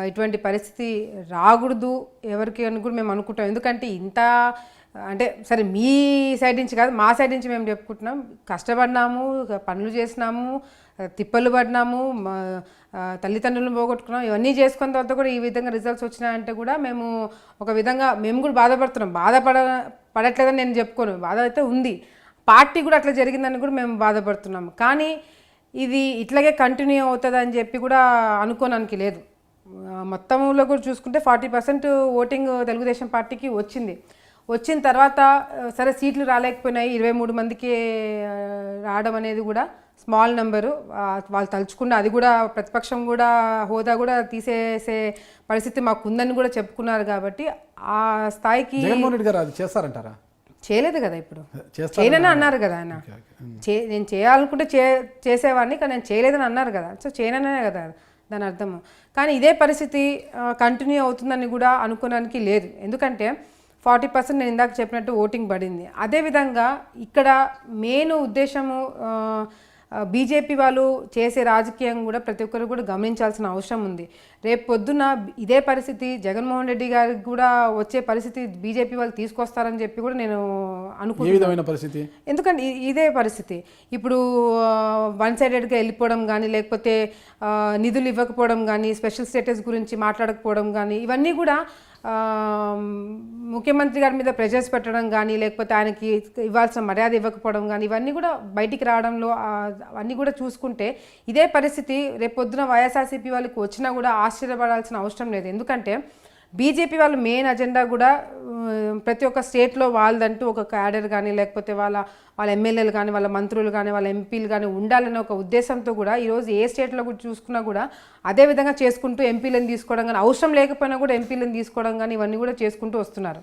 ఇటువంటి పరిస్థితి రాకూడదు ఎవరికి అని కూడా మేము అనుకుంటాం. ఎందుకంటే అంటే సరే మీ సైడ్ నుంచి కాదు, మా సైడ్ నుంచి మేము చెప్పుకుంటున్నాం. కష్టపడినాము, పనులు చేసినాము, తిప్పలు పడినాము, తల్లిదండ్రులను పోగొట్టుకున్నాం, ఇవన్నీ చేసుకున్న తర్వాత కూడా ఈ విధంగా రిజల్ట్స్ వచ్చినాయంటే కూడా మేము ఒక విధంగా మేము కూడా బాధపడుతున్నాం. పడట్లేదని నేను చెప్పుకోను, బాధ అయితే ఉంది. పార్టీ కూడా అట్లా జరిగిందని కూడా మేము బాధపడుతున్నాము. కానీ ఇది ఇట్లాగే కంటిన్యూ అవుతుంది అని చెప్పి కూడా అనుకోనానికి లేదు. మొత్తంలో కూడా చూసుకుంటే 40% ఓటింగ్ తెలుగుదేశం పార్టీకి వచ్చింది. వచ్చిన తర్వాత సరే సీట్లు రాలేకపోయినాయి, 23 మందికి రావడం అనేది కూడా స్మాల్ నెంబరు. వాళ్ళు తలుచుకున్న అది కూడా ప్రతిపక్షం కూడా హోదా కూడా తీసేసే పరిస్థితి మాకు ఉందని కూడా చెప్పుకున్నారు. కాబట్టి ఆ స్థాయికి జగన్మోహన్ రెడ్డి గారు అది చేస్తారంటారా? చేయలేదు కదా, ఇప్పుడు చేస్తారు చేయనని అన్నారు కదా ఆయన. నేను చేయాలనుకుంటే చేసేవాడిని, కానీ నేను చేయలేదని అన్నారు కదా, సో చేయననే కదా దాని అర్థము. కానీ ఇదే పరిస్థితి కంటిన్యూ అవుతుందని కూడా అనుకోవడానికి లేదు. ఎందుకంటే 40% నేను ఇందాక చెప్పినట్టు ఓటింగ్ పడింది. అదేవిధంగా ఇక్కడ మెయిన్ ఉద్దేశము బీజేపీ వాళ్ళు చేసే రాజకీయం కూడా ప్రతి ఒక్కరు కూడా గమనించాల్సిన అవసరం ఉంది. రేపు పొద్దున ఇదే పరిస్థితి జగన్మోహన్ రెడ్డి గారికి కూడా వచ్చే పరిస్థితి బీజేపీ వాళ్ళు తీసుకొస్తారని చెప్పి కూడా నేను అనుకుంటున్నాను. ఎందుకంటే ఇదే పరిస్థితి ఇప్పుడు వన్ సైడెడ్గా వెళ్ళిపోవడం కానీ, లేకపోతే నిధులు ఇవ్వకపోవడం కానీ, స్పెషల్ స్టేటస్ గురించి మాట్లాడకపోవడం కానీ, ఇవన్నీ కూడా ముఖ్యమంత్రి గారి మీద ప్రెజర్స్ పెట్టడం కానీ, లేకపోతే ఆయనకి ఇవ్వాల్సిన మర్యాద ఇవ్వకపోవడం కానీ, ఇవన్నీ కూడా బయటికి రావడంలో అన్నీ కూడా చూసుకుంటే ఇదే పరిస్థితి రేపొద్దున వైఎస్ఆర్సీపీ వాళ్ళకి వచ్చినా కూడా ఆశ్చర్యపడాల్సిన అవసరం లేదు. ఎందుకంటే బీజేపీ వాళ్ళు మెయిన్ అజెండా కూడా ప్రతి ఒక్క స్టేట్లో వాళ్ళదంటూ ఒక క్యాడర్ కానీ, లేకపోతే వాళ్ళ ఎమ్మెల్యేలు కానీ, వాళ్ళ మంత్రులు కానీ, వాళ్ళ ఎంపీలు కానీ ఉండాలనే ఒక ఉద్దేశంతో కూడా ఈరోజు ఏ స్టేట్లో కూడా చూసుకున్నా కూడా అదే విధంగా చేసుకుంటూ ఎంపీలను తీసుకోవడం కానీ, అవసరం లేకపోయినా కూడా ఎంపీలను తీసుకోవడం కానీ, ఇవన్నీ కూడా చేసుకుంటూ వస్తున్నారు.